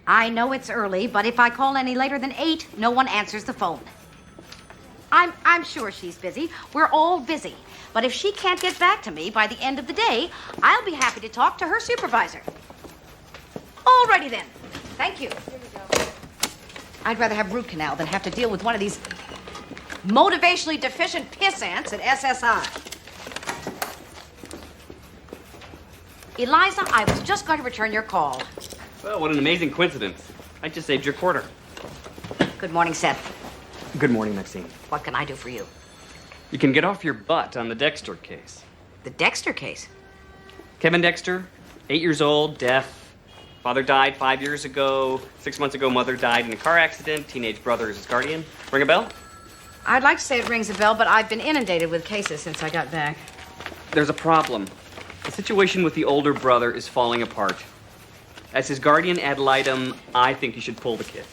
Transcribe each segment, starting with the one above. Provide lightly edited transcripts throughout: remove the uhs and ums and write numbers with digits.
I know it's early, but if I call any later than 8, no one answers the phone. I'm sure she's busy. We're all busy. But if she can't get back to me by the end of the day, I'll be happy to talk to her supervisor. Alrighty then. Thank you. Here you go. I'd rather have root canal than have to deal with one of these motivationally deficient piss ants at SSI. Eliza, I was just going to return your call. Well, what an amazing coincidence. I just saved your quarter. Good morning, Seth. Good morning, Maxine. What can I do for you? You can get off your butt on the Dexter case. The Dexter case? Kevin Dexter, 8 years old, deaf. Father died 5 years ago. 6 months ago, mother died in a car accident. Teenage brother is his guardian. Ring a bell? I'd like to say it rings a bell, but I've been inundated with cases since I got back. There's a problem. The situation with the older brother is falling apart. As his guardian ad litem, I think you should pull the kid.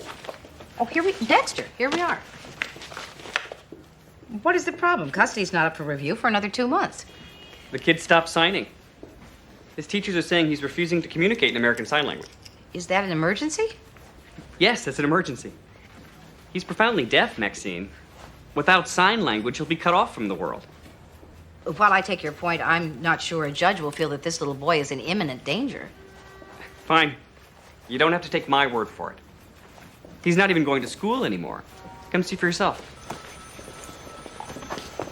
Oh, Dexter, here we are. What is the problem? Custody's not up for review for another 2 months. The kid stopped signing. His teachers are saying he's refusing to communicate in American Sign Language. Is that an emergency? Yes, that's an emergency. He's profoundly deaf, Maxine. Without sign language, he'll be cut off from the world. While I take your point, I'm not sure a judge will feel that this little boy is in imminent danger. Fine. You don't have to take my word for it. He's not even going to school anymore. Come see for yourself.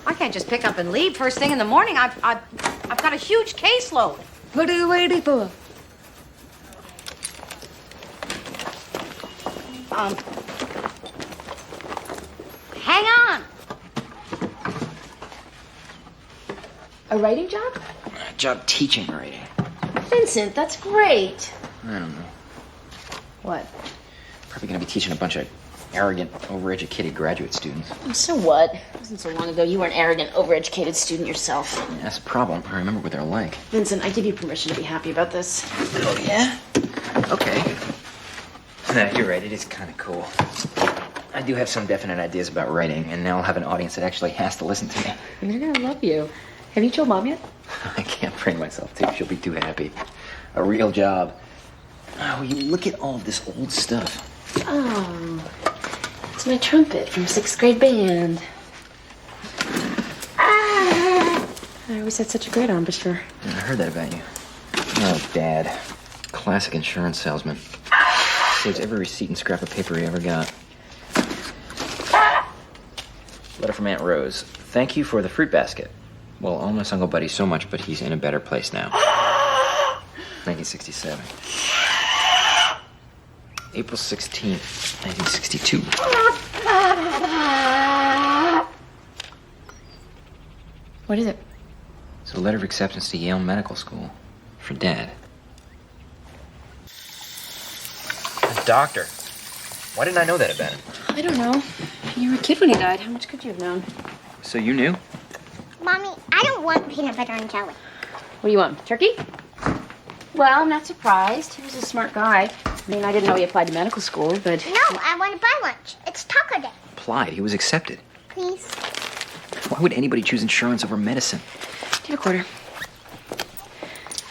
I can't just pick up and leave first thing in the morning. I've got a huge caseload. What are you waiting for? Hang on. A writing job? Job teaching writing. Vincent, that's great. I don't know. What? Probably gonna be teaching a bunch of arrogant, overeducated graduate students. So what? It wasn't so long ago you were an arrogant, overeducated student yourself. Yeah, that's the problem. I remember what they're like. Vincent, I give you permission to be happy about this. Oh, yeah? Okay. You're right, it is kind of cool. I do have some definite ideas about writing, and now I'll have an audience that actually has to listen to me. And they're gonna love you. Have you told Mom yet? I can't bring myself to. She'll be too happy. A real job. Oh, you look at all of this old stuff. Oh, it's my trumpet from 6th grade band. I always had such a great embouchure. I heard that about you. Oh, Dad. Classic insurance salesman. Saves every receipt and scrap of paper he ever got. Letter from Aunt Rose. Thank you for the fruit basket. Well, I'll miss Uncle Buddy so much, but he's in a better place now. 1967. April 16th, 1962. What is it? It's a letter of acceptance to Yale Medical School. For Dad. Doctor. Why didn't I know that about him? I don't know. You were a kid when he died. How much could you have known? So you knew? Mommy, I don't want peanut butter and jelly. What do you want? Turkey? Well, I'm not surprised. He was a smart guy. I mean, I didn't know he applied to medical school, but... No, I want to buy lunch. It's taco day. Applied. He was accepted. Please. Why would anybody choose insurance over medicine? Get a quarter.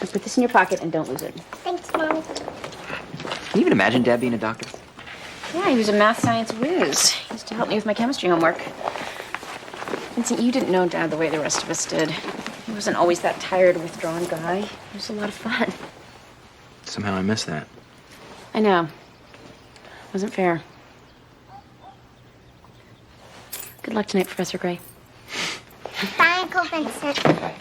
Now put this in your pocket and don't lose it. Thanks, Mom. Can you even imagine Dad being a doctor? Yeah, he was a math science whiz. He used to help me with my chemistry homework. Vincent, you didn't know Dad the way the rest of us did. He wasn't always that tired, withdrawn guy. It was a lot of fun. Somehow I miss that. I know. Wasn't fair. Good luck tonight, Professor Gray. Bye, Uncle Vincent. Bye.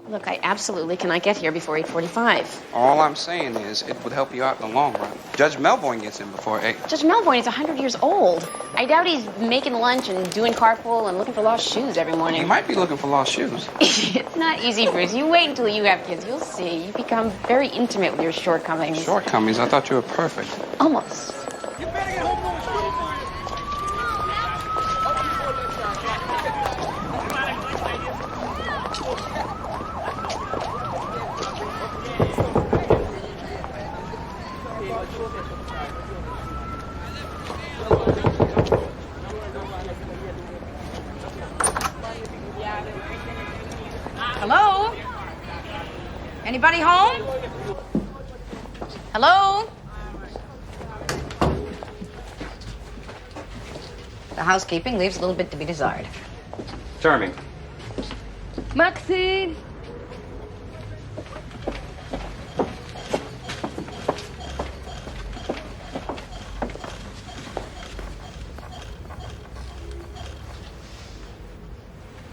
Look, I absolutely cannot get here before 8:45. All I'm saying is it would help you out in the long run. Judge Melvoin gets in before 8. Judge Melvoin is 100 years old. I doubt he's making lunch and doing carpool and looking for lost shoes every morning. He might be looking for lost shoes. It's not easy, Bruce. You wait until you have kids. You'll see. You become very intimate with your shortcomings. Shortcomings? I thought you were perfect. Almost. Anybody home? Hello? The housekeeping leaves a little bit to be desired. Charming. Maxine!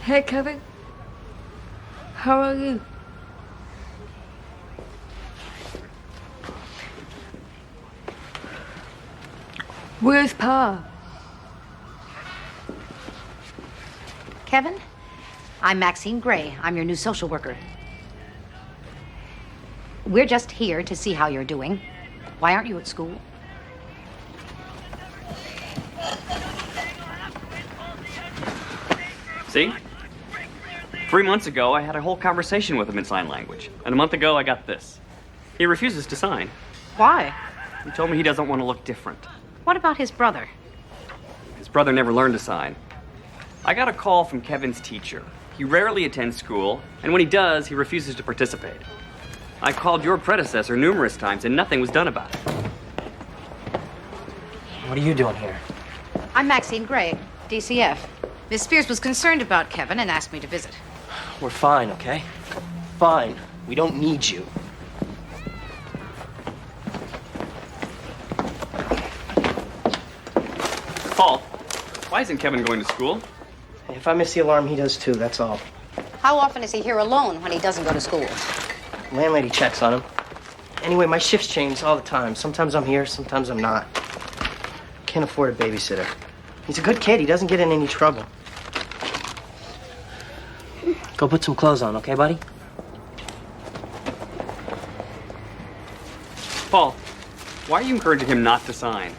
Hey, Kevin. How are you? Where's Pa? Kevin, I'm Maxine Gray. I'm your new social worker. We're just here to see how you're doing. Why aren't you at school? See? 3 months ago, I had a whole conversation with him in sign language. And a month ago, I got this. He refuses to sign. Why? He told me he doesn't want to look different. What about his brother? His brother never learned to sign. I got a call from Kevin's teacher. He rarely attends school, and when he does, he refuses to participate. I called your predecessor numerous times, and nothing was done about it. What are you doing here? I'm Maxine Gray, DCF. Miss Spears was concerned about Kevin and asked me to visit. We're fine, okay? Fine. We don't need you. Paul, why isn't Kevin going to school? If I miss the alarm, he does too, that's all. How often is he here alone when he doesn't go to school? Landlady checks on him. Anyway, my shifts change all the time. Sometimes I'm here, sometimes I'm not. Can't afford a babysitter. He's a good kid. He doesn't get in any trouble. Go put some clothes on, okay, buddy? Paul, why are you encouraging him not to sign?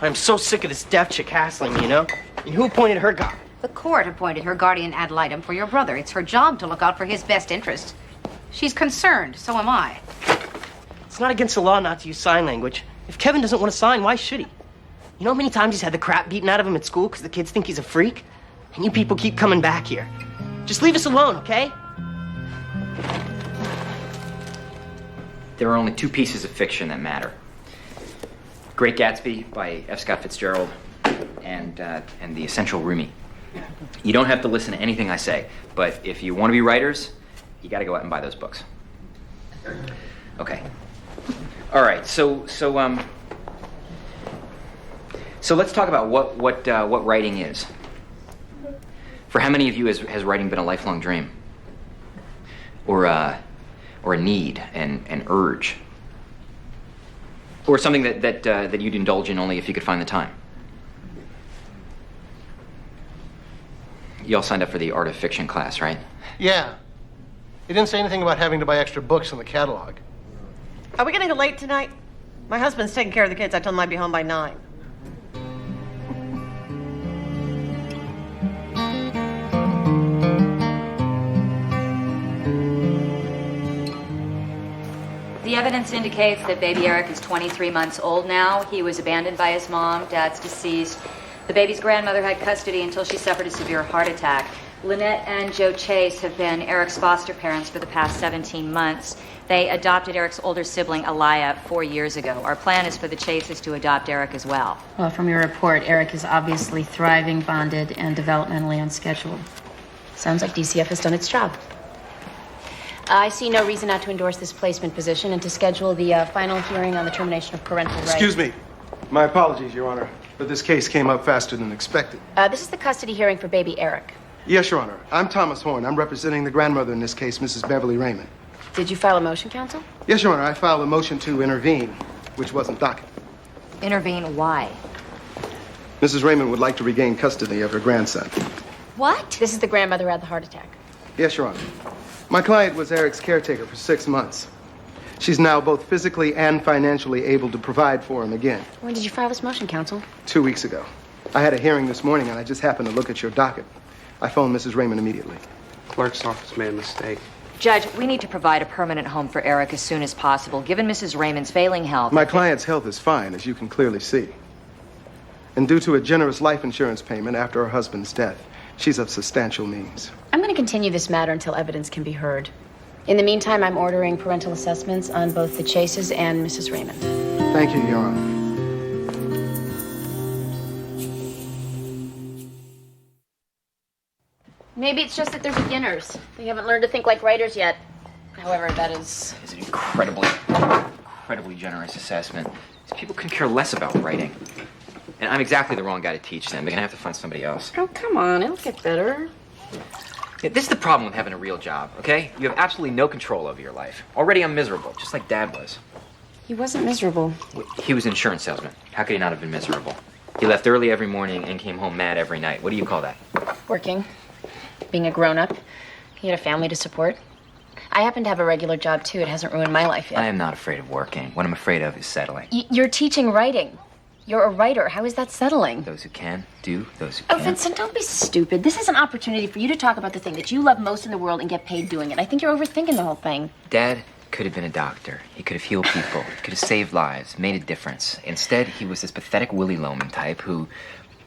I'm so sick of this deaf chick hassling me, you know? And who appointed her guy? The court appointed her guardian ad litem for your brother. It's her job to look out for his best interest. She's concerned, so am I. It's not against the law not to use sign language. If Kevin doesn't want to sign, why should he? You know how many times he's had the crap beaten out of him at school because the kids think he's a freak? And you people keep coming back here. Just leave us alone, okay? There are only two pieces of fiction that matter. Great Gatsby by F. Scott Fitzgerald and The Essential Roomie. You don't have to listen to anything I say, but if you want to be writers, you got to go out and buy those books. Okay. All right. So let's talk about what writing is. For how many of you has writing been a lifelong dream, or a need, an urge, or something that you'd indulge in only if you could find the time? You all signed up for the Art of Fiction class, right? Yeah. He didn't say anything about having to buy extra books in the catalog. Are we getting late tonight? My husband's taking care of the kids. I told him I'd be home by 9. The evidence indicates that baby Eric is 23 months old now. He was abandoned by his mom. Dad's deceased. The baby's grandmother had custody until she suffered a severe heart attack. Lynette and Joe Chase have been Eric's foster parents for the past 17 months. They adopted Eric's older sibling, Aliyah, 4 years ago. Our plan is for the Chases to adopt Eric as well. Well, from your report, Eric is obviously thriving, bonded, and developmentally on schedule. Sounds like DCF has done its job. I see no reason not to endorse this placement position and to schedule the final hearing on the termination of parental rights. Excuse me. My apologies, Your Honor, but this case came up faster than expected. This is the custody hearing for baby Eric. Yes, Your Honor. I'm Thomas Horn. I'm representing the grandmother in this case, Mrs. Beverly Raymond. Did you file a motion, counsel? Yes, Your Honor. I filed a motion to intervene, which wasn't docket. Intervene, why? Mrs. Raymond would like to regain custody of her grandson. What? This is the grandmother who had the heart attack. Yes, Your Honor. My client was Eric's caretaker for 6 months. She's now both physically and financially able to provide for him again. When did you file this motion, counsel? 2 weeks ago. I had a hearing this morning, and I just happened to look at your docket. I phoned Mrs. Raymond immediately. Clerk's office made a mistake. Judge, we need to provide a permanent home for Eric as soon as possible, given Mrs. Raymond's failing health. My client's health is fine, as you can clearly see. And due to a generous life insurance payment after her husband's death, she's of substantial means. I'm going to continue this matter until evidence can be heard. In the meantime, I'm ordering parental assessments on both the Chases and Mrs. Raymond. Thank you, Your Honor. Maybe it's just that they're beginners. They haven't learned to think like writers yet. However, that is... It's an incredibly generous assessment. These people couldn't care less about writing. And I'm exactly the wrong guy to teach them. They're gonna have to find somebody else. Oh, come on. It'll get better. Yeah, this is the problem with having a real job, okay? You have absolutely no control over your life. Already I'm miserable, just like Dad was. He wasn't miserable. He was an insurance salesman. How could he not have been miserable? He left early every morning and came home mad every night. What do you call that? Working. Being a grown-up. He had a family to support. I happen to have a regular job, too. It hasn't ruined my life yet. I am not afraid of working. What I'm afraid of is settling. You're teaching writing. You're a writer. How is that settling? Those who can, do. Those who Oh, can't. Vincent, don't be stupid. This is an opportunity for you to talk about the thing that you love most in the world and get paid doing it. I think you're overthinking the whole thing. Dad could have been a doctor. He could have healed people. He could have saved lives, made a difference. Instead, he was this pathetic Willy Loman type who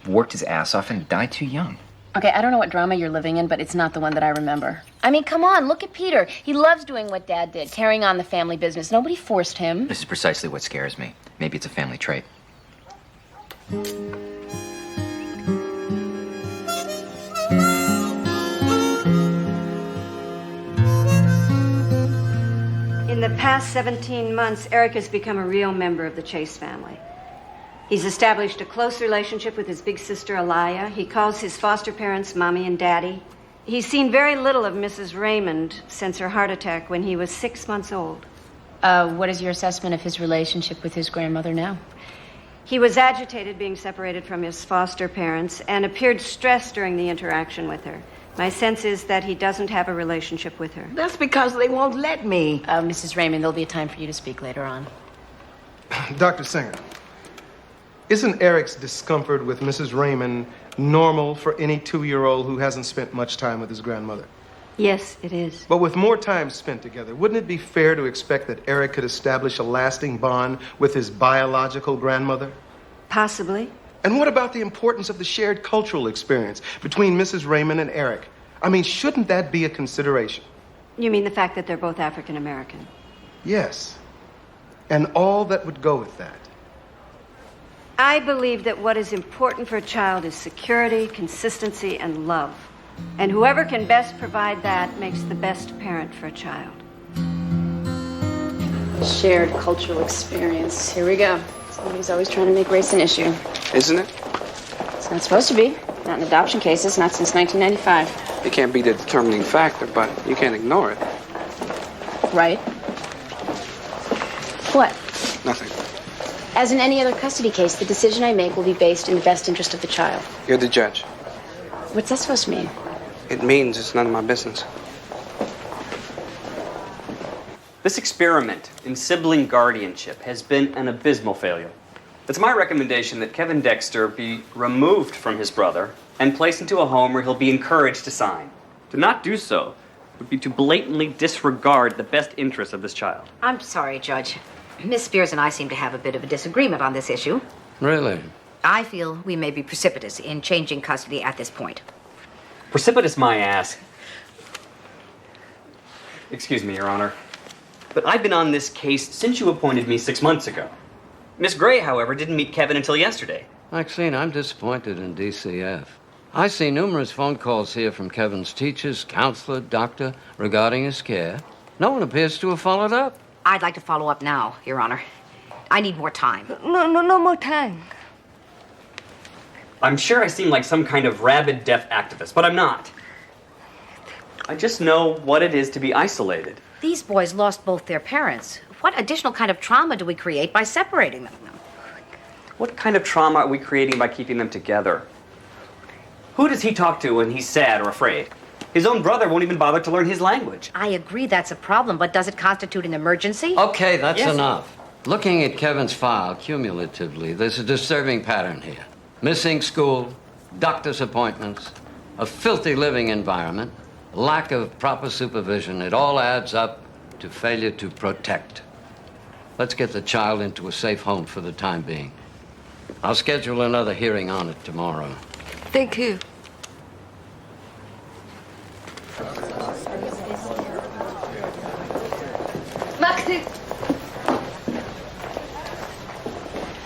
worked his ass off and died too young. Okay, I don't know what drama you're living in, but it's not the one that I remember. I mean, come on, look at Peter. He loves doing what Dad did, carrying on the family business. Nobody forced him. This is precisely what scares me. Maybe it's a family trait. In the past 17 months, Eric has become a real member of the Chase family. He's established a close relationship with his big sister, Alaya. He calls his foster parents Mommy and Daddy. He's seen very little of Mrs. Raymond since her heart attack when he was 6 months old. What is your assessment of his relationship with his grandmother now? He was agitated being separated from his foster parents and appeared stressed during the interaction with her. My sense is that he doesn't have a relationship with her. That's because they won't let me. Mrs. Raymond, there'll be a time for you to speak later on. Dr. Singer, isn't Eric's discomfort with Mrs. Raymond normal for any 2-year-old who hasn't spent much time with his grandmother? Yes, it is. But with more time spent together, wouldn't it be fair to expect that Eric could establish a lasting bond with his biological grandmother? Possibly. And what about the importance of the shared cultural experience between Mrs. Raymond and Eric? I mean, shouldn't that be a consideration? You mean the fact that they're both African American? Yes. And all that would go with that. I believe that what is important for a child is security, consistency, and love. And whoever can best provide that makes the best parent for a child. Shared cultural experience. Here we go. Somebody's always trying to make race an issue. Isn't it? It's not supposed to be. Not in adoption cases, not since 1995. It can't be the determining factor, but you can't ignore it. Right? What? Nothing. As in any other custody case, the decision I make will be based in the best interest of the child. You're the judge. What's that supposed to mean? It means it's none of my business. This experiment in sibling guardianship has been an abysmal failure. It's my recommendation that Kevin Dexter be removed from his brother and placed into a home where he'll be encouraged to sign. To not do so would be to blatantly disregard the best interests of this child. I'm sorry, Judge. Miss Spears and I seem to have a bit of a disagreement on this issue. Really? I feel we may be precipitous in changing custody at this point. Precipitous my ass. Excuse me, Your Honor. But I've been on this case since you appointed me 6 months ago. Miss Gray, however, didn't meet Kevin until yesterday. Maxine, I'm disappointed in DCF. I see numerous phone calls here from Kevin's teachers, counselor, doctor, regarding his care. No one appears to have followed up. I'd like to follow up now, Your Honor. I need more time. No more time. I'm sure I seem like some kind of rabid deaf activist, but I'm not. I just know what it is to be isolated. These boys lost both their parents. What additional kind of trauma do we create by separating them? What kind of trauma are we creating by keeping them together? Who does he talk to when he's sad or afraid? His own brother won't even bother to learn his language. I agree that's a problem, but does it constitute an emergency? Okay, that's Yes. enough. Looking at Kevin's file cumulatively, there's a disturbing pattern here. Missing school, doctor's appointments, a filthy living environment, lack of proper supervision. It all adds up to failure to protect. Let's get the child into a safe home for the time being. I'll schedule another hearing on it tomorrow. Thank you.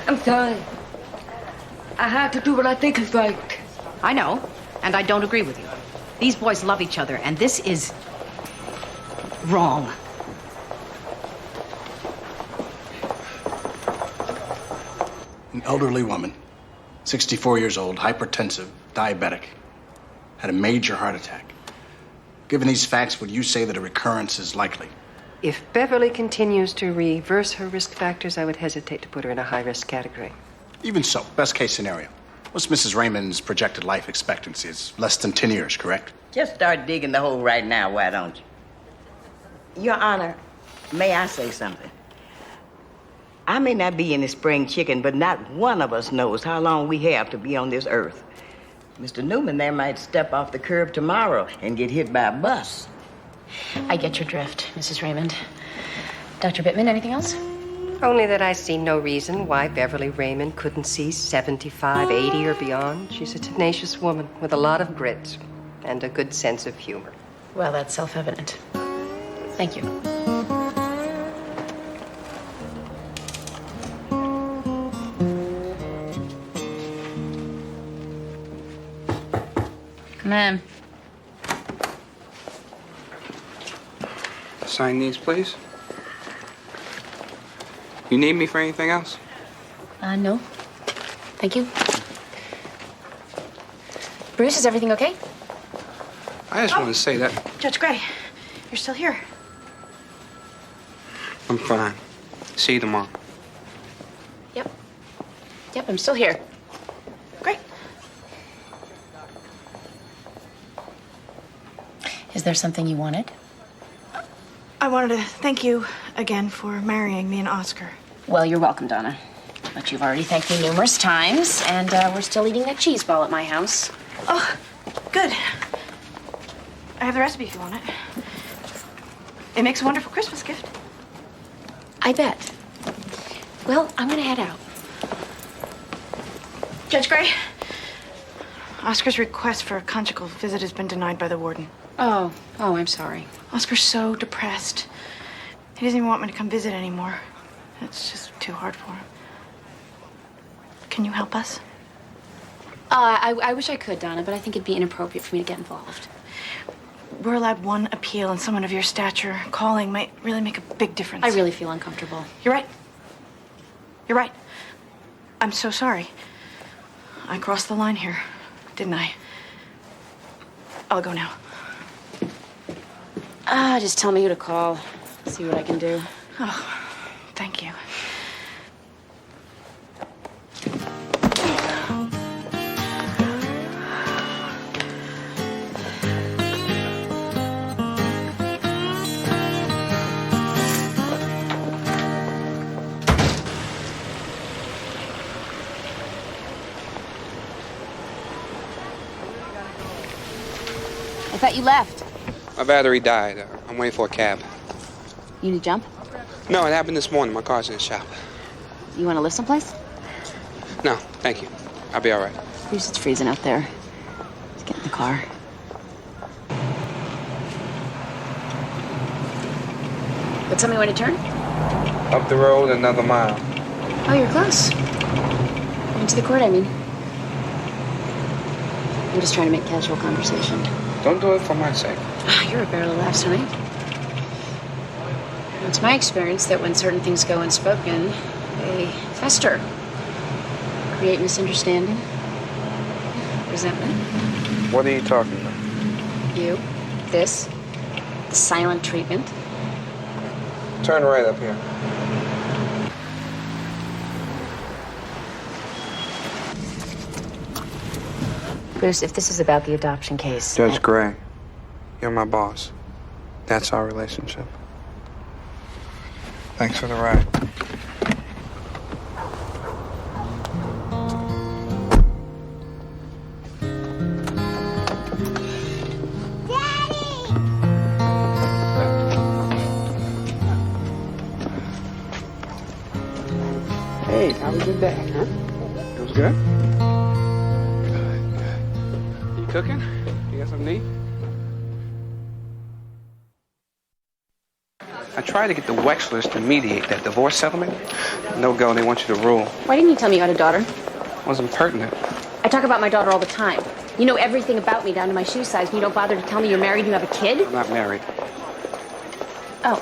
I'm sorry. I have to do what I think is right. I know, and I don't agree with you. These boys love each other, and this is wrong. An elderly woman, 64 years old, hypertensive, diabetic, had a major heart attack. Given these facts, would you say that a recurrence is likely? If Beverly continues to reverse her risk factors, I would hesitate to put her in a high-risk category. Even so, best case scenario. What's Mrs. Raymond's projected life expectancy? It's less than 10 years, correct? Just start digging the hole right now, why don't you? Your Honor, may I say something? I may not be any spring chicken, but not one of us knows how long we have to be on this earth. Mr. Newman there might step off the curb tomorrow and get hit by a bus. I get your drift, Mrs. Raymond. Dr. Bittman, anything else? Only that I see no reason why Beverly Raymond couldn't see 75, 80, or beyond. She's a tenacious woman with a lot of grit and a good sense of humor. Well, that's self-evident. Thank you. Come in. Sign these, please. You need me for anything else? No. Thank you. Bruce, is everything okay? I just want to say that Judge Gray, you're still here. I'm fine. See you tomorrow. Yep, I'm still here. Great. Is there something you wanted? I wanted to thank you again for marrying me and Oscar. Well, you're welcome, Donna. But you've already thanked me numerous times, and we're still eating that cheese ball at my house. Oh, good. I have the recipe if you want it. It makes a wonderful Christmas gift. I bet. Well, I'm gonna head out. Judge Gray, Oscar's request for a conjugal visit has been denied by the warden. Oh, I'm sorry. Oscar's so depressed. He doesn't even want me to come visit anymore. It's just too hard for him. Can you help us? I wish I could, Donna, but I think it'd be inappropriate for me to get involved. We're allowed one appeal, and someone of your stature calling might really make a big difference. I really feel uncomfortable. You're right. You're right. I'm so sorry. I crossed the line here, didn't I? I'll go now. Just tell me who to call. See what I can do. Oh, thank you. I thought you left. My battery died. I'm waiting for a cab. You need to jump? No, it happened this morning. My car's in the shop. You want to live someplace? No, thank you. I'll be all right. Bruce, it's freezing out there. Let's get in the car. But tell me when to turn. Up the road another mile. Oh, you're close. Into the court, I mean. I'm just trying to make casual conversation. Don't do it for my sake. You're a barrel of laughs tonight. It's my experience that when certain things go unspoken, they fester, create misunderstanding, resentment. What are you talking about? You, this, the silent treatment. Turn right up here. Bruce, if this is about the adoption case... Judge Gray, you're my boss. That's our relationship. Thanks for the ride. Hey, how was your day, huh? It was good? Good. You cooking? You got something to eat? I tried to get the Wexlers to mediate that divorce settlement. No go, they want you to rule. Why didn't you tell me you had a daughter? Wasn't pertinent. I talk about my daughter all the time. You know everything about me down to my shoe size, and you don't bother to tell me you're married and you have a kid? I'm not married. Oh.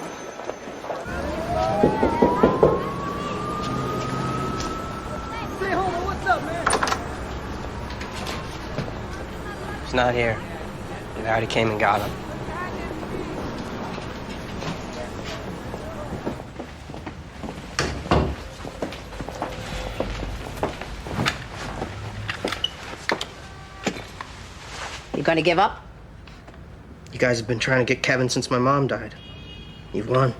He's not here. They already came and got him. You gonna give up? You guys have been trying to get Kevin since my mom died. You've won.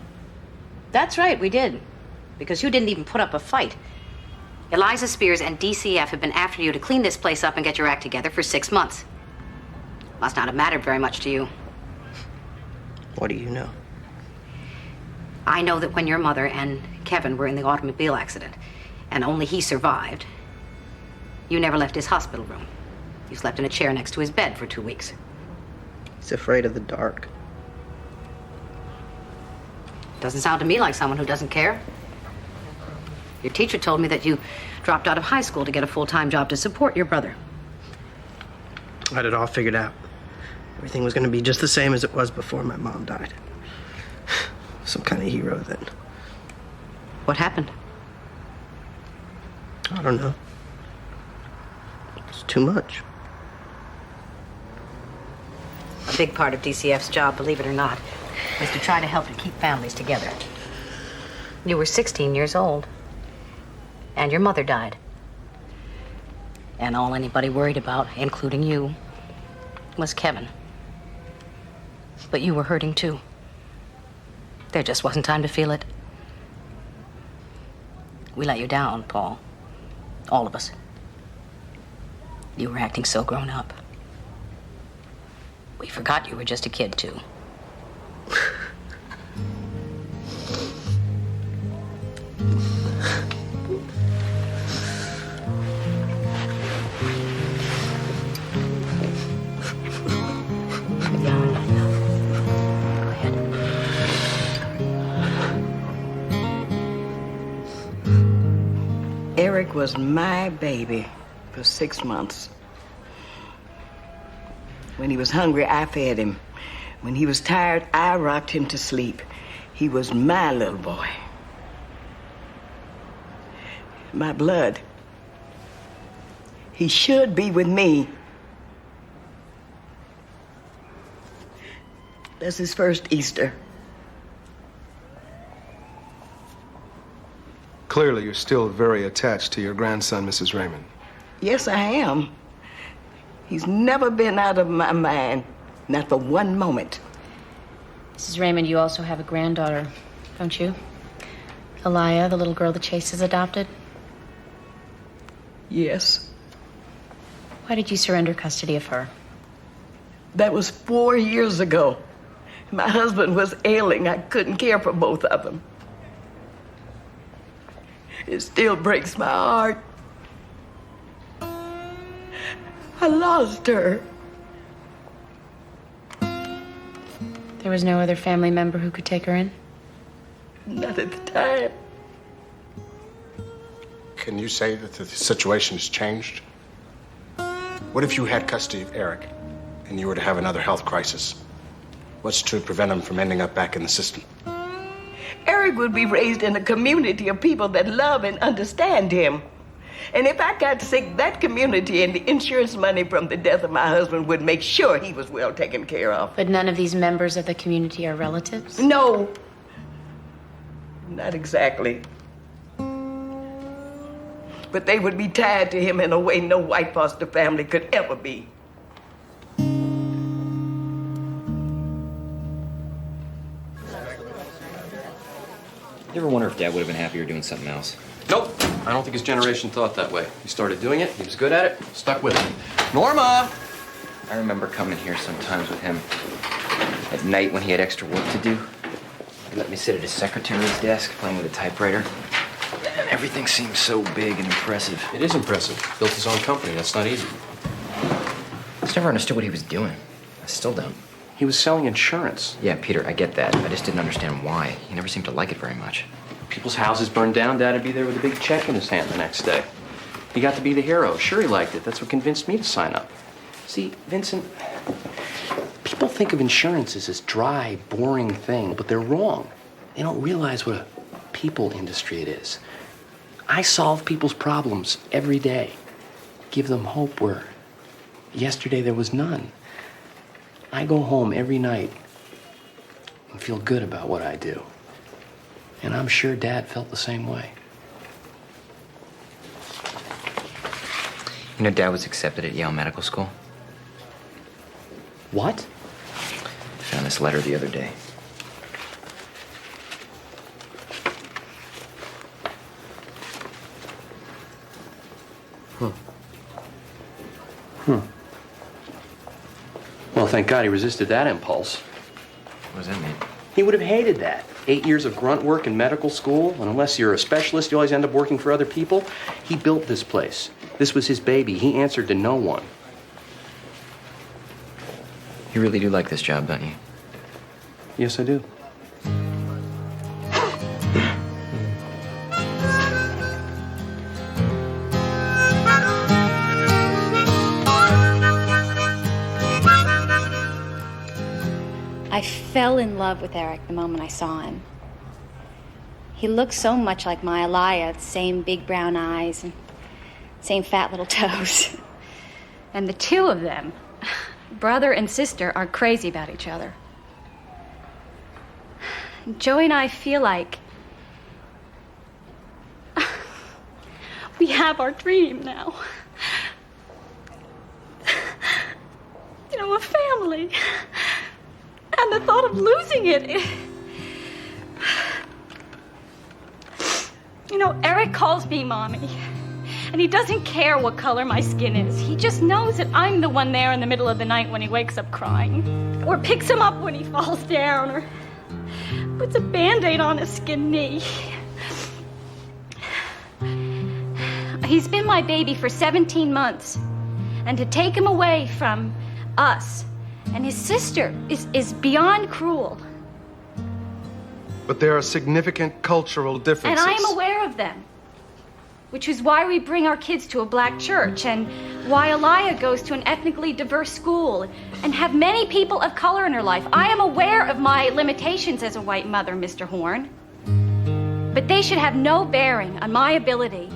That's right, we did. Because you didn't even put up a fight. Eliza Spears and DCF have been after you to clean this place up and get your act together for 6 months. Must not have mattered very much to you. What do you know? I know that when your mother and Kevin were in the automobile accident, and only he survived, you never left his hospital room. You slept in a chair next to his bed for 2 weeks. He's afraid of the dark. Doesn't sound to me like someone who doesn't care. Your teacher told me that you dropped out of high school to get a full-time job to support your brother. I had it all figured out. Everything was going to be just the same as it was before my mom died. Some kind of hero then. What happened? I don't know. It's too much. A big part of DCF's job, believe it or not, is to try to help to keep families together. You were 16 years old, and your mother died. And all anybody worried about, including you, was Kevin. But you were hurting too. There just wasn't time to feel it. We let you down, Paul. All of us. You were acting so grown up. We forgot you were just a kid, too. Eric was my baby for 6 months. When he was hungry, I fed him. When he was tired, I rocked him to sleep. He was my little boy. My blood. He should be with me. That's his first Easter. Clearly, you're still very attached to your grandson, Mrs. Raymond. Yes, I am. He's never been out of my mind, not for one moment. Mrs. Raymond, you also have a granddaughter, don't you? Elia, the little girl that Chase has adopted? Yes. Why did you surrender custody of her? That was 4 years ago. My husband was ailing. I couldn't care for both of them. It still breaks my heart. I lost her. There was no other family member who could take her in? Not at the time. Can you say that the situation has changed? What if you had custody of Eric and you were to have another health crisis? What's to prevent him from ending up back in the system? Eric would be raised in a community of people that love and understand him. And if I got sick, that community and the insurance money from the death of my husband would make sure he was well taken care of. But none of these members of the community are relatives? No. Not exactly. But they would be tied to him in a way no white foster family could ever be. You ever wonder if Dad would have been happier doing something else? Nope. I don't think his generation thought that way. He started doing it, he was good at it, stuck with it. Norma! I remember coming here sometimes with him at night when he had extra work to do. He let me sit at his secretary's desk playing with a typewriter. And everything seemed so big and impressive. It is impressive. Built his own company. That's not easy. I just never understood what he was doing. I still don't. He was selling insurance. Yeah, Peter, I get that. I just didn't understand why. He never seemed to like it very much. People's houses burned down, Dad'd be there with a big check in his hand the next day. He got to be the hero. Sure, he liked it. That's what convinced me to sign up. See, Vincent, people think of insurance as this dry, boring thing, but they're wrong. They don't realize what a people industry it is. I solve people's problems every day. Give them hope where yesterday there was none. I go home every night and feel good about what I do. And I'm sure Dad felt the same way. You know, Dad was accepted at Yale Medical School. What? I found this letter the other day. Well, thank God he resisted that impulse. What does that mean? He would have hated that. 8 years of grunt work in medical school, and unless you're a specialist, you always end up working for other people. He built this place. This was his baby. He answered to no one. You really do like this job, don't you? Yes, I do. I fell in love with Eric the moment I saw him. He looked so much like my Aliyah, same big brown eyes and same fat little toes. And the two of them, brother and sister, are crazy about each other. Joey and I feel like we have our dream now. You know, a family. And the thought of losing it. You know, Eric calls me Mommy. And he doesn't care what color my skin is. He just knows that I'm the one there in the middle of the night when he wakes up crying. Or picks him up when he falls down. Or puts a Band-Aid on his skinned knee. He's been my baby for 17 months. And to take him away from us and his sister is beyond cruel. But there are significant cultural differences. And I am aware of them. Which is why we bring our kids to a black church and why Aliyah goes to an ethnically diverse school and have many people of color in her life. I am aware of my limitations as a white mother, Mr. Horn. But they should have no bearing on my ability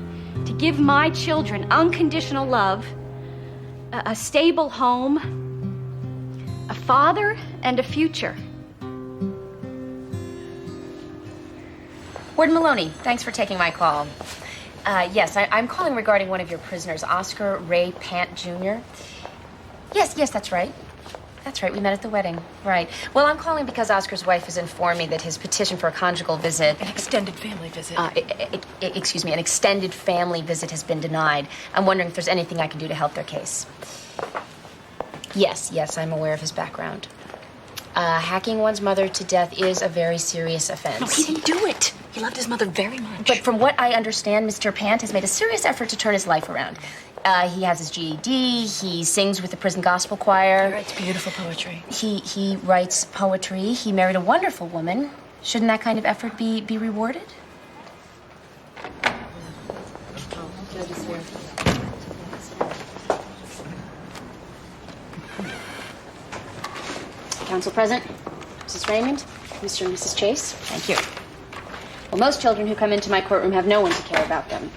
to give my children unconditional love, a stable home, a father, and a future. Warden Maloney, thanks for taking my call. Yes, I'm calling regarding one of your prisoners, Oscar Ray Pant Jr. Yes, that's right. That's right, we met at the wedding. Right. Well, I'm calling because Oscar's wife has informed me that his petition for a conjugal visit... An extended family visit. Excuse me, an extended family visit has been denied. I'm wondering if there's anything I can do to help their case. Yes, I'm aware of his background. Hacking one's mother to death is a very serious offense. No, he didn't do it. He loved his mother very much. But from what I understand, Mr. Pant has made a serious effort to turn his life around. He has his GED. He sings with the prison gospel choir. He writes beautiful poetry. He writes poetry. He married a wonderful woman. Shouldn't that kind of effort be rewarded? Counsel present. Mrs. Raymond, Mr. and Mrs. Chase. Thank you. Well, most children who come into my courtroom have no one to care about them.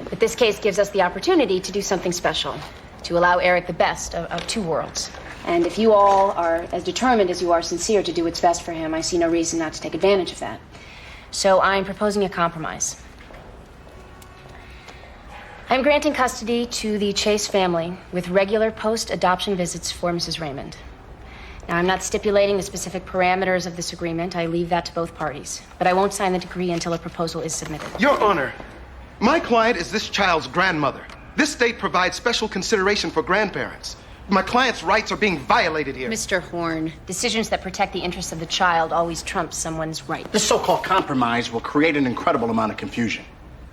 But this case gives us the opportunity to do something special, to allow Eric the best of two worlds. And if you all are as determined as you are sincere to do what's best for him, I see no reason not to take advantage of that. So I'm proposing a compromise. I'm granting custody to the Chase family with regular post-adoption visits for Mrs. Raymond. Now, I'm not stipulating the specific parameters of this agreement. I leave that to both parties. But I won't sign the decree until a proposal is submitted. Your Honor, my client is this child's grandmother. This state provides special consideration for grandparents. My client's rights are being violated here. Mr. Horn, decisions that protect the interests of the child always trump someone's rights. This so-called compromise will create an incredible amount of confusion.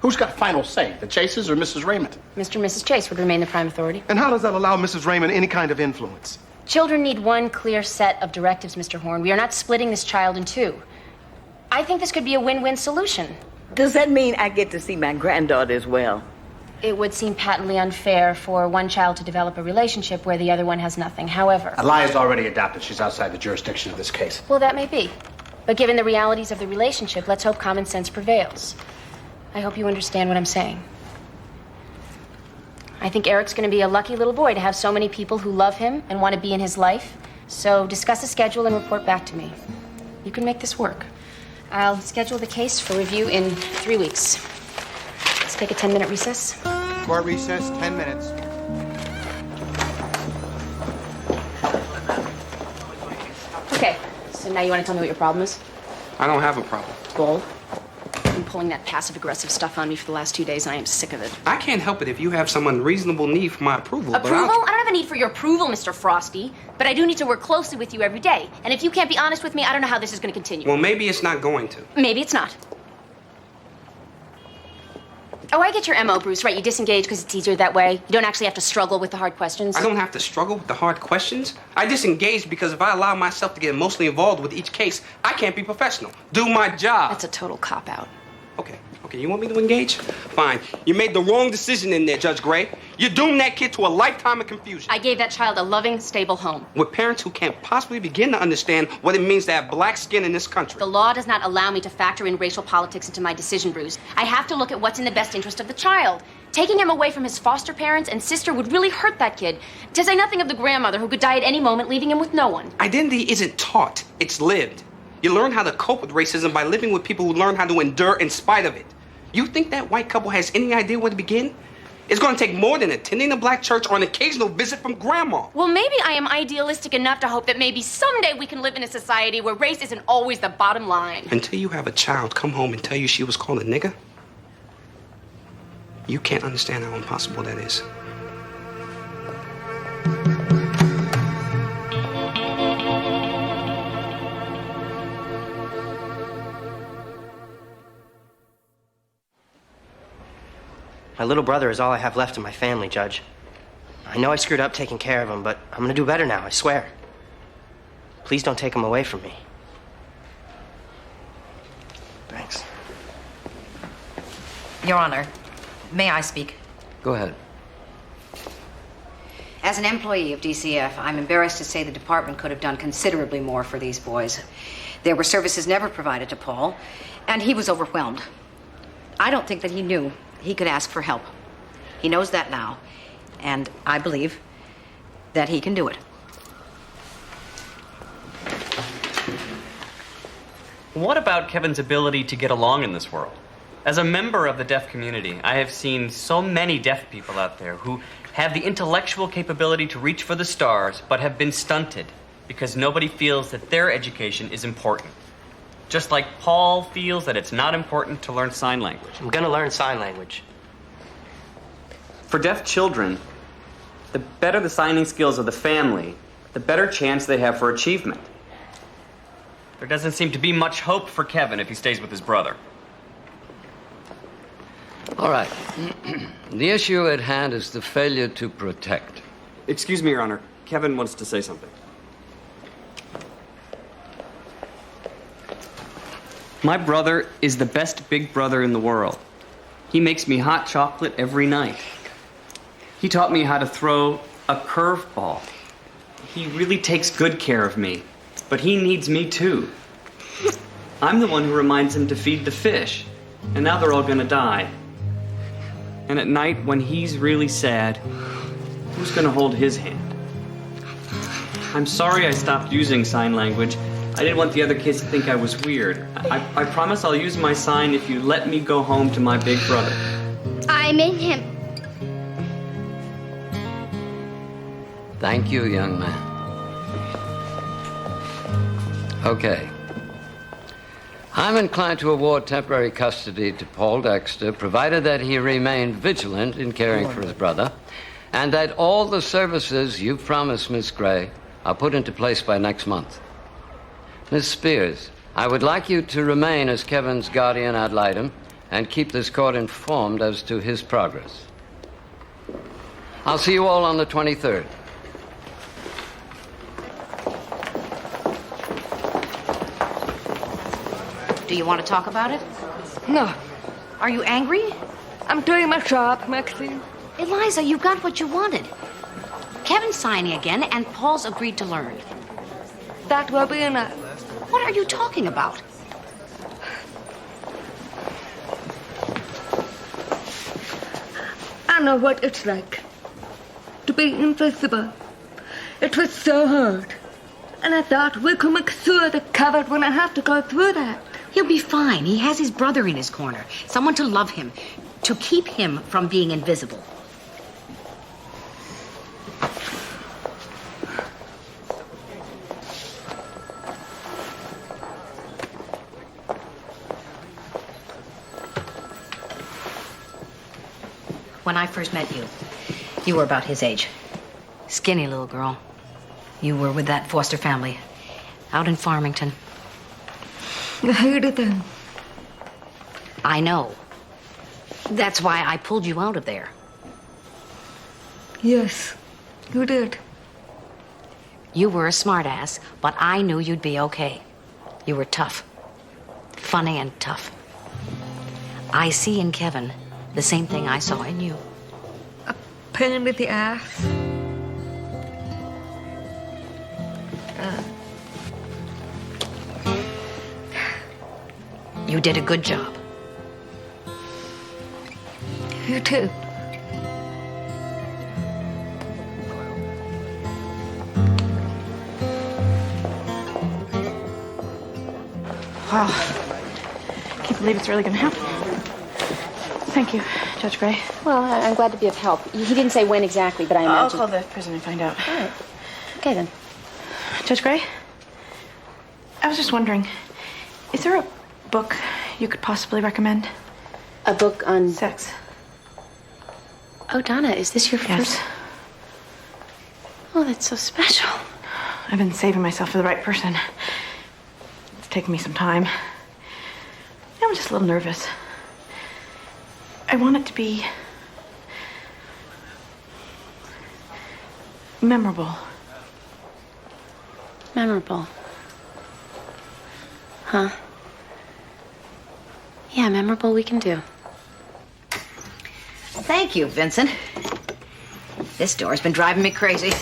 Who's got final say, the Chases or Mrs. Raymond? Mr. and Mrs. Chase would remain the prime authority. And how does that allow Mrs. Raymond any kind of influence? Children need one clear set of directives, Mr. Horn. We are not splitting this child in two. I think this could be a win-win solution. Does that mean I get to see my granddaughter as well? It would seem patently unfair for one child to develop a relationship where the other one has nothing. However... Alaya's already adopted. She's outside the jurisdiction of this case. Well, that may be. But given the realities of the relationship, let's hope common sense prevails. I hope you understand what I'm saying. I think Eric's going to be a lucky little boy to have so many people who love him and want to be in his life. So discuss the schedule and report back to me. You can make this work. I'll schedule the case for review in 3 weeks. Let's take a 10-minute recess. Court recess, 10 minutes. Okay, so now you want to tell me what your problem is? I don't have a problem. Bull. You've been pulling that passive-aggressive stuff on me for the last 2 days, and I am sick of it. I can't help it if you have some unreasonable need for my approval. Approval? I don't have a need for your approval, Mr. Frosty. But I do need to work closely with you every day. And if you can't be honest with me, I don't know how this is going to continue. Well, maybe it's not going to. Maybe it's not. Oh, I get your MO, Bruce, right? You disengage because it's easier that way. You don't actually have to struggle with the hard questions. I don't have to struggle with the hard questions. I disengage because if I allow myself to get emotionally involved with each case, I can't be professional. Do my job. That's a total cop-out. Okay, you want me to engage? Fine. You made the wrong decision in there, Judge Gray. You doomed that kid to a lifetime of confusion. I gave that child a loving, stable home. With parents who can't possibly begin to understand what it means to have black skin in this country. The law does not allow me to factor in racial politics into my decision, Bruce. I have to look at what's in the best interest of the child. Taking him away from his foster parents and sister would really hurt that kid. To say nothing of the grandmother who could die at any moment, leaving him with no one. Identity isn't taught, it's lived. You learn how to cope with racism by living with people who learn how to endure in spite of it. You think that white couple has any idea where to begin? It's going to take more than attending a black church or an occasional visit from grandma. Well, maybe I am idealistic enough to hope that maybe someday we can live in a society where race isn't always the bottom line. Until you have a child come home and tell you she was called a nigger, you can't understand how impossible that is. My little brother is all I have left in my family, Judge. I know I screwed up taking care of him, but I'm gonna do better now, I swear. Please don't take him away from me. Thanks. Your Honor, may I speak? Go ahead. As an employee of DCF, I'm embarrassed to say the department could have done considerably more for these boys. There were services never provided to Paul, and he was overwhelmed. I don't think that he knew he could ask for help. He knows that now, and I believe that he can do it. What about Kevin's ability to get along in this world? As a member of the deaf community, I have seen so many deaf people out there who have the intellectual capability to reach for the stars, but have been stunted because nobody feels that their education is important. Just like Paul feels that it's not important to learn sign language. I'm gonna learn sign language. For deaf children, the better the signing skills of the family, the better chance they have for achievement. There doesn't seem to be much hope for Kevin if he stays with his brother. All right. The issue at hand is the failure to protect. Excuse me, Your Honor. Kevin wants to say something. My brother is the best big brother in the world. He makes me hot chocolate every night. He taught me how to throw a curveball. He really takes good care of me, but he needs me too. I'm the one who reminds him to feed the fish, and now they're all gonna die. And at night, when he's really sad, who's gonna hold his hand? I'm sorry I stopped using sign language. I didn't want the other kids to think I was weird. I promise I'll use my sign if you let me go home to my big brother. I'm in him. Thank you, young man. Okay. I'm inclined to award temporary custody to Paul Dexter, provided that he remain vigilant in caring for his brother, and that all the services you've promised, Miss Gray, are put into place by next month. Miss Spears, I would like you to remain as Kevin's guardian ad litem and keep this court informed as to his progress. I'll see you all on the 23rd. Do you want to talk about it? No. Are you angry? I'm doing my job, Maxine. Eliza, you got what you wanted. Kevin's signing again, and Paul's agreed to learn. That will be enough. What are you talking about? I know what it's like to be invisible. It was so hard. And I thought we could make sure they're covered when I have to go through that. He'll be fine. He has his brother in his corner. Someone to love him, to keep him from being invisible. When I first met you, you were about his age. Skinny little girl. You were with that foster family out in Farmington. I hated them. I know. That's why I pulled you out of there. Yes, you did. You were a smartass, but I knew you'd be okay. You were tough. Funny and tough. I see in Kevin the same thing I saw in you. A pain in the ass. You did a good job. You too. Wow. Can't believe it's really gonna happen. Thank you, Judge Gray. Well, I'm glad to be of help. He didn't say when exactly, but I imagine... I'll call the prison and find out. All right. Okay, then. Judge Gray? I was just wondering, is there a book you could possibly recommend? A book on... Sex. Oh, Donna, is this your Yes. first... Oh, that's so special. I've been saving myself for the right person. It's taken me some time. I'm just a little nervous. I want it to be memorable. Memorable. Huh? Yeah, memorable we can do. Thank you, Vincent. This door's been driving me crazy.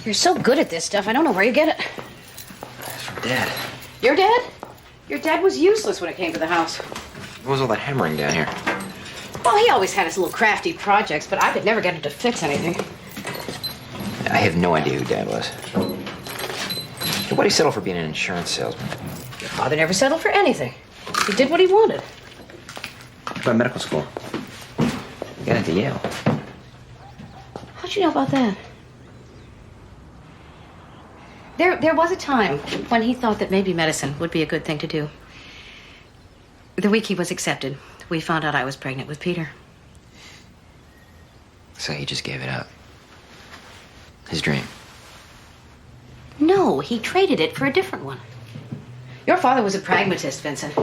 You're so good at this stuff, I don't know where you get it. From Dad. Your dad? Your dad was useless when it came to the house. What was all that hammering down here? Well, he always had his little crafty projects, but I could never get him to fix anything. I have no idea who Dad was. Why'd he settle for being an insurance salesman? Your father never settled for anything. He did what he wanted. What about medical school? He got into Yale. How'd you know about that? There was a time when he thought that maybe medicine would be a good thing to do. The week he was accepted, we found out I was pregnant with Peter. So he just gave it up. His dream. No, he traded it for a different one. Your father was a pragmatist, Vincent.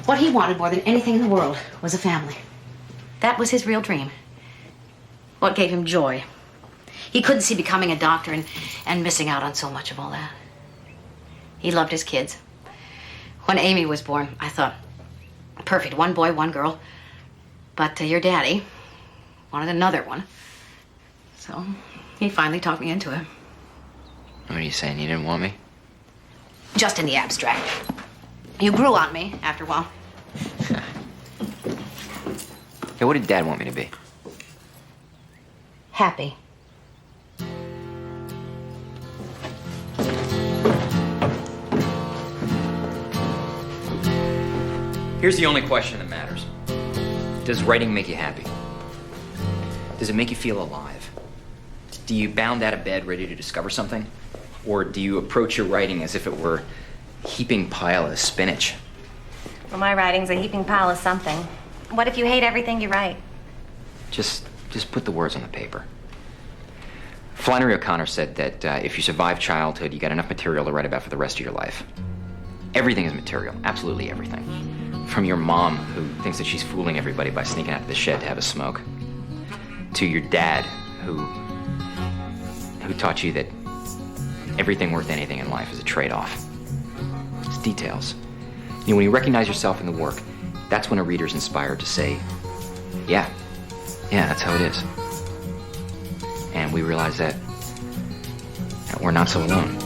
What he wanted more than anything in the world was a family. That was his real dream. What gave him joy. He couldn't see becoming a doctor and missing out on so much of all that. He loved his kids. When Amy was born, I thought, perfect, one boy, one girl. But your daddy wanted another one. So he finally talked me into it. What are you saying? You didn't want me? Just in the abstract. You grew on me after a while. Hey, what did Dad want me to be? Happy. Here's the only question that matters. Does writing make you happy? Does it make you feel alive? Do you bound out of bed ready to discover something? Or do you approach your writing as if it were a heaping pile of spinach? Well, my writing's a heaping pile of something. What if you hate everything you write? Just put the words on the paper. Flannery O'Connor said that if you survive childhood, you got enough material to write about for the rest of your life. Everything is material, absolutely everything. From your mom, who thinks that she's fooling everybody by sneaking out of the shed to have a smoke, to your dad, who taught you that everything worth anything in life is a trade-off. It's details. You know, when you recognize yourself in the work, that's when a reader's inspired to say, yeah, that's how it is. And we realize that we're not so alone.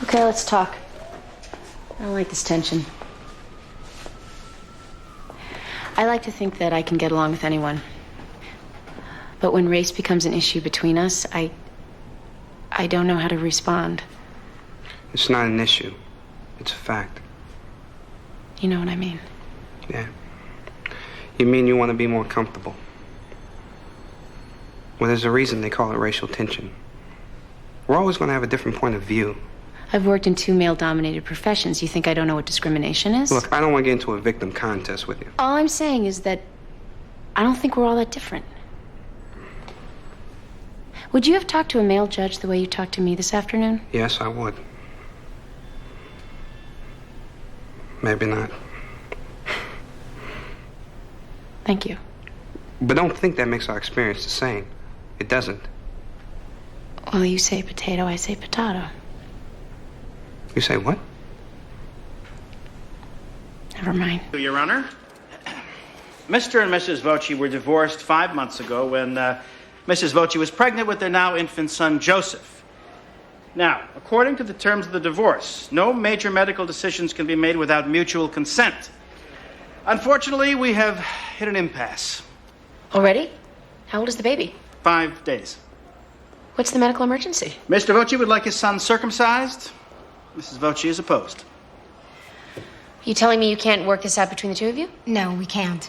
Okay, let's talk. I don't like this tension. I like to think that I can get along with anyone. But when race becomes an issue between us, I don't know how to respond. It's not an issue. It's a fact. You know what I mean? Yeah. You mean you want to be more comfortable? Well, there's a reason they call it racial tension. We're always going to have a different point of view. I've worked in 2 male-dominated professions. You think I don't know what discrimination is? Look, I don't want to get into a victim contest with you. All I'm saying is that I don't think we're all that different. Would you have talked to a male judge the way you talked to me this afternoon? Yes, I would. Maybe not. Thank you. But don't think that makes our experience the same. It doesn't. Well, you say potato, I say potato. You say what? Never mind. Your Honor, Mr. and Mrs. Voce were divorced 5 months ago when Mrs. Voce was pregnant with their now infant son, Joseph. Now, according to the terms of the divorce, no major medical decisions can be made without mutual consent. Unfortunately, we have hit an impasse. Already? How old is the baby? 5 days. What's the medical emergency? Mr. Voce would like his son circumcised. Mrs. Voce is opposed. You telling me you can't work this out between the two of you? No, we can't.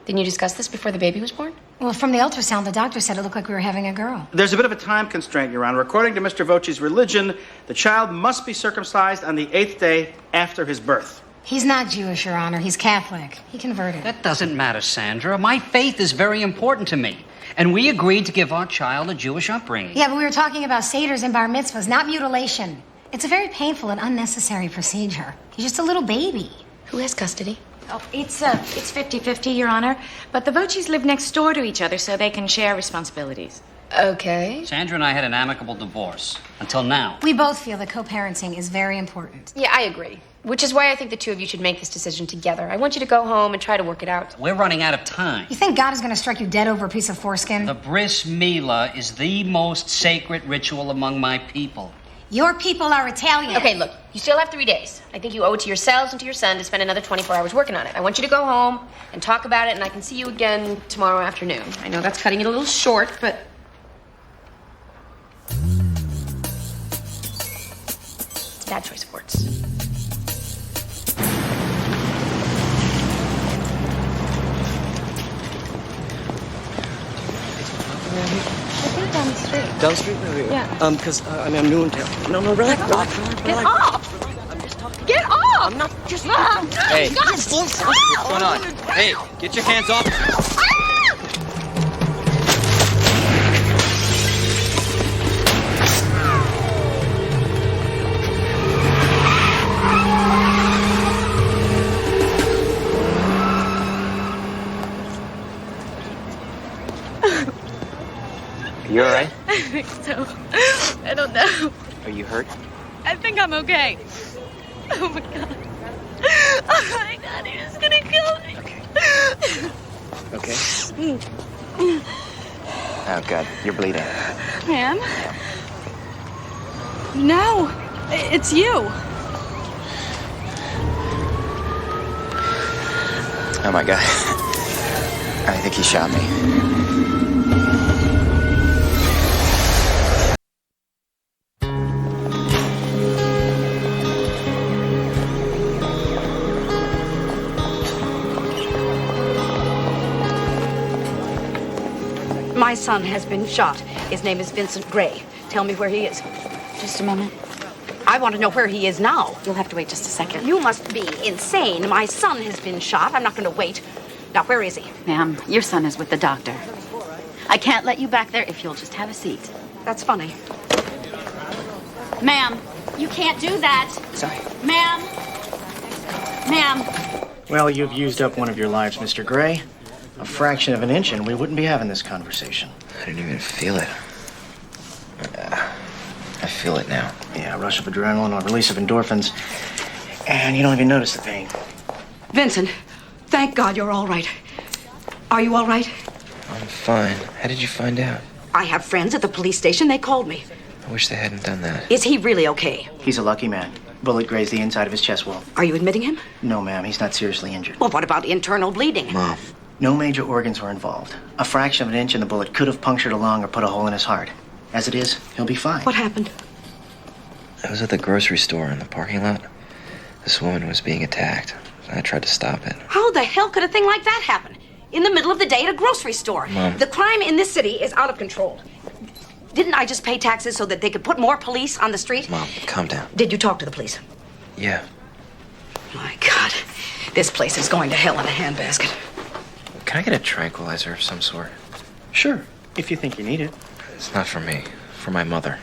Didn't you discuss this before the baby was born? Well, from the ultrasound, the doctor said it looked like we were having a girl. There's a bit of a time constraint, Your Honor. According to Mr. Voce's religion, the child must be circumcised on the 8th day after his birth. He's not Jewish, Your Honor. He's Catholic. He converted. That doesn't matter, Sandra. My faith is very important to me. And we agreed to give our child a Jewish upbringing. Yeah, but we were talking about seders and bar mitzvahs, not mutilation. It's a very painful and unnecessary procedure. He's just a little baby. Who has custody? Oh, it's 50-50, Your Honor. But the Voces live next door to each other, so they can share responsibilities. Okay. Sandra and I had an amicable divorce. Until now. We both feel that co-parenting is very important. Yeah, I agree. Which is why I think the two of you should make this decision together. I want you to go home and try to work it out. We're running out of time. You think God is going to strike you dead over a piece of foreskin? The bris milah is the most sacred ritual among my people. Your people are Italian. Okay, look, you still have 3 days. I think you owe it to yourselves and to your son to spend another 24 hours working on it. I want you to go home and talk about it, and I can see you again tomorrow afternoon. I know that's cutting it a little short, but... It's a bad choice of words. I think down the street. Down the street? Maybe. Yeah. Because, I'm new in town. No, relax. Get off! Get off! I'm not just... Hey, what's going on? Hey, get your hands off. You all right? I think so. I don't know. Are you hurt? I think I'm okay. Oh my god. Oh my god, he's gonna kill me. Okay. Oh, God, you're bleeding. Man? No, it's you. Oh, my God. I think he shot me. My son has been shot. His name is Vincent Gray. Tell me where he is. Just a moment. I want to know where he is now. You'll have to wait just a second. You must be insane. My son has been shot. I'm not going to wait. Now, where is he? Ma'am, your son is with the doctor. I can't let you back there if you'll just have a seat. That's funny. Ma'am, you can't do that. Sorry. Ma'am. Ma'am. Well, you've used up one of your lives, Mr. Gray. A fraction of an inch, and we wouldn't be having this conversation. I didn't even feel it. I feel it now. Yeah, a rush of adrenaline, a release of endorphins, and you don't even notice the pain. Vincent, thank God you're all right. Are you all right? I'm fine. How did you find out? I have friends at the police station. They called me. I wish they hadn't done that. Is he really okay? He's a lucky man. Bullet grazed the inside of his chest wall. Are you admitting him? No, ma'am, he's not seriously injured. Well, what about internal bleeding? Mom. No major organs were involved. A fraction of an inch and the bullet could have punctured a lung or put a hole in his heart. As it is, he'll be fine. What happened? I was at the grocery store in the parking lot. This woman was being attacked. I tried to stop it. How the hell could a thing like that happen? In the middle of the day at a grocery store. Mom. The crime in this city is out of control. Didn't I just pay taxes so that they could put more police on the street? Mom, calm down. Did you talk to the police? Yeah. My God. This place is going to hell in a handbasket. Can I get a tranquilizer of some sort? Sure, if you think you need it. It's not for me. For my mother.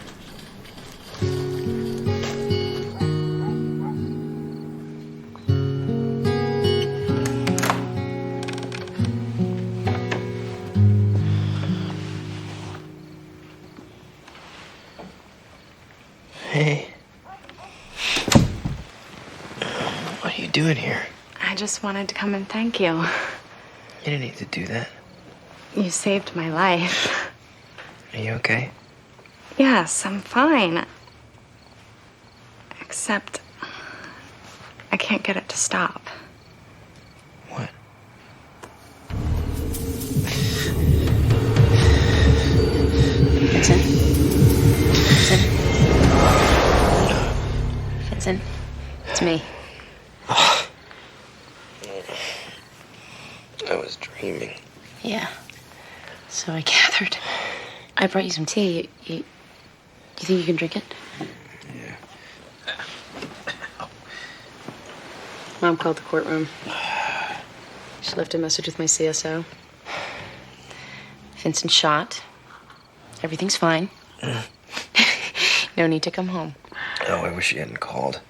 Hey. What are you doing here? I just wanted to come and thank you. You didn't need to do that. You saved my life. Are you okay? Yes, I'm fine. Except I can't get it to stop. What? Vincent? Vincent? It's me. I was dreaming. Yeah. So I gathered. I brought you some tea. You think you can drink it? Yeah. Mom called the courtroom. She left a message with my CSO. Vincent shot. Everything's fine. No need to come home. Oh, I wish she hadn't called.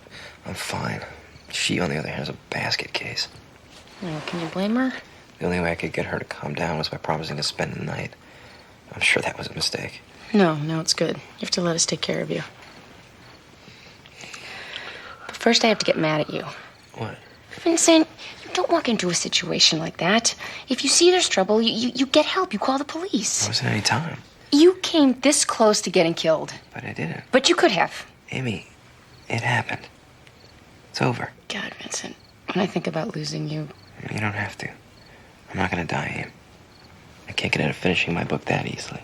I'm fine. She, on the other hand, has a basket case. Oh, can you blame her? The only way I could get her to calm down was by promising to spend the night. I'm sure that was a mistake. No, it's good. You have to let us take care of you. But first I have to get mad at you. What? Vincent, you don't walk into a situation like that. If you see there's trouble, you get help. You call the police. There wasn't any time. You came this close to getting killed. But I didn't. But you could have. Amy, it happened. It's over. God, Vincent, when I think about losing you... You don't have to. I'm not gonna die, Amy. I can't get out of finishing my book that easily.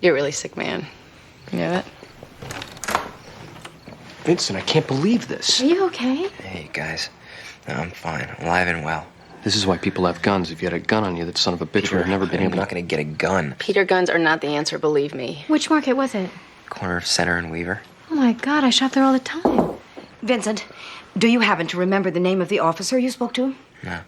You're a really sick man. You know that? Vincent, I can't believe this. Are you okay? Hey, guys. No, I'm fine. Alive and well. This is why people have guns. If you had a gun on you, that son of a bitch would have never been able I'm not gonna get a gun. Peter, guns are not the answer, believe me. Which market was it? Corner of Center and Weaver. Oh my God, I shop there all the time. Vincent, do you happen to remember the name of the officer you spoke to? No.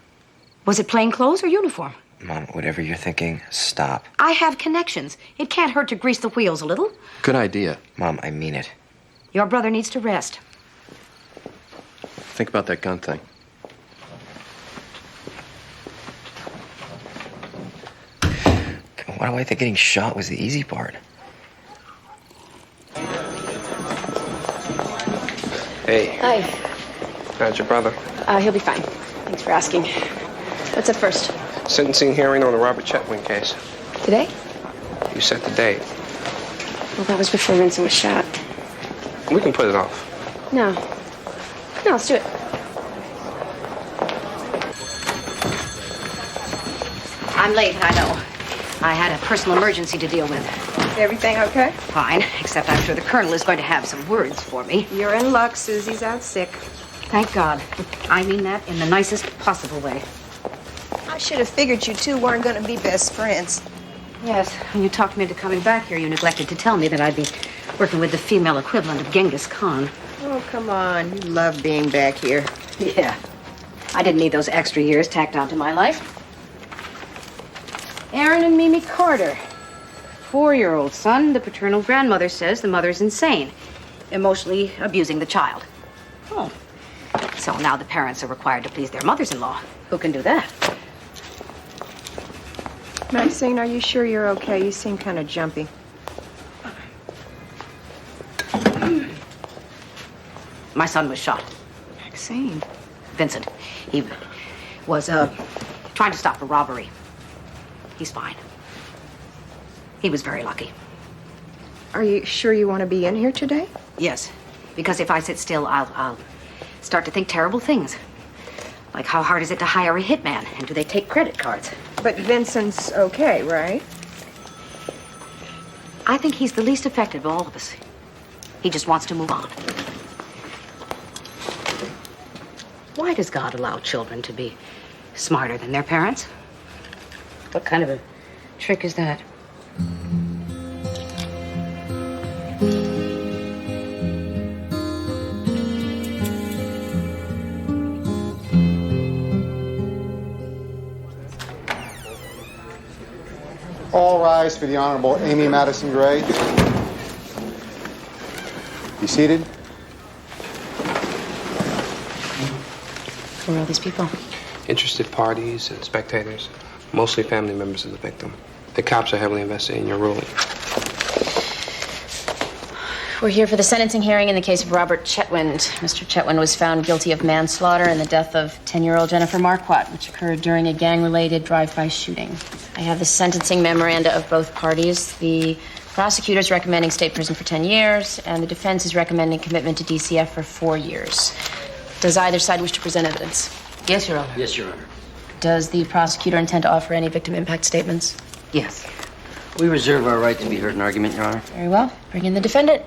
Was it plain clothes or uniform? Mom, whatever you're thinking, stop. I have connections. It can't hurt to grease the wheels a little. Good idea. Mom, I mean it. Your brother needs to rest. Think about that gun thing. Why do I think getting shot was the easy part? Hey, Hi. how's your brother? He'll be fine. Thanks for asking. What's up first? Sentencing hearing on the Robert Chetwynd case. Today? You set the date. Well, that was before Vincent was shot. We can put it off. No, let's do it. I'm late, I know. I had a personal emergency to deal with. Everything okay? Fine, except I'm sure the colonel is going to have some words for me. You're in luck. Susie's out sick. Thank God. I mean that in the nicest possible way. I should have figured you two weren't going to be best friends. Yes, when you talked me into coming back here, you neglected to tell me that I'd be Working with the female equivalent of Genghis Khan. Oh, come on. You love being back here. Yeah. I didn't need those extra years tacked onto my life. Aaron and Mimi Carter. 4-year-old son. The paternal grandmother says the mother's insane, emotionally abusing the child. Oh. So now the parents are required to please their mothers-in-law. Who can do that? Maxine, are you sure you're okay? You seem kind of jumpy. My son was shot. Maxine. Vincent. He was, trying to stop a robbery. He's fine. He was very lucky. Are you sure you want to be in here today? Yes, because if I sit still, I'll start to think terrible things. Like how hard is it to hire a hitman, and do they take credit cards? But Vincent's okay, right? I think he's the least affected of all of us. He just wants to move on. Why does God allow children to be smarter than their parents? What kind of a trick is that? All rise for the Honorable Amy Madison Gray. Be seated. Who are all these people? Interested parties and spectators, mostly family members of the victim. The cops are heavily invested in your ruling. We're here for the sentencing hearing in the case of Robert Chetwynd. Mr. Chetwynd was found guilty of manslaughter in the death of 10-year-old Jennifer Marquardt, which occurred during a gang-related drive-by shooting. I have the sentencing memoranda of both parties. The prosecutor is recommending state prison for 10 years, and the defense is recommending commitment to DCF for 4 years. Does either side wish to present evidence? Yes, Your Honor. Yes, Your Honor. Does the prosecutor intend to offer any victim impact statements? Yes. We reserve our right to be heard in argument, Your Honor. Very well. Bring in the defendant.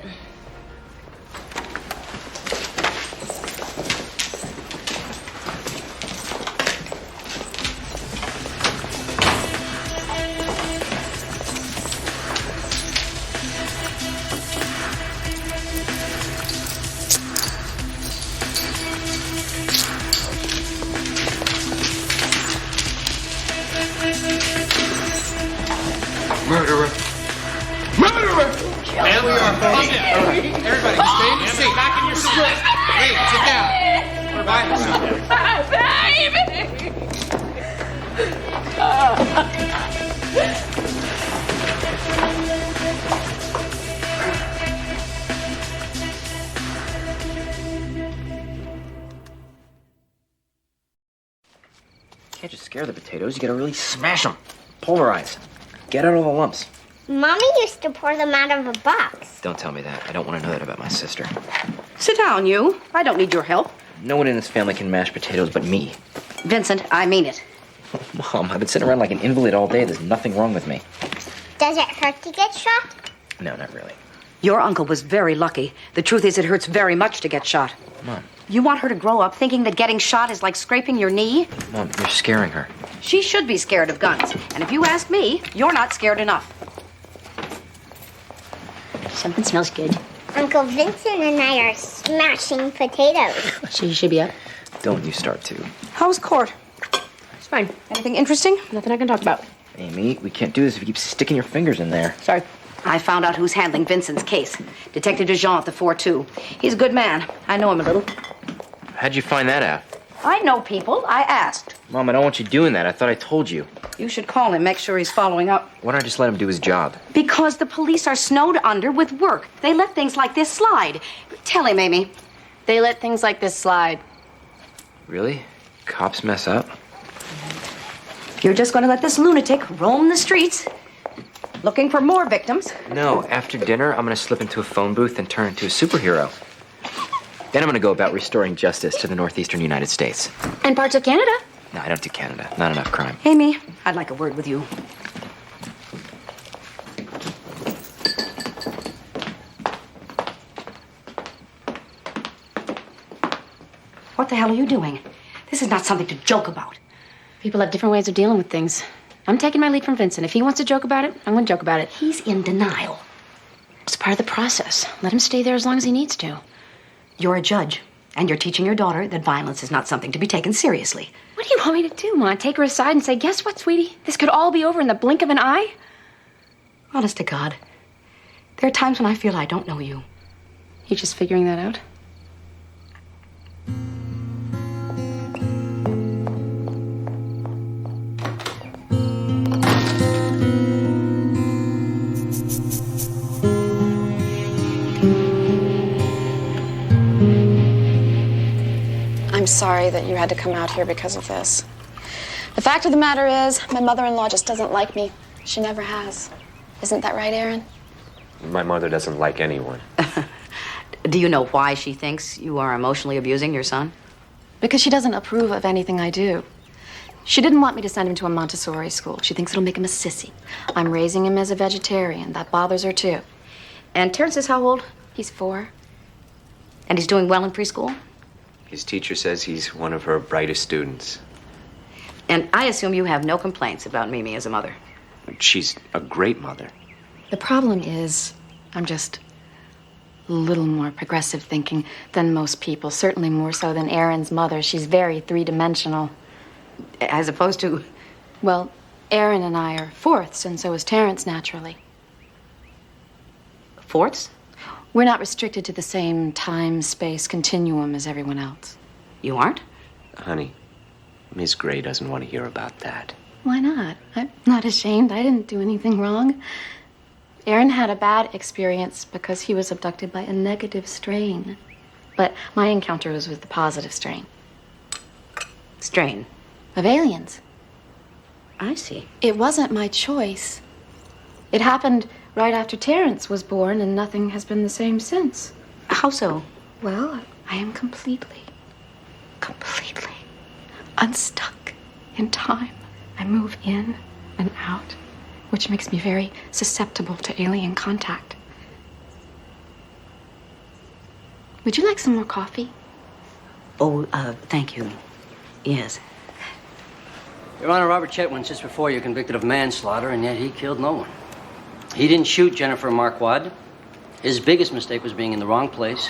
Murderer. Murderer! And we are calm down. All right. Everybody, stay in your seat. Back in your seat. Wait, sit down. Quiet, You can't just scare the potatoes. You gotta really smash them. Pulverize. Get out all the lumps. Mommy used to pour them out of a box. Don't tell me that. I don't want to know that about my sister. Sit down, you. I don't need your help. No one in this family can mash potatoes but me. Vincent, I mean it. Mom, I've been sitting around like an invalid all day. There's nothing wrong with me. Does it hurt to get shot? No, not really. Your uncle was very lucky. The truth is, it hurts very much to get shot. Mom. You want her to grow up thinking that getting shot is like scraping your knee? Mom, you're scaring her. She should be scared of guns. And if you ask me, you're not scared enough. Something smells good. Uncle Vincent and I are smashing potatoes. She should be up. Don't you start to. How's court? It's fine. Anything interesting? Nothing I can talk about. Amy, we can't do this if you keep sticking your fingers in there. Sorry. I found out who's handling Vincent's case. Detective DeJean at the 4-2. He's a good man. I know him a little. How'd you find that out? I know people. I asked. Mom, I don't want you doing that. I thought I told you. You should call him, make sure he's following up. Why don't I just let him do his job? Because the police are snowed under with work. They let things like this slide. Tell him, Amy. They let things like this slide. Really? Cops mess up? You're just going to let this lunatic roam the streets, looking for more victims? No, after dinner, I'm gonna slip into a phone booth and turn into a superhero. Then I'm gonna go about restoring justice to the northeastern United States. And parts of Canada. No, I don't do Canada. Not enough crime. Amy, I'd like a word with you. What the hell are you doing? This is not something to joke about. People have different ways of dealing with things. I'm taking my lead from Vincent. If he wants to joke about it, I'm going to joke about it. He's in denial. It's part of the process. Let him stay there as long as he needs to. You're a judge, and you're teaching your daughter that violence is not something to be taken seriously. What do you want me to do, Ma? Take her aside and say, guess what, sweetie? This could all be over in the blink of an eye? Honest to God, there are times when I feel I don't know you. You just figuring that out? I'm sorry that you had to come out here because of this. The fact of the matter is, my mother-in-law just doesn't like me. She never has. Isn't that right, Aaron? My mother doesn't like anyone. Do you know why she thinks you are emotionally abusing your son? Because she doesn't approve of anything I do. She didn't want me to send him to a Montessori school. She thinks it'll make him a sissy. I'm raising him as a vegetarian. That bothers her, too. And Terrence is how old? He's 4. And he's doing well in preschool? His teacher says he's one of her brightest students. And I assume you have no complaints about Mimi as a mother. She's a great mother. The problem is, I'm just a little more progressive thinking than most people. Certainly more so than Aaron's mother. She's very three-dimensional. As opposed to? Well, Aaron and I are fourths, and so is Terrence, naturally. Fourths? We're not restricted to the same time-space continuum as everyone else. You aren't? Honey, Miss Gray doesn't want to hear about that. Why not? I'm not ashamed. I didn't do anything wrong. Aaron had a bad experience because he was abducted by a negative strain. But my encounter was with the positive strain. Strain? Of aliens. I see. It wasn't my choice. It happened right after Terrence was born, and nothing has been the same since. How so? Well, I am completely unstuck in time. I move in and out, which makes me very susceptible to alien contact. Would you like some more coffee? Oh, thank you. Yes. Your Honor, Robert Chetwynd's just before you convicted of manslaughter, and yet he killed no one. He didn't shoot Jennifer Marquardt. His biggest mistake was being in the wrong place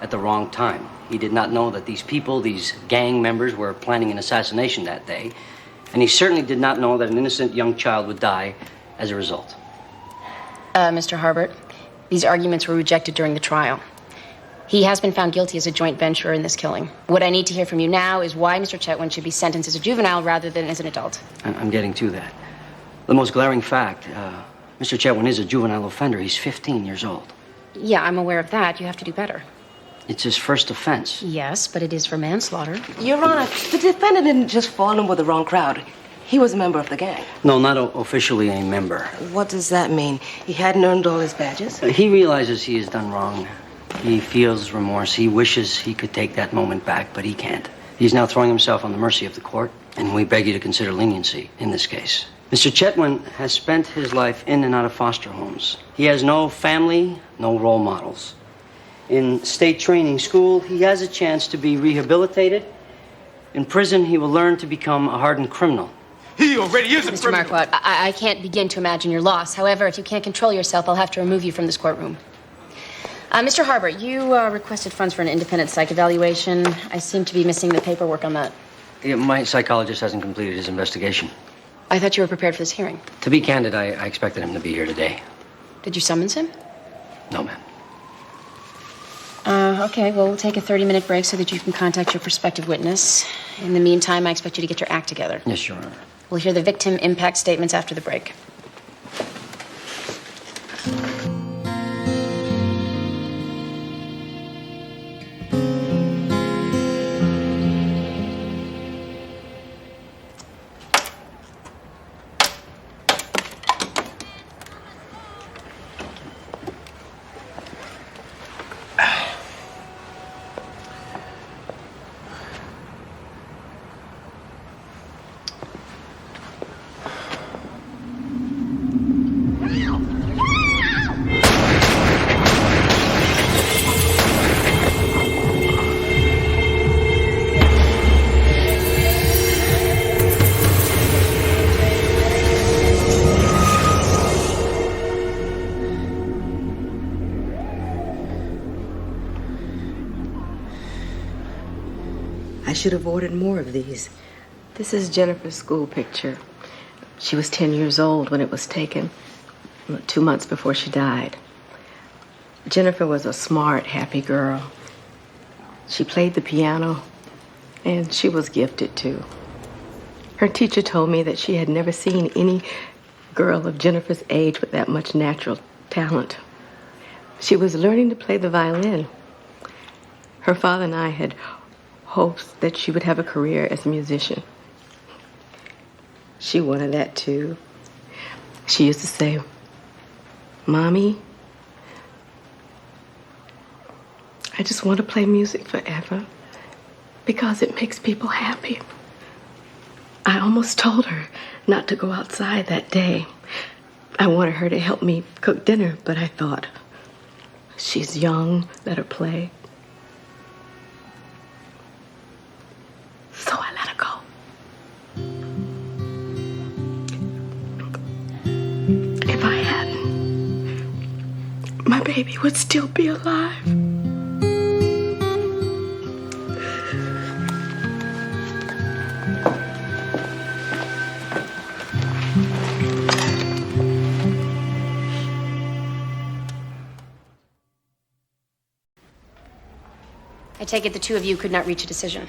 at the wrong time. He did not know that these people, these gang members, were planning an assassination that day. And he certainly did not know that an innocent young child would die as a result. Mr. Harbert, these arguments were rejected during the trial. He has been found guilty as a joint venturer in this killing. What I need to hear from you now is why Mr. Chetwynd should be sentenced as a juvenile rather than as an adult. I'm getting to that. The most glaring fact, Mr. Chetwynd is a juvenile offender. He's 15 years old. Yeah, I'm aware of that. You have to do better. It's his first offense. Yes, but it is for manslaughter. Your Honor, the defendant didn't just fall in with the wrong crowd. He was a member of the gang. No, not officially a member. What does that mean? He hadn't earned all his badges? He realizes he has done wrong. He feels remorse. He wishes he could take that moment back, but he can't. He's now throwing himself on the mercy of the court, and we beg you to consider leniency in this case. Mr. Chetwynd has spent his life in and out of foster homes. He has no family, no role models. In state training school, he has a chance to be rehabilitated. In prison, he will learn to become a hardened criminal. He already is a Mr. Marquardt, I can't begin to imagine your loss. However, if you can't control yourself, I'll have to remove you from this courtroom. Mr. Harbert, you requested funds for an independent psych evaluation. I seem to be missing the paperwork on that. Yeah, my psychologist hasn't completed his investigation. I thought you were prepared for this hearing. To be candid, I expected him to be here today. Did you summons him? No, ma'am. Okay, well, we'll take a 30-minute break so that you can contact your prospective witness. In the meantime, I expect you to get your act together. Yes, Your Honor. We'll hear the victim impact statements after the break. should have ordered more of these. This is Jennifer's school picture. She was 10 years old when it was taken, 2 months before she died. Jennifer was a smart, happy girl. She played the piano, and she was gifted too. Her teacher told me that she had never seen any girl of Jennifer's age with that much natural talent. She was learning to play the violin. Her father and I had hopes that she would have a career as a musician. She wanted that too. She used to say, "Mommy, I just want to play music forever because it makes people happy." I almost told her not to go outside that day. I wanted her to help me cook dinner, but I thought, she's young, let her play. So I let her go. If I hadn't, my baby would still be alive. I take it the two of you could not reach a decision.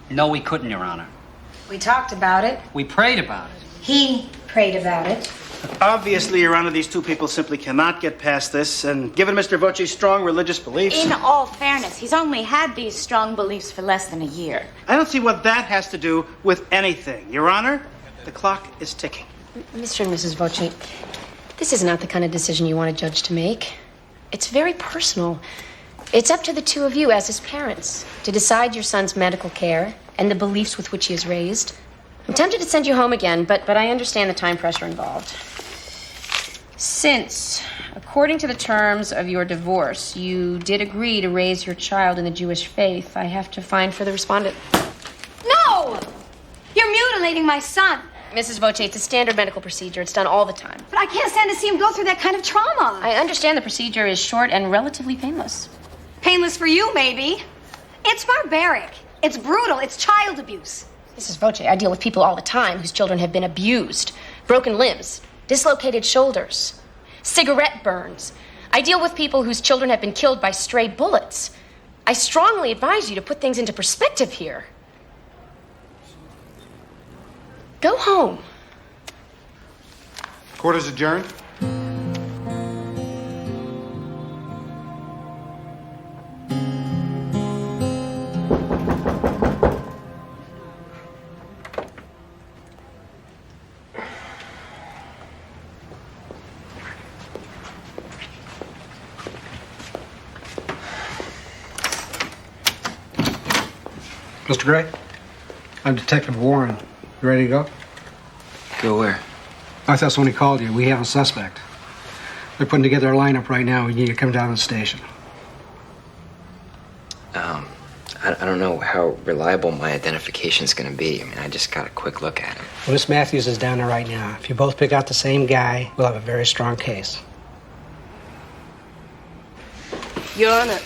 No, we couldn't, Your Honor. We talked about it. We prayed about it. He prayed about it. Obviously, Your Honor, these two people simply cannot get past this, and given Mr. Voce's strong religious beliefs... In all fairness, he's only had these strong beliefs for less than a year. I don't see what that has to do with anything. Your Honor, the clock is ticking. Mr. and Mrs. Voce, this is not the kind of decision you want a judge to make. It's very personal. It's up to the two of you as his parents to decide your son's medical care and the beliefs with which he is raised. I'm tempted to send you home again, but I understand the time pressure involved. Since, according to the terms of your divorce, you did agree to raise your child in the Jewish faith, I have to find for the respondent. No! You're mutilating my son. Mrs. Voce, it's a standard medical procedure. It's done all the time. But I can't stand to see him go through that kind of trauma. I understand the procedure is short and relatively painless. Painless for you, maybe. It's barbaric. It's brutal. It's child abuse. Mrs. Voce, I deal with people all the time whose children have been abused. Broken limbs, dislocated shoulders, cigarette burns. I deal with people whose children have been killed by stray bullets. I strongly advise you to put things into perspective here. Go home. Court is adjourned. Mr. Gray, I'm Detective Warren. You ready to go? Go where? I thought somebody called you. We have a suspect. They're putting together a lineup right now. You need to come down to the station. I don't know how reliable my identification's gonna be. I mean, I just got a quick look at him. Well, Miss Matthews is down there right now. If you both pick out the same guy, we'll have a very strong case. Your Honor,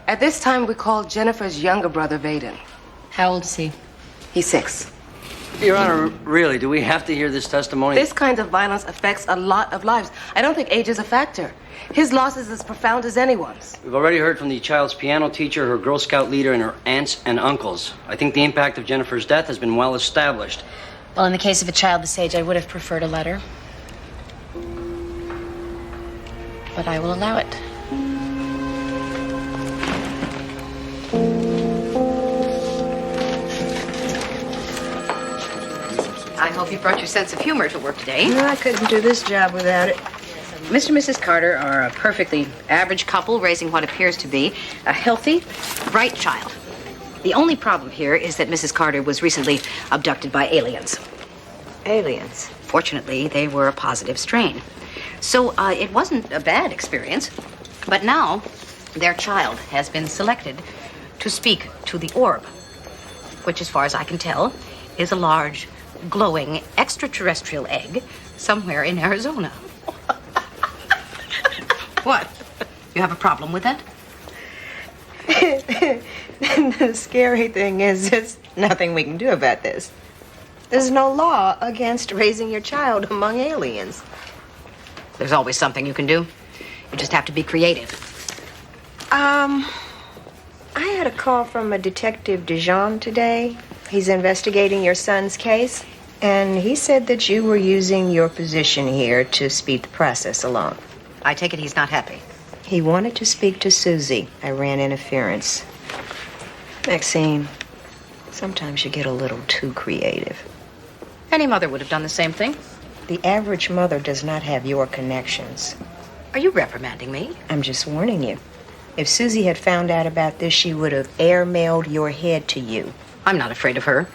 at this time we called Jennifer's younger brother, Vaden. How old is he? He's 6. Your Honor, really, do we have to hear this testimony? This kind of violence affects a lot of lives. I don't think age is a factor. His loss is as profound as anyone's. We've already heard from the child's piano teacher, her Girl Scout leader, and her aunts and uncles. I think the impact of Jennifer's death has been well established. Well, in the case of a child this age, I would have preferred a letter. But I will allow it. I hope you brought your sense of humor to work today. No, I couldn't do this job without it. Mr. and Mrs. Carter are a perfectly average couple raising what appears to be a healthy, bright child. The only problem here is that Mrs. Carter was recently abducted by aliens. Aliens? Fortunately, they were a positive strain. So it wasn't a bad experience. But now, their child has been selected to speak to the orb, which, as far as I can tell, is a large, glowing extraterrestrial egg somewhere in Arizona. What? You have a problem with that? The scary thing is there's nothing we can do about this. There's no law against raising your child among aliens. There's always something you can do. You just have to be creative. I had a call from a Detective Dijon today. He's investigating your son's case, and he said that you were using your position here to speed the process along. I take it he's not happy. He wanted to speak to Susie. I ran interference. Maxine, sometimes you get a little too creative. Any mother would have done the same thing. The average mother does not have your connections. Are you reprimanding me? I'm just warning you. If Susie had found out about this, she would have airmailed your head to you. I'm not afraid of her.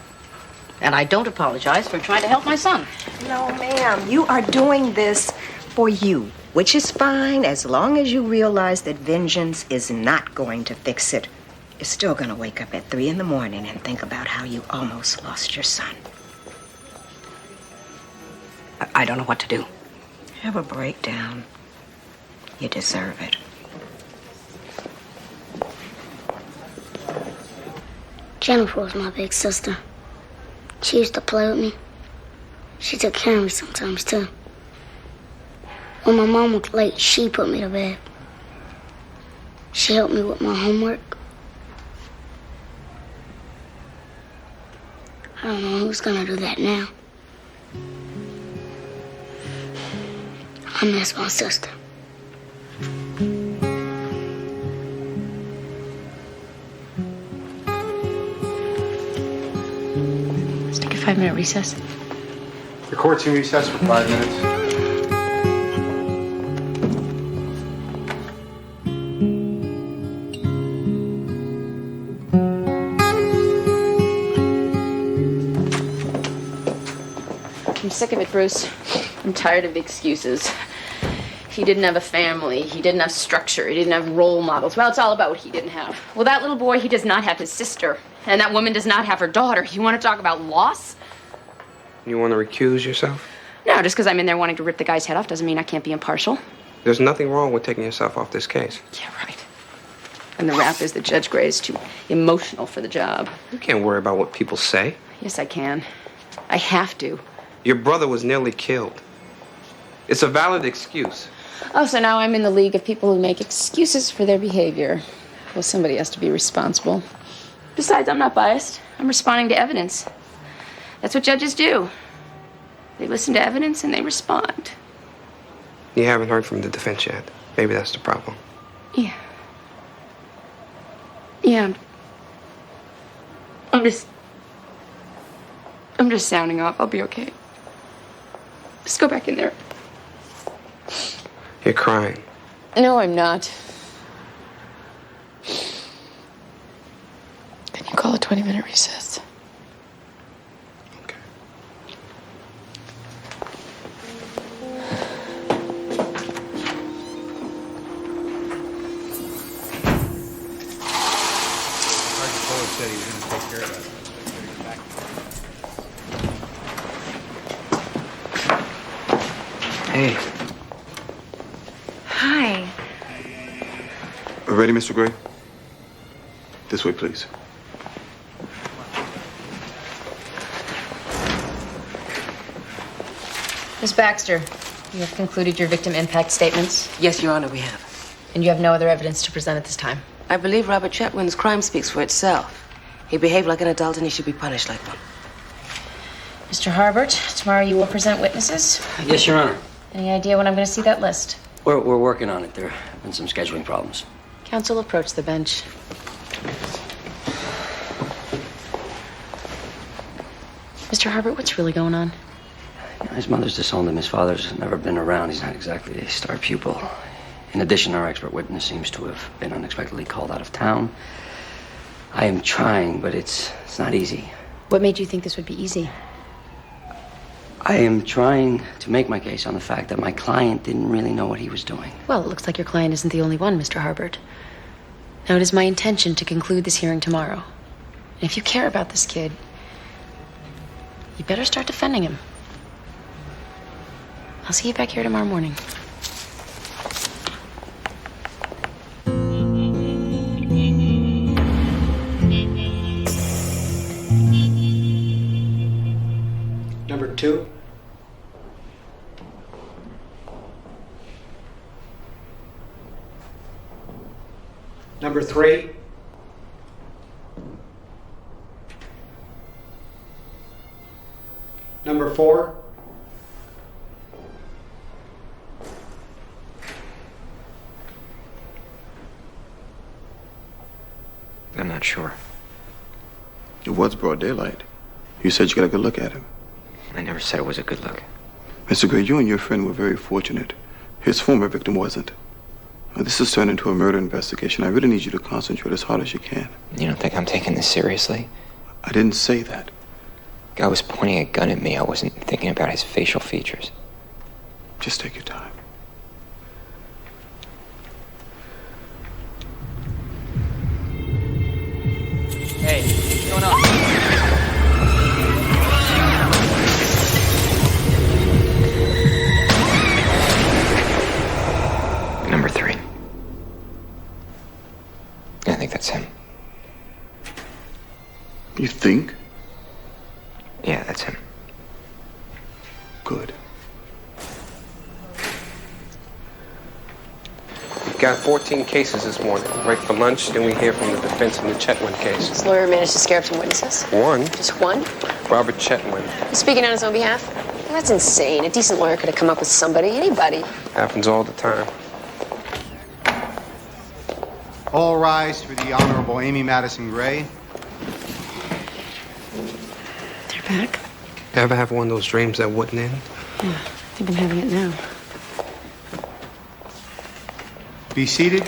And I don't apologize for trying to help my son. No, ma'am. You are doing this for you, which is fine as long as you realize that vengeance is not going to fix it. You're still going to wake up at 3 in the morning and think about how you almost lost your son. I don't know what to do. Have a breakdown. You deserve it. Jennifer was my big sister. She used to play with me. She took care of me sometimes, too. When my mom was late, she put me to bed. She helped me with my homework. I don't know who's gonna do that now. I miss my sister. Let's take a 5-minute recess. The court's in recess for 5 minutes. I'm sick of it, Bruce. I'm tired of the excuses. He didn't have a family. He didn't have structure. He didn't have role models. Well, it's all about what he didn't have. Well, that little boy, he does not have his sister. And that woman does not have her daughter. You want to talk about loss? You want to recuse yourself? No, just because I'm in there wanting to rip the guy's head off doesn't mean I can't be impartial. There's nothing wrong with taking yourself off this case. Yeah, right. And the rap is that Judge Gray is too emotional for the job. You can't worry about what people say. Yes, I can. I have to. Your brother was nearly killed. It's a valid excuse. Oh, so now I'm in the league of people who make excuses for their behavior. Well, somebody has to be responsible. Besides, I'm not biased. I'm responding to evidence. That's what judges do. They listen to evidence and they respond. You haven't heard from the defense yet. Maybe that's the problem. Yeah. Yeah. I'm just sounding off. I'll be okay. Just go back in there. You're crying. No, I'm not. Can you call a 20-minute recess? Said he was going to take care of that. Hey. Hi. Ready, Mr. Gray? This way, please. Miss Baxter, you have concluded your victim impact statements? Yes, Your Honor, we have. And you have no other evidence to present at this time? I believe Robert Chetwynd's crime speaks for itself. He behaved like an adult and he should be punished like one. Mr. Harbert, tomorrow you will present witnesses? Yes, Your Honor. Any idea when I'm going to see that list? We're working on it. There have been some scheduling problems. Counsel, approach the bench. Mr. Harbert, what's really going on? His mother's disowned him. His father's never been around. He's not exactly a star pupil. In addition, our expert witness seems to have been unexpectedly called out of town. I am trying, but it's not easy. What made you think this would be easy? I am trying to make my case on the fact that my client didn't really know what he was doing. Well, it looks like your client isn't the only one, Mr. Harbert. Now, it is my intention to conclude this hearing tomorrow. And if you care about this kid, you better start defending him. I'll see you back here tomorrow morning. Number 2. Number 3. Number 4. I'm not sure. It was broad daylight. You said you got a good look at him. I never said it was a good look. Mr. Gray, you and your friend were very fortunate. His former victim wasn't. Now, this has turned into a murder investigation. I really need you to concentrate as hard as you can. You don't think I'm taking this seriously? I didn't say that. Guy was pointing a gun at me. I wasn't thinking about his facial features. Just take your time. Hey, what's going on? Number 3. I think that's him. You think? Yeah, that's him. Good. We've got 14 cases this morning. Break for lunch, then we hear from the defense in the Chetwynd case. This lawyer managed to scare up some witnesses. One, Just one? Robert Chetwynd. He's speaking on his own behalf? That's insane. A decent lawyer could have come up with somebody, anybody. Happens all the time. All rise for the Honorable Amy Madison Gray. They're back? Ever have one of those dreams that wouldn't end? Yeah, I think I'm having it now. Be seated.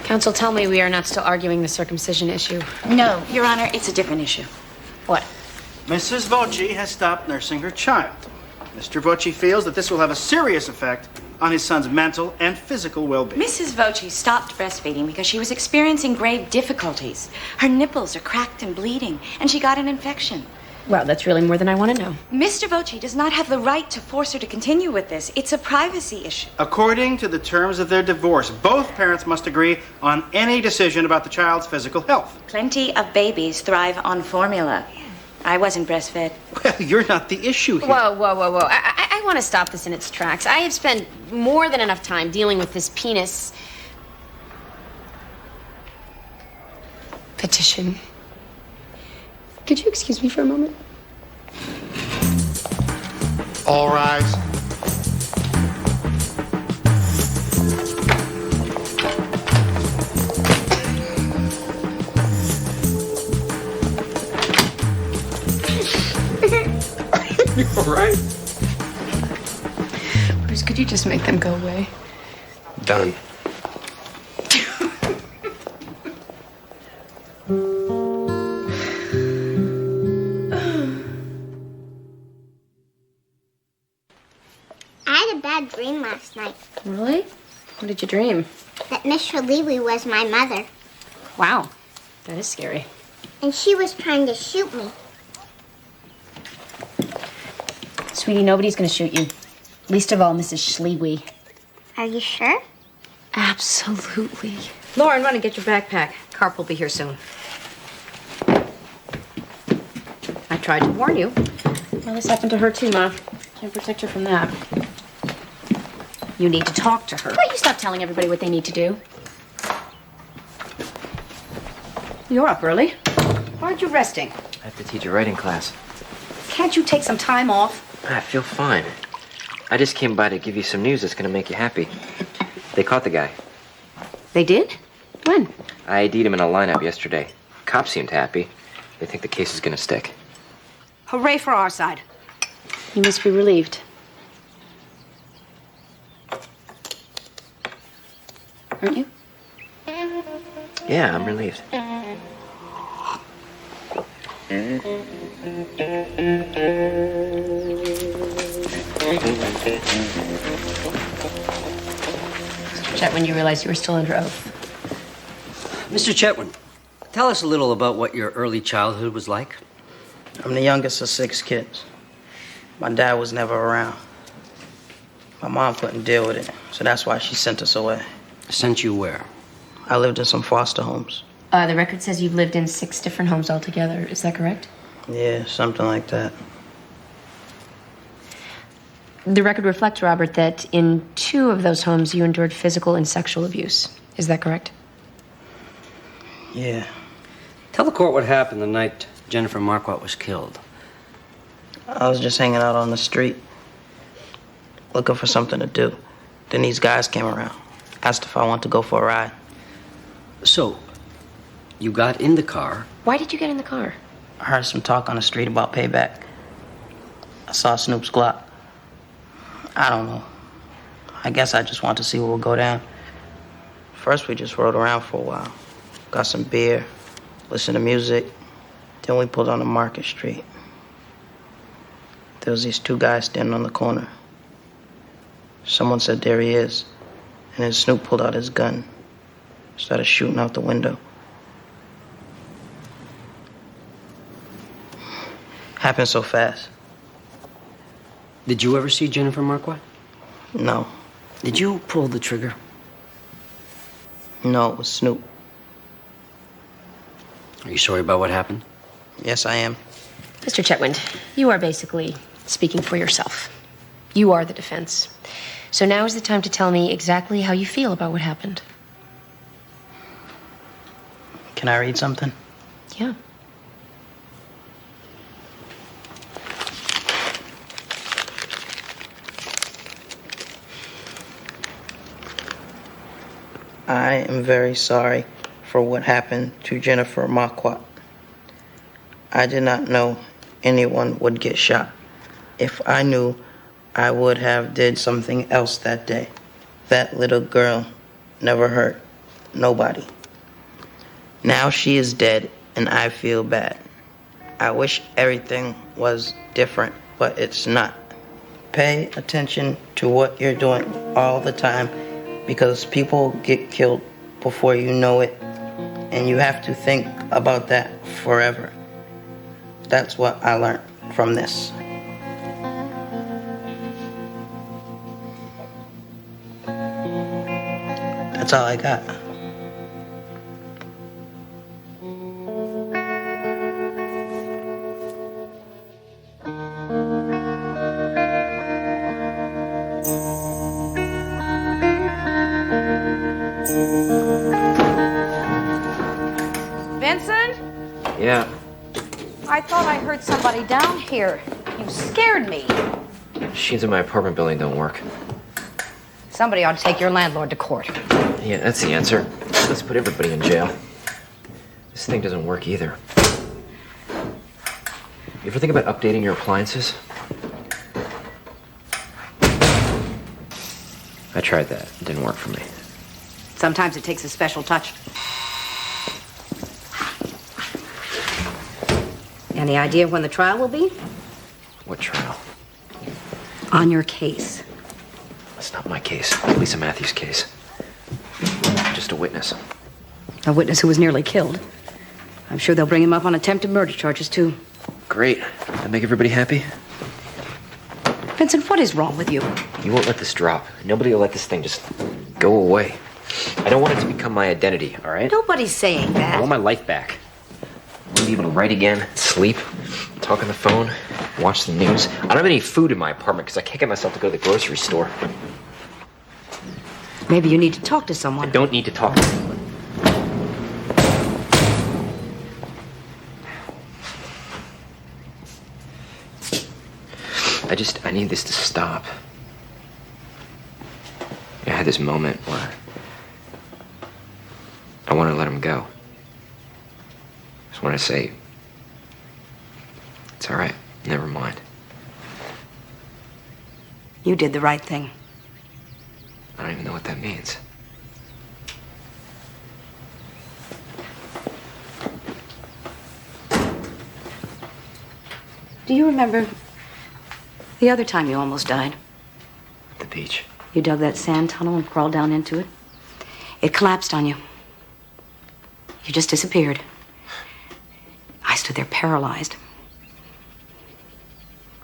Counsel, tell me we are not still arguing the circumcision issue. No, Your Honor, it's a different issue. What? Mrs. Voci has stopped nursing her child. Mr. Voci feels that this will have a serious effect on his son's mental and physical well-being. Mrs. Voci stopped breastfeeding because she was experiencing grave difficulties. Her nipples are cracked and bleeding, and she got an infection. Well, that's really more than I want to know. Mr. Voci does not have the right to force her to continue with this. It's a privacy issue. According to the terms of their divorce, both parents must agree on any decision about the child's physical health. Plenty of babies thrive on formula. I wasn't breastfed. Well, you're not the issue here. Whoa, whoa, whoa, whoa. I want to stop this in its tracks. I have spent more than enough time dealing with this penis petition. Could you excuse me for a moment? All rise. You all right? Bruce, could you just make them go away? Done. I had a bad dream last night. Really? What did you dream? That Miss Shalewy was my mother. Wow, that is scary. And she was trying to shoot me. Sweetie, nobody's going to shoot you. Least of all, Mrs. Schlewe. Are you sure? Absolutely. Lauren, run and get your backpack. Carp will be here soon. I tried to warn you. Well, this happened to her too, Ma. Can't protect her from that. You need to talk to her. Why don't you stop telling everybody what they need to do? You're up early. Why aren't you resting? I have to teach a writing class. Can't you take some time off? I feel fine. I just came by to give you some news that's going to make you happy. They caught the guy. They did? When? I ID'd him in a lineup yesterday. Cops seemed happy. They think the case is going to stick. Hooray for our side. You must be relieved. Aren't you? Yeah, I'm relieved. Mr. Chetwynd, you realized you were still under oath. Mr. Chetwynd, tell us a little about what your early childhood was like. I'm the youngest of 6 kids. My dad was never around. My mom couldn't deal with it, so that's why she sent us away. Sent you where? I lived in some foster homes. The record says you've lived in 6 different homes altogether. Is that correct? Yeah, something like that. The record reflects, Robert, that in 2 of those homes you endured physical and sexual abuse. Is that correct? Yeah. Tell the court what happened the night Jennifer Marquardt was killed. I was just hanging out on the street, looking for something to do. Then these guys came around, asked if I wanted to go for a ride. So, you got in the car. Why did you get in the car? I heard some talk on the street about payback. I saw Snoop's Glock. I don't know. I guess I just wanted to see what would go down. First, we just rode around for a while. Got some beer, listened to music. Then we pulled onto Market Street. There was these 2 guys standing on the corner. Someone said, "There he is." And then Snoop pulled out his gun, started shooting out the window. Happened so fast. Did you ever see Jennifer Marquardt? No. Did you pull the trigger? No, it was Snoop. Are you sorry about what happened? Yes, I am. Mr. Chetwynd, you are basically speaking for yourself. You are the defense. So now is the time to tell me exactly how you feel about what happened. Can I read something? Yeah. I am very sorry for what happened to Jennifer Marquardt. I did not know anyone would get shot. If I knew, I would have did something else that day. That little girl never hurt nobody. Now she is dead and I feel bad. I wish everything was different, but it's not. Pay attention to what you're doing all the time, because people get killed before you know it, and you have to think about that forever. That's what I learned from this. That's all I got. Vincent? Yeah. I thought I heard somebody down here. You scared me. Machines in my apartment building don't work. Somebody ought to take your landlord to court. Yeah, that's the answer. Let's put everybody in jail. This thing doesn't work either. You ever think about updating your appliances? I tried that. It didn't work for me. Sometimes it takes a special touch. Any idea when the trial will be? What trial? On your case. That's not my case. Lisa Matthews' case. Just a witness. A witness who was nearly killed. I'm sure they'll bring him up on attempted murder charges, too. Great. That make everybody happy? Vincent, what is wrong with you? You won't let this drop. Nobody will let this thing just go away. I don't want it to become my identity, all right? Nobody's saying I that. want my life back. I want to be able to write again, sleep, talk on the phone, watch the news. I don't have any food in my apartment because I can't get myself to go to the grocery store. Maybe you need to talk to someone. I don't need to talk to anyone. I need this to stop. I had this moment where I want to let him go. I just want to say, it's all right, never mind. You did the right thing. I don't even know what that means. Do you remember the other time you almost died? At the beach. You dug that sand tunnel and crawled down into it. It collapsed on you. You just disappeared. I stood there paralyzed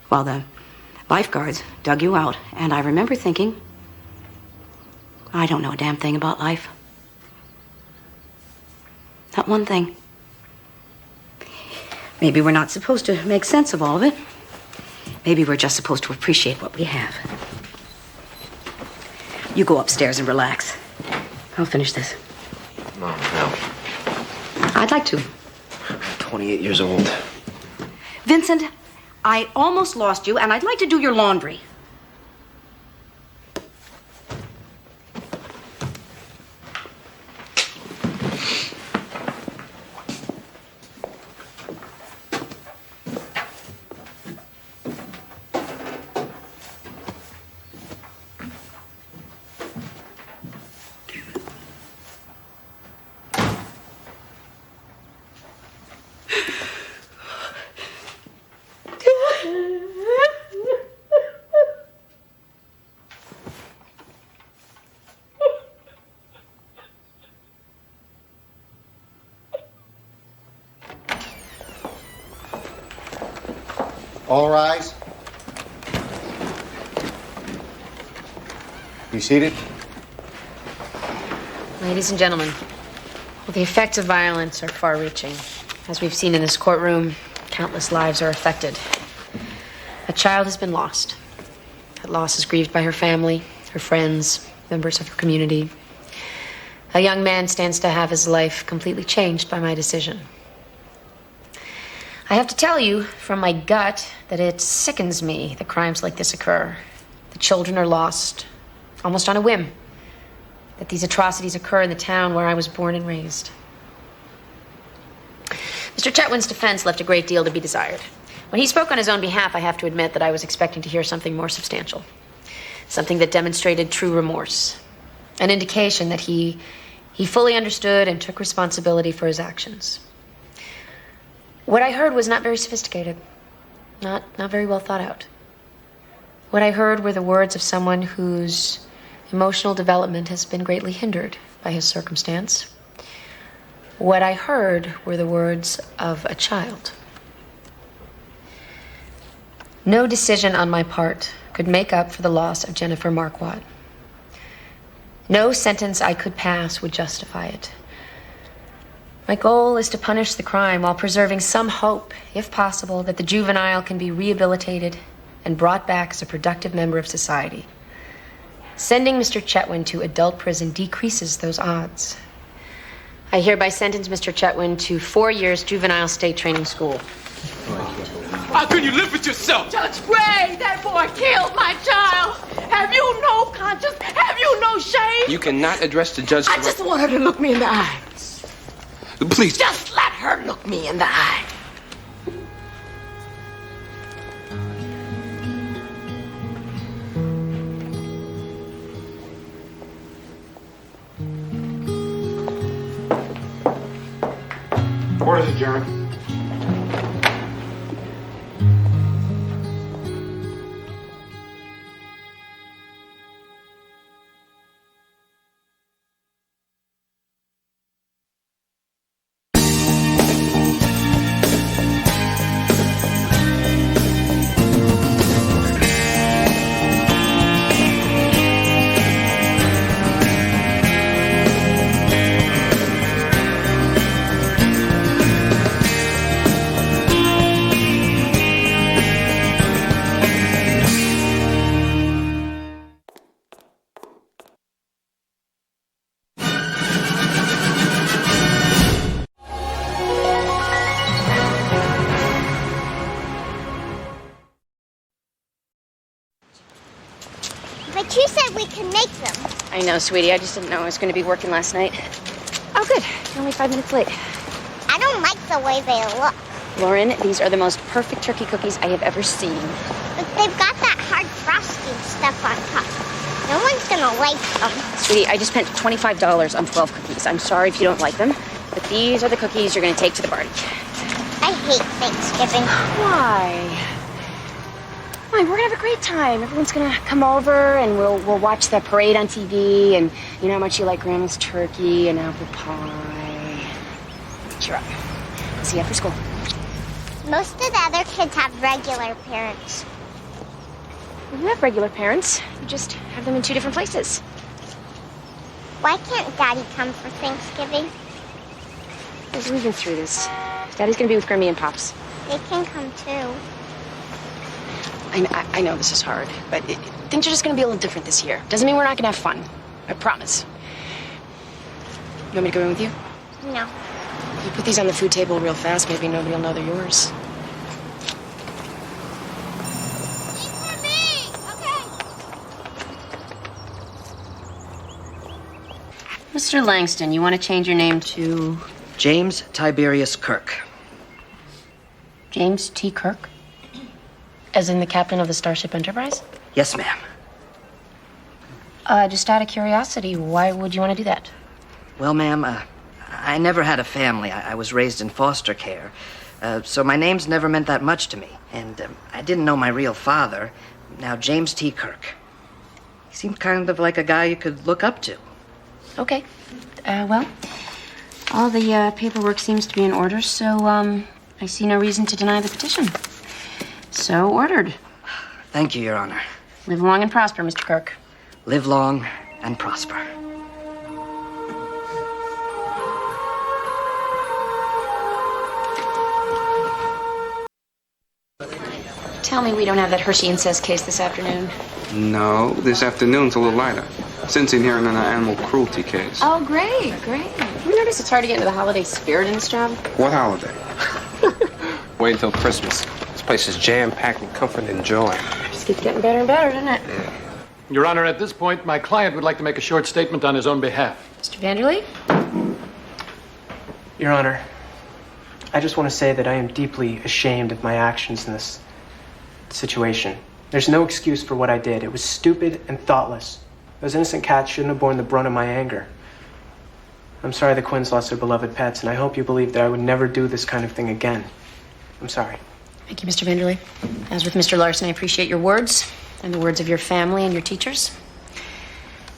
while the lifeguards dug you out, and I remember thinking, I don't know a damn thing about life. Not one thing. Maybe we're not supposed to make sense of all of it. Maybe we're just supposed to appreciate what we have. You go upstairs and relax. I'll finish this. Mom, no. I'd like to. I'm 28 years old. Vincent, I almost lost you, and I'd like to do your laundry. All rise. Be seated. Ladies and gentlemen, well, the effects of violence are far-reaching. As we've seen in this courtroom, countless lives are affected. A child has been lost. That loss is grieved by her family, her friends, members of her community. A young man stands to have his life completely changed by my decision. I have to tell you from my gut that it sickens me that crimes like this occur. The children are lost, almost on a whim. That these atrocities occur in the town where I was born and raised. Mr. Chetwynd's defense left a great deal to be desired. When he spoke on his own behalf, I have to admit that I was expecting to hear something more substantial. Something that demonstrated true remorse. An indication that he fully understood and took responsibility for his actions. What I heard was not very sophisticated, not very well thought out. What I heard were the words of someone whose emotional development has been greatly hindered by his circumstance. What I heard were the words of a child. No decision on my part could make up for the loss of Jennifer Marquardt. No sentence I could pass would justify it. My goal is to punish the crime while preserving some hope, if possible, that the juvenile can be rehabilitated and brought back as a productive member of society. Sending Mr. Chetwynd to adult prison decreases those odds. I hereby sentence Mr. Chetwynd to 4 years juvenile state training school. How can you live with yourself? Judge Gray, that boy killed my child. Have you no conscience? Have you no shame? You cannot address the judge. I just want her to look me in the eye. Please. Just let her look me in the eye. Court is adjourned. But you said we could make them. I know, sweetie. I just didn't know I was going to be working last night. Oh, good. You're only 5 minutes late. I don't like the way they look. Lauren, these are the most perfect turkey cookies I have ever seen. But they've got that hard frosting stuff on top. No one's gonna like them. Sweetie, I just spent $25 on 12 cookies. I'm sorry if you don't like them, but these are the cookies you're going to take to the party. I hate Thanksgiving. Why? Why? We're gonna have a great time. Everyone's gonna come over, and we'll watch the parade on TV. And you know how much you like Grandma's turkey and apple pie. Cheer up. See you after school. Most of the other kids have regular parents. You have regular parents. You just have them in 2 different places. Why can't Daddy come for Thanksgiving? We've been through this. Daddy's gonna be with Grammy and Pops. They can come too. I know this is hard, but things are just going to be a little different this year. Doesn't mean we're not going to have fun. I promise. You want me to go in with you? No. If you put these on the food table real fast, maybe nobody will know they're yours. Mr. Langston, you want to change your name to James Tiberius Kirk. James T. Kirk? As in the captain of the Starship Enterprise? Yes, ma'am. Just out of curiosity, why would you want to do that? Well, ma'am, I never had a family. I was raised in foster care. So my name's never meant that much to me. And I didn't know my real father. Now, James T. Kirk. He seemed kind of like a guy you could look up to. Okay. Well, all the paperwork seems to be in order, so, I see no reason to deny the petition. So ordered. Thank you, Your Honor. Live long and prosper, Mr. Kirk. Live long and prosper. Tell me we don't have that Hershey incest case this afternoon. No, this afternoon's a little lighter. Sentencing hearing on an animal cruelty case. Oh, great. You notice it's hard to get into the holiday spirit in this job? What holiday? Wait until Christmas. This place is jam-packed with comfort and joy. Just keeps getting better and better, doesn't it? Your Honor, at this point, my client would like to make a short statement on his own behalf. Mr. Vanderlee? Your Honor, I just want to say that I am deeply ashamed of my actions in this situation. There's no excuse for what I did. It was stupid and thoughtless. Those innocent cats shouldn't have borne the brunt of my anger. I'm sorry the Quinns lost their beloved pets, and I hope you believe that I would never do this kind of thing again. I'm sorry. Thank you, Mr. Vanderlee. As with Mr. Larson, I appreciate your words and the words of your family and your teachers.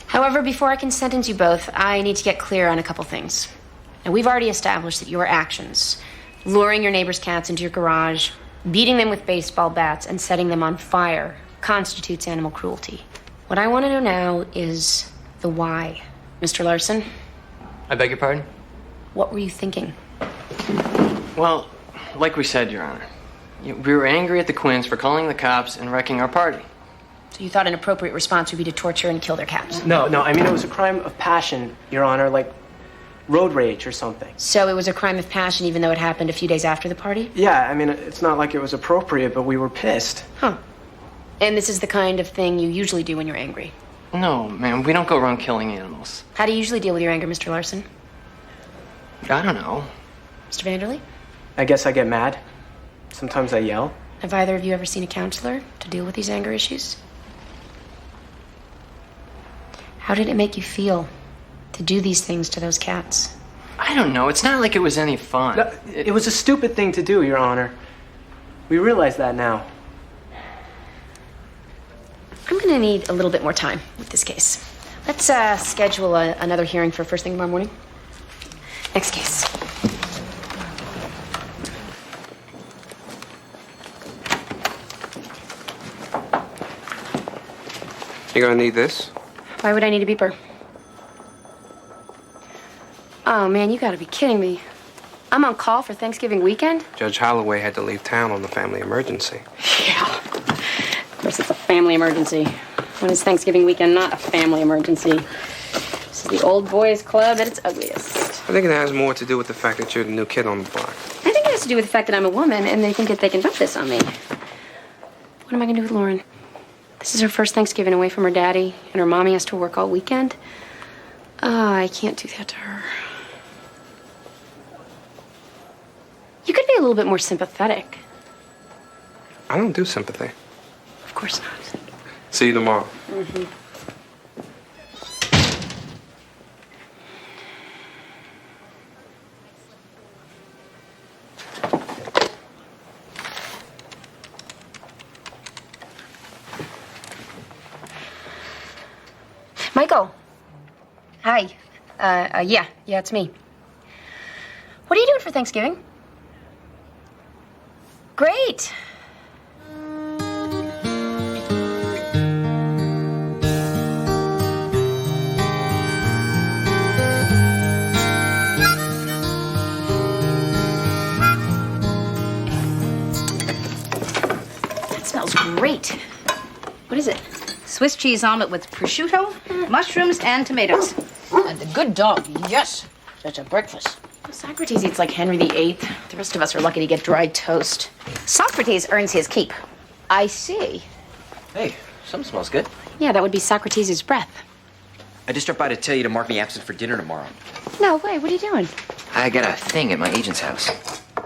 However, before I can sentence you both, I need to get clear on a couple things. Now, we've already established that your actions, luring your neighbor's cats into your garage, beating them with baseball bats, and setting them on fire, constitutes animal cruelty. What I want to know now is the why. Mr. Larson, I beg your pardon? what were you thinking? Well, like we said, Your Honor, we were angry at the Quinns for calling the cops and wrecking our party. So you thought an appropriate response would be to torture and kill their cats? No, I mean, it was a crime of passion, Your Honor, like road rage or something. So it was a crime of passion even though it happened a few days after the party? Yeah, I mean, it's not like it was appropriate, but we were pissed. Huh. And this is the kind of thing you usually do when you're angry? No, ma'am, we don't go around killing animals. How do you usually deal with your anger, Mr. Larson? I don't know. Mr. Vanderlee? I guess I get mad. Sometimes I yell. Have either of you ever seen a counselor to deal with these anger issues? How did it make you feel to do these things to those cats? I don't know. It's not like it was any fun. No, it was a stupid thing to do, Your Honor. We realize that now. I'm going to need a little bit more time with this case. Let's schedule another hearing for first thing tomorrow morning. Next case. You're gonna need this? Why would I need a beeper? Oh, man, you gotta be kidding me. I'm on call for Thanksgiving weekend? Judge Holloway had to leave town on a family emergency. Yeah. Of course, it's a family emergency. When is Thanksgiving weekend not a family emergency? This is the old boys club at its ugliest. I think it has more to do with the fact that you're the new kid on the block. I think it has to do with the fact that I'm a woman and they think that they can dump this on me. What am I gonna do with Lauren? This is her first Thanksgiving away from her daddy, and her mommy has to work all weekend. Oh, I can't do that to her. You could be a little bit more sympathetic. I don't do sympathy. Of course not. See you tomorrow. Mm-hmm. Michael. Hi. Yeah, it's me. What are you doing for Thanksgiving? Great. smells great. What is it? Swiss cheese omelet with prosciutto, mushrooms, and tomatoes. And the good dog, yes. Such a breakfast. Socrates eats like Henry VIII. The rest of us are lucky to get dry toast. Socrates earns his keep. I see. Hey, something smells good. Yeah, that would be Socrates' breath. I just dropped by to tell you to mark me absent for dinner tomorrow. No way, what are you doing? I got a thing at my agent's house.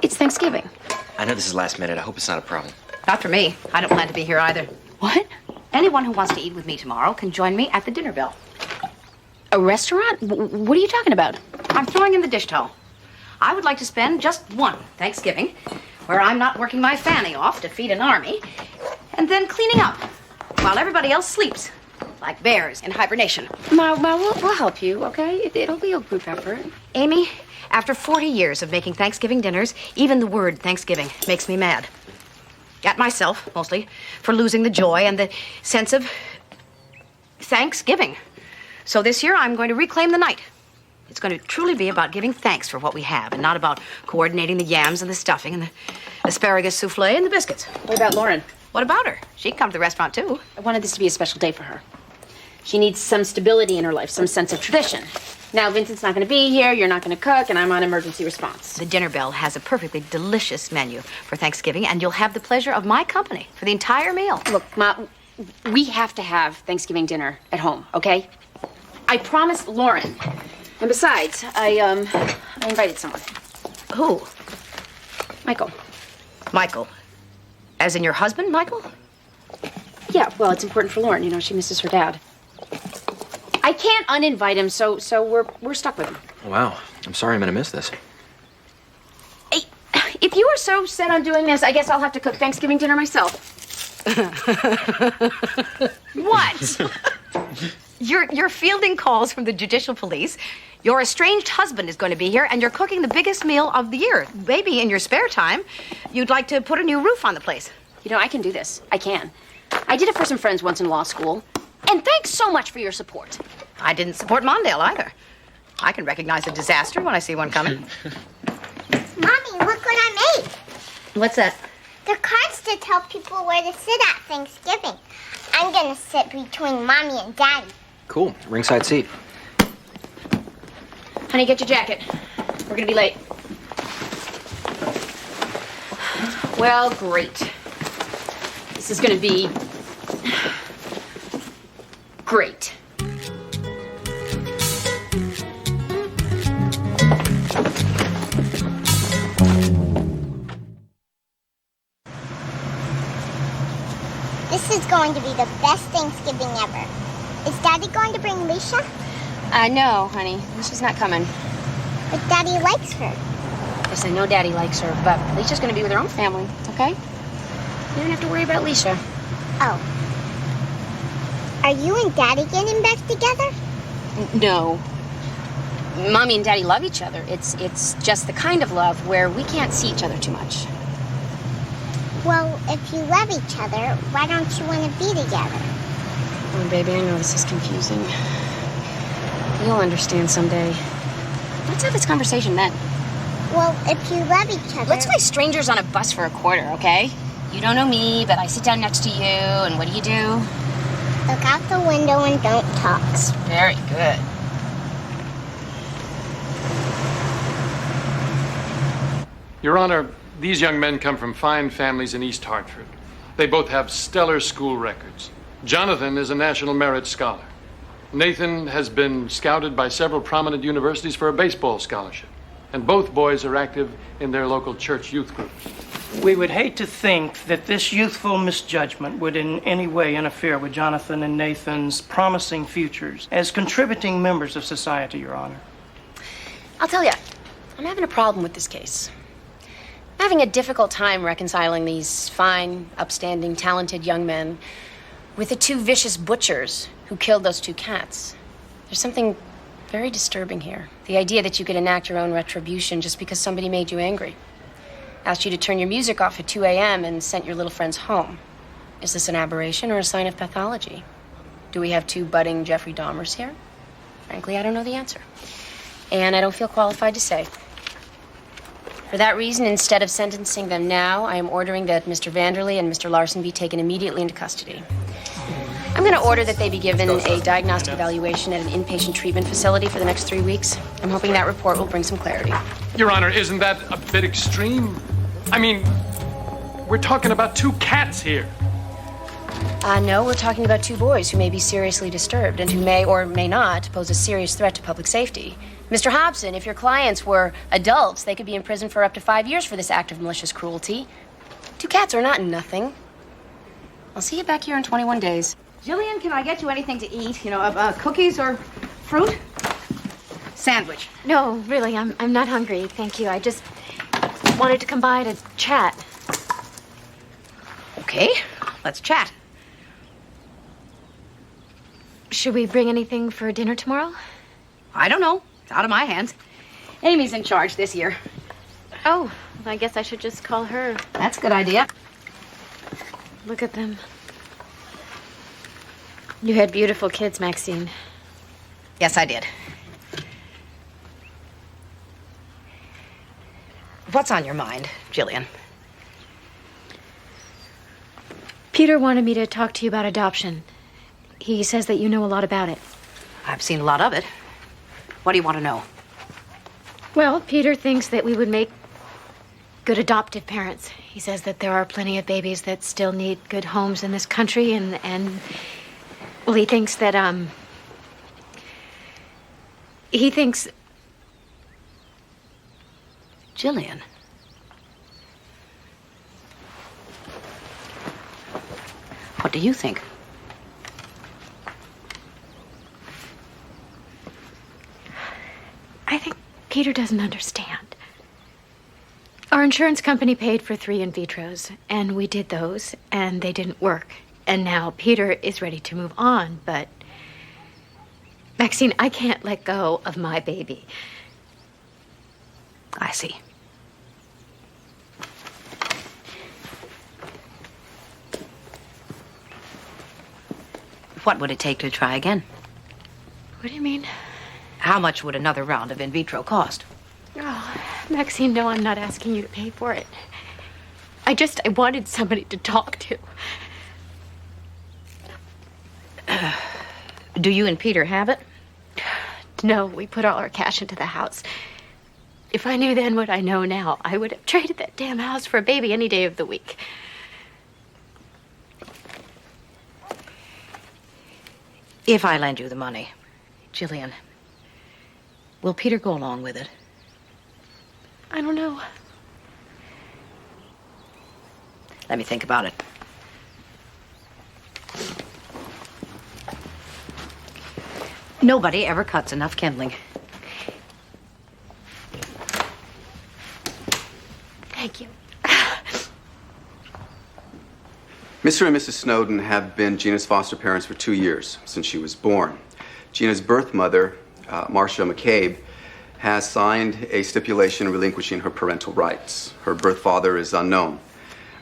It's Thanksgiving. I know this is last minute. I hope it's not a problem. Not for me. I don't plan to be here either. What? Anyone who wants to eat with me tomorrow can join me at the dinner bell. A restaurant? What are you talking about? I'm throwing in the dish towel. I would like to spend just one Thanksgiving where I'm not working my fanny off to feed an army and then cleaning up while everybody else sleeps, like bears in hibernation. Ma, we'll help you, okay? It'll be a group effort. Amy, after 40 years of making Thanksgiving dinners, even the word Thanksgiving makes me mad. At myself, mostly, for losing the joy and the sense of Thanksgiving. So this year, I'm going to reclaim the night. It's going to truly be about giving thanks for what we have and not about coordinating the yams and the stuffing and the asparagus souffle and the biscuits. What about Lauren? What about her? She can come to the restaurant, too. I wanted this to be a special day for her. She needs some stability in her life, some sense of tradition. Now, Vincent's not going to be here, you're not going to cook, and I'm on emergency response. The dinner bell has a perfectly delicious menu for Thanksgiving, and you'll have the pleasure of my company for the entire meal. Look, Ma, we have to have Thanksgiving dinner at home, okay? I promised Lauren. And besides, I invited someone. Who? Michael. Michael? As in your husband, Michael? Yeah, well, it's important for Lauren. You know, she misses her dad. I can't uninvite him, so we're stuck with him. Wow. I'm sorry I'm going to miss this. Hey, if you are so set on doing this, I guess I'll have to cook Thanksgiving dinner myself. What? You're fielding calls from the judicial police. Your estranged husband is going to be here, and you're cooking the biggest meal of the year. Maybe in your spare time, you'd like to put a new roof on the place. You know, I can do this. I can. I did it for some friends once in law school. And thanks so much for your support. I didn't support Mondale either. I can recognize a disaster when I see one coming. Mommy, look what I made. What's that? They're cards to tell people where to sit at Thanksgiving. I'm gonna sit between Mommy and Daddy. Cool. Ringside seat. Honey, get your jacket. We're gonna be late. Well, great. This is gonna be great. This is going to be the best Thanksgiving ever. Is Daddy going to bring Alicia? No, honey. Alicia's not coming. But Daddy likes her. Yes, I know Daddy likes her, but Alicia's gonna be with her own family, okay? You don't have to worry about Alicia. Oh. Are you and Daddy getting back together? No. Mommy and Daddy love each other. It's just the kind of love where we can't see each other too much. Well, if you love each other, why don't you want to be together? Oh, baby, I know this is confusing. You'll understand someday. Let's have this conversation then. Well, if you love each other... Let's play strangers on a bus for a quarter, okay? You don't know me, but I sit down next to you, and what do? Look out the window and don't talk. Very good. Your Honor, these young men come from fine families in East Hartford. They both have stellar school records. Jonathan is a National Merit Scholar. Nathan has been scouted by several prominent universities for a baseball scholarship. And both boys are active in their local church youth groups. We would hate to think that this youthful misjudgment would in any way interfere with Jonathan and Nathan's promising futures as contributing members of society, Your Honor. I'll tell you, I'm having a problem with this case. I'm having a difficult time reconciling these fine, upstanding, talented young men with the two vicious butchers who killed those two cats. There's something very disturbing here. The idea that you could enact your own retribution just because somebody made you angry. Asked you to turn your music off at 2 a.m. and sent your little friends home. Is this an aberration or a sign of pathology? Do we have two budding Jeffrey Dahmers here? Frankly, I don't know the answer. And I don't feel qualified to say. For that reason, instead of sentencing them now, I am ordering that Mr. Vanderley and Mr. Larson be taken immediately into custody. I'm going to order that they be given a diagnostic evaluation at an inpatient treatment facility for the next 3 weeks. I'm hoping that report will bring some clarity. Your Honor, isn't that a bit extreme? I mean, we're talking about 2 cats here. No, we're talking about 2 boys who may be seriously disturbed and who may or may not pose a serious threat to public safety. Mr. Hobson, if your clients were adults, they could be in prison for up to 5 years for this act of malicious cruelty. 2 cats are not nothing. I'll see you back here in 21 days. Jillian, can I get you anything to eat? You know, cookies or fruit? Sandwich. No, really, I'm not hungry, thank you. I just wanted to come by to chat. Okay, let's chat. Should we bring anything for dinner tomorrow? I don't know. It's out of my hands. Amy's in charge this year. Oh, well, I guess I should just call her. That's a good idea. Look at them. You had beautiful kids, Maxine. Yes, I did. What's on your mind, Jillian? Peter wanted me to talk to you about adoption. He says that you know a lot about it. I've seen a lot of it. What do you want to know? Well, Peter thinks that we would make good adoptive parents. He says that there are plenty of babies that still need good homes in this country, and well, he thinks that, he thinks... Jillian. What do you think? I think Peter doesn't understand. Our insurance company paid for 3 in vitros, and we did those, and they didn't work. And now Peter is ready to move on, but... Maxine, I can't let go of my baby. I see. What would it take to try again? What do you mean? How much would another round of in vitro cost? Oh, Maxine, no, I'm not asking you to pay for it. I wanted somebody to talk to. Do you and Peter have it? No, we put all our cash into the house. If I knew then what I know now, I would have traded that damn house for a baby any day of the week. If I lend you the money, Jillian, will Peter go along with it? I don't know. Let me think about it. Nobody ever cuts enough kindling. Thank you. Mr. and Mrs. Snowden have been Gina's foster parents for 2 years, since she was born. Gina's birth mother, Marcia McCabe, has signed a stipulation relinquishing her parental rights. Her birth father is unknown.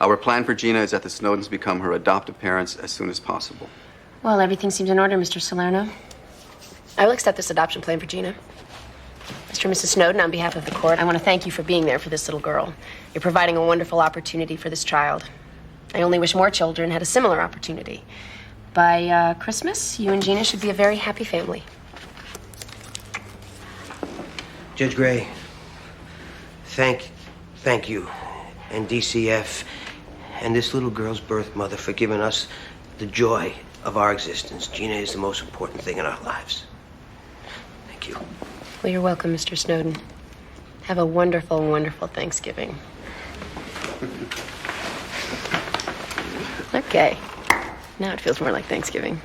Our plan for Gina is that the Snowdens become her adoptive parents as soon as possible. Well, everything seems in order, Mr. Salerno. I will accept this adoption plan for Gina. Mr. and Mrs. Snowden, on behalf of the court, I want to thank you for being there for this little girl. You're providing a wonderful opportunity for this child. I only wish more children had a similar opportunity. By Christmas, you and Gina should be a very happy family. Judge Gray, thank you, and DCF, and this little girl's birth mother for giving us the joy of our existence. Gina is the most important thing in our lives. Thank you. Well, you're welcome, Mr. Snowden. Have a wonderful, wonderful Thanksgiving. Okay. Now it feels more like Thanksgiving.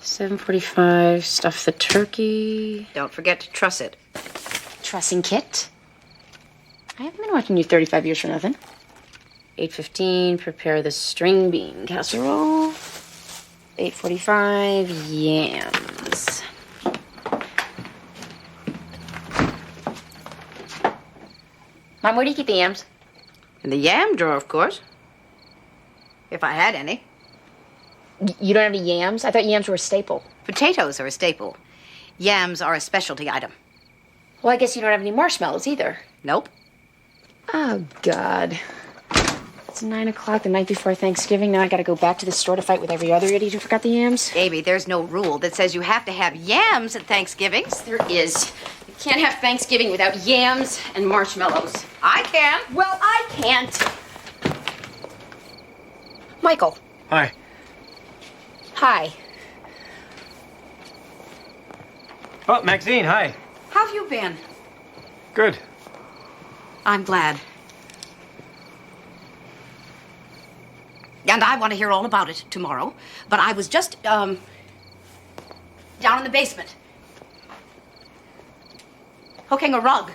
$7:45. Stuff the turkey. Don't forget to truss it. Trussing kit? I haven't been watching you 35 years for nothing. 8:15, prepare the string bean casserole. 8:45, yams. Mom, where do you keep the yams? In the yam drawer, of course. If I had any. You don't have any yams? I thought yams were a staple. Potatoes are a staple. Yams are a specialty item. Well, I guess you don't have any marshmallows either. Nope. Oh, God. It's 9 o'clock the night before Thanksgiving. Now I gotta go back to the store to fight with every other idiot who forgot the yams. Amy, there's no rule that says you have to have yams at Thanksgiving. Yes, there is. You can't have Thanksgiving without yams and marshmallows. I can. Well, I can't. Michael. Hi. Hi. Oh, Maxine, hi. How have you been? Good. I'm glad. And I want to hear all about it tomorrow. But I was just, down in the basement. Hooking a rug.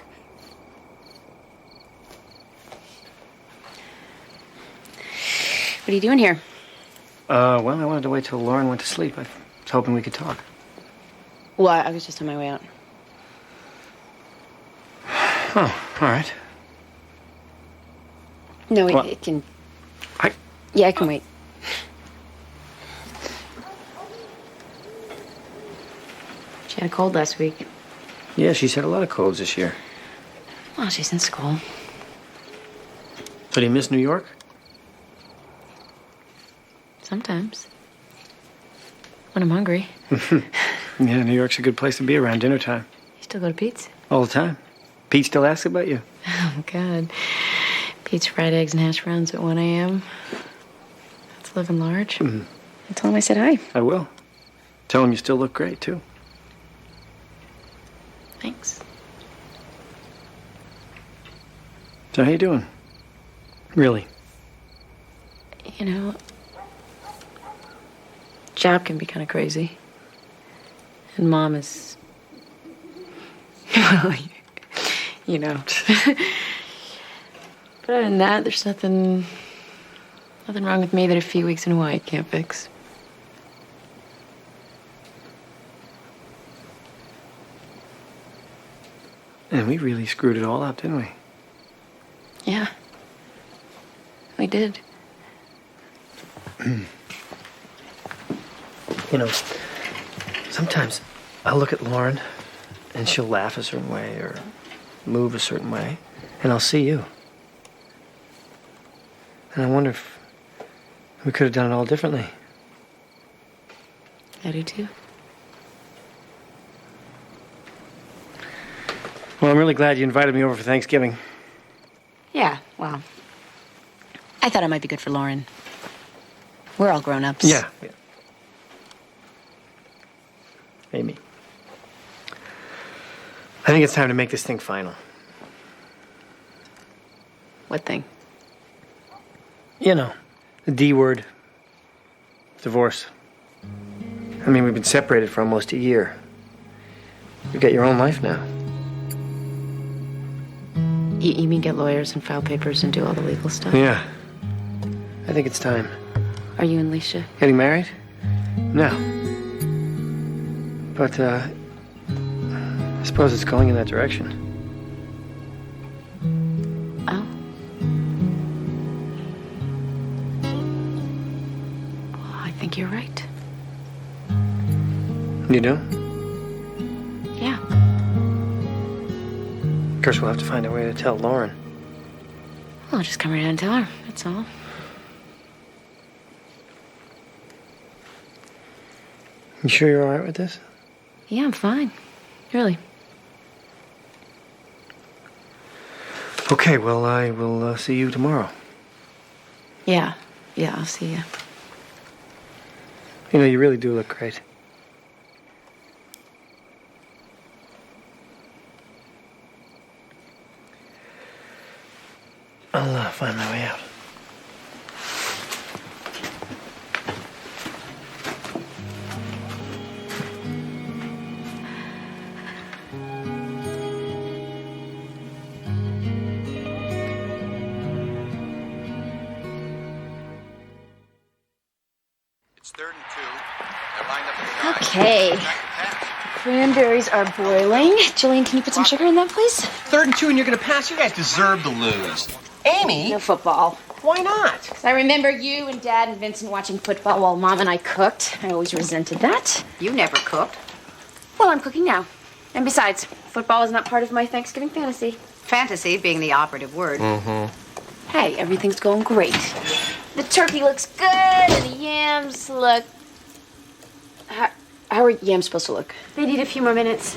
What are you doing here? Well, I wanted to wait till Lauren went to sleep. I was hoping we could talk. Well, I was just on my way out. Oh, all right. No, Well, it can... I- Yeah, I can wait. She had a cold last week. Yeah, she's had a lot of colds this year. Well, she's in school. So do you miss New York? Sometimes. When I'm hungry. Yeah, New York's a good place to be around dinner time. You still go to Pete's? All the time. Pete still asks about you. Oh, God. Pete's fried eggs and hash browns at 1 a.m. That's living large. Mhm. I told him I said hi. I will. Tell him you still look great, too. Thanks. So how you doing? Really? You know, job can be kind of crazy. And Mom is... Well, you know. But other than that, there's nothing wrong with me that a few weeks in Hawaii can't fix. And we really screwed it all up, didn't we? Yeah. We did. You know, sometimes I'll look at Lauren and she'll laugh a certain way or move a certain way, and I'll see you. And I wonder if we could have done it all differently. I do too. Well, I'm really glad you invited me over for Thanksgiving. Yeah, well, I thought it might be good for Lauren. We're all grown-ups. Yeah. Amy. I think it's time to make this thing final. What thing? You know, the D word. Divorce. I mean, we've been separated for almost a year. You've got your own life now. You mean get lawyers and file papers and do all the legal stuff? Yeah. I think it's time. Are you and Leisha? Getting married? No. But, I suppose it's going in that direction. Oh. Well, I think you're right. You do? Yeah. Of course, we'll have to find a way to tell Lauren. Well, I'll just come right out and tell her. That's all. You sure you're all right with this? Yeah, I'm fine. Really. Okay, well, I will see you tomorrow. Yeah. Yeah, I'll see you. You know, you really do look great. I'll find my way out. Okay. cranberries are boiling. Jillian, can you put some sugar in that, please? 3rd and 2, and you're gonna pass? You guys deserve to lose. Amy? No football. Why not? 'Cause I remember you and Dad and Vincent watching football while Mom and I cooked. I always resented that. You never cooked. Well, I'm cooking now. And besides, football is not part of my Thanksgiving fantasy. Fantasy being the operative word. Mm-hmm. Hey, everything's going great. The turkey looks good, and the yams look... How are yams supposed to look? They need a few more minutes.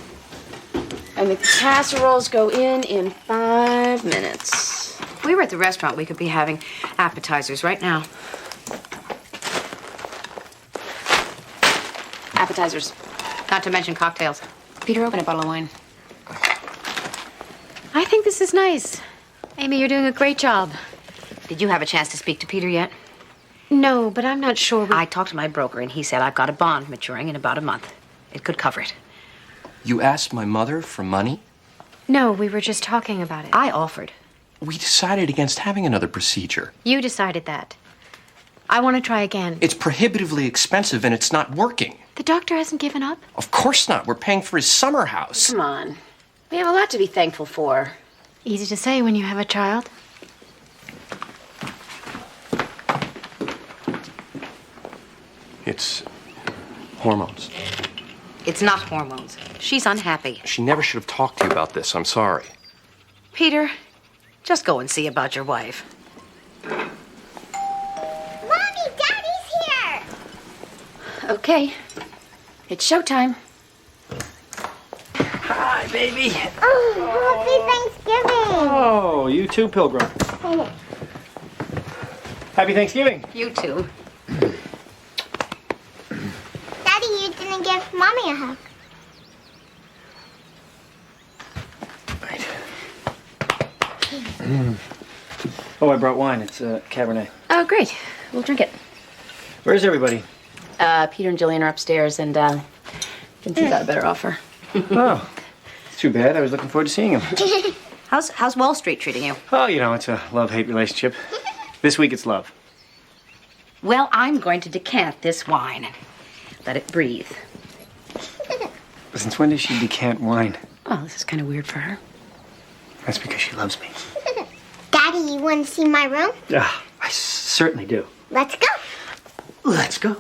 And the casseroles go in 5 minutes. If we were at the restaurant, we could be having appetizers right now. Appetizers. Not to mention cocktails. Peter, open a bottle of wine. I think this is nice. Amy, you're doing a great job. Did you have a chance to speak to Peter yet? No, but I'm not sure. I talked to my broker, and he said I've got a bond maturing in about a month. It could cover it. You asked my mother for money? No, we were just talking about it. I offered. We decided against having another procedure. You decided that. I want to try again. It's prohibitively expensive and it's not working. The doctor hasn't given up? Of course not. We're paying for his summer house. Come on. We have a lot to be thankful for. Easy to say when you have a child. It's hormones. It's not hormones. She's unhappy. She never should have talked to you about this. I'm sorry. Peter, just go and see about your wife. Mommy, Daddy's here! Okay. It's showtime. Hi, baby. Oh, happy Thanksgiving! Oh, you too, Pilgrim. Happy Thanksgiving. You too. Daddy, you didn't give Mommy a hug. Oh, I brought wine. It's Cabernet. Oh, great. We'll drink it. Where's everybody? Peter and Jillian are upstairs, and Vincent got a better offer. Oh, it's too bad. I was looking forward to seeing him. How's Wall Street treating you? Oh, you know, it's a love-hate relationship. This week it's love. Well, I'm going to decant this wine and let it breathe. Since when does she decant wine? Oh, this is kind of weird for her. That's because she loves me. Daddy, you want to see my room? Yeah, I certainly do. Let's go. Let's go.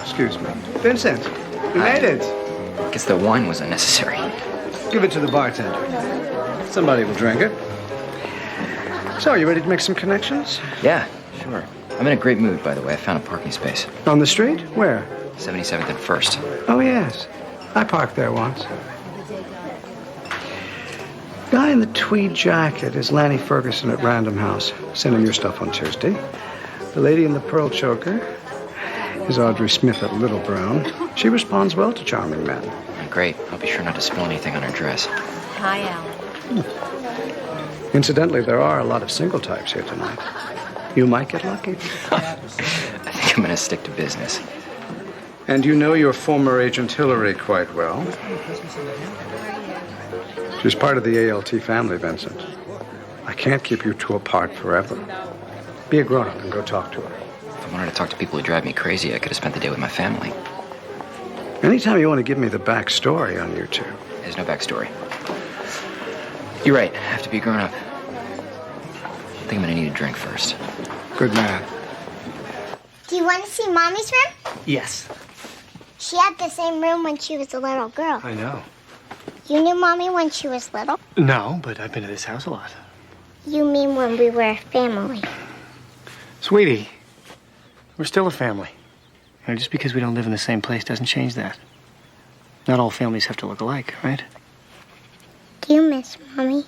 Excuse me. Vincent, you made it. Guess the wine was unnecessary. Give it to the bartender. Somebody will drink it. So, you ready to make some connections? Yeah, sure. I'm in a great mood, by the way. I found a parking space. On the street? Where? 77th and 1st. Oh, yes. I parked there once. Guy in the tweed jacket is Lanny Ferguson at Random House. Send him your stuff on Tuesday. The lady in the pearl choker is Audrey Smith at Little Brown. She responds well to charming men. Great. I'll be sure not to spill anything on her dress. Hi, Alan. Incidentally, there are a lot of single types here tonight. You might get lucky. I think I'm going to stick to business. And you know your former agent Hillary quite well. She's part of the ALT family, Vincent. I can't keep you two apart forever. Be a grown-up and go talk to her. If I wanted to talk to people who drive me crazy, I could have spent the day with my family. Anytime you want to give me the backstory on you two. There's no backstory. You're right. I have to be grown up. I think I'm going to need a drink first. Good man. Do you want to see Mommy's room? Yes. She had the same room when she was a little girl. I know. You knew Mommy when she was little? No, but I've been to this house a lot. You mean when we were a family? Sweetie, we're still a family. You know, just because we don't live in the same place doesn't change that. Not all families have to look alike, right? Do you miss Mommy?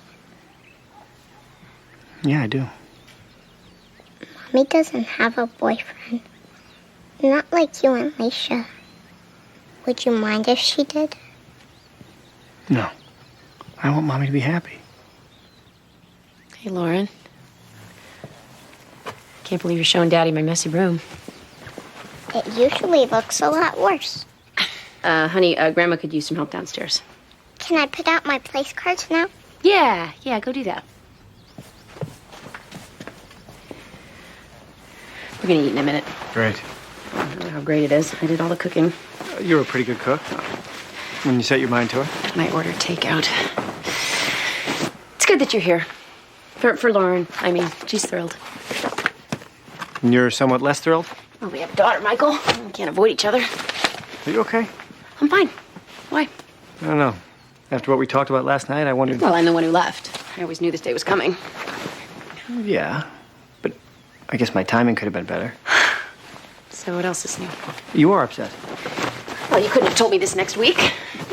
Yeah, I do. Mommy doesn't have a boyfriend. Not like you and Leisha. Would you mind if she did? No. I want Mommy to be happy. Hey, Lauren. Can't believe you're showing Daddy my messy room. It usually looks a lot worse. Honey, Grandma could use some help downstairs. Can I put out my place cards now? Yeah, go do that. We're gonna eat in a minute. Great. I don't know how great it is. I did all the cooking. You're a pretty good cook. When you set your mind to it. I ordered takeout. It's good that you're here. For Lauren, I mean, she's thrilled. And you're somewhat less thrilled? Well, we have a daughter, Michael. We can't avoid each other. Are you okay? I'm fine. Why? I don't know. After what we talked about last night, I wondered... Well, I'm the one who left. I always knew this day was coming. Yeah, but I guess my timing could have been better. So what else is new? You are upset. Well, you couldn't have told me this next week.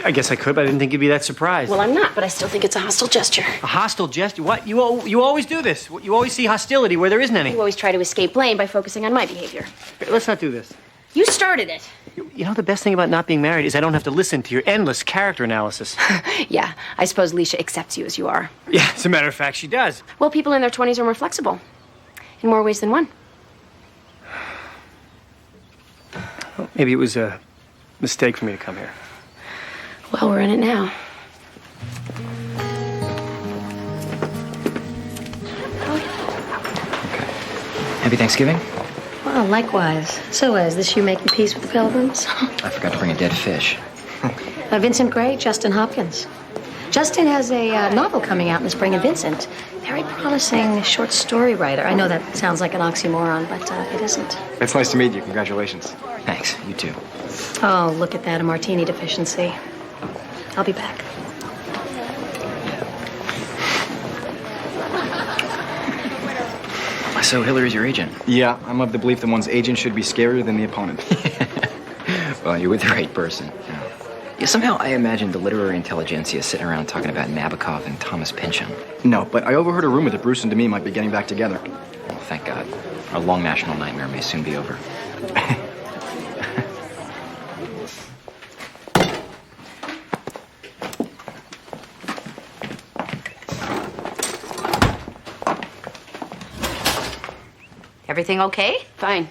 I guess I could, but I didn't think you'd be that surprised. Well, I'm not, but I still think it's a hostile gesture. A hostile gesture? What? You always do this. You always see hostility where there isn't any. You always try to escape blame by focusing on my behavior. Let's not do this. You started it. You know, the best thing about not being married is I don't have to listen to your endless character analysis. Yeah, I suppose Leisha accepts you as you are. Yeah, as a matter of fact, she does. Well, people in their 20s are more flexible. In more ways than one. Well, maybe it was a mistake for me to come here. Well, we're in it now. Happy Thanksgiving? Well, likewise. So is this you making peace with the Pilgrims? I forgot to bring a dead fish. Vincent Gray, Justin Hopkins. Justin has a novel coming out in the spring, and Vincent, very promising short story writer. I know that sounds like an oxymoron, but it isn't. It's nice to meet you. Congratulations. Thanks. You too. Oh, look at that, a martini deficiency. I'll be back. So Hillary's your agent? Yeah, I'm of the belief that one's agent should be scarier than the opponent. Well, you're with the right person. Yeah, somehow I imagined the literary intelligentsia sitting around talking about Nabokov and Thomas Pynchon. No, but I overheard a rumor that Bruce and Demi might be getting back together. Well, thank God. Our long national nightmare may soon be over. Everything okay? Fine.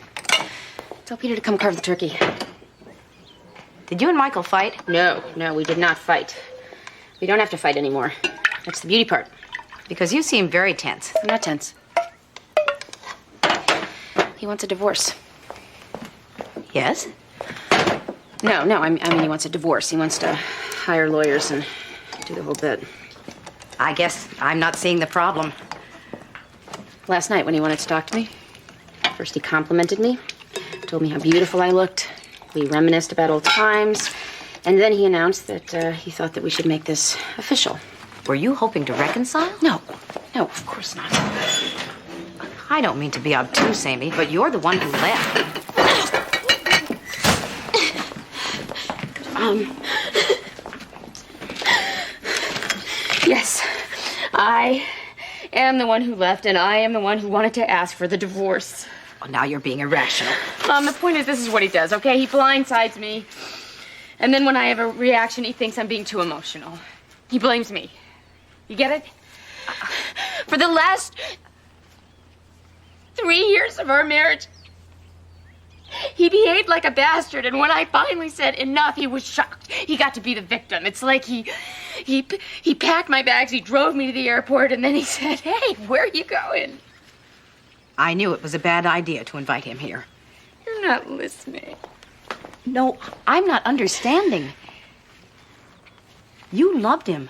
Tell Peter to come carve the turkey. Did you and Michael fight? No, we did not fight. We don't have to fight anymore. That's the beauty part. Because you seem very tense. I'm not tense. He wants a divorce. Yes? No, I mean he wants a divorce. He wants to hire lawyers and do the whole bit. I guess I'm not seeing the problem. Last night when he wanted to talk to me, first he complimented me, told me how beautiful I looked. We reminisced about old times, and then he announced that he thought that we should make this official. Were you hoping to reconcile? No, of course not. I don't mean to be obtuse, Amy, but you're the one who left. Yes, I am the one who left, and I am the one who wanted to ask for the divorce. Well, now you're being irrational. The point is, this is what he does, okay? He blindsides me. And then when I have a reaction, he thinks I'm being too emotional. He blames me. You get it? For the last 3 years of our marriage, he behaved like a bastard, and when I finally said enough, he was shocked. He got to be the victim. It's like he packed my bags, he drove me to the airport, and then he said, "Hey, where are you going?" I knew it was a bad idea to invite him here. You're not listening. No, I'm not understanding. You loved him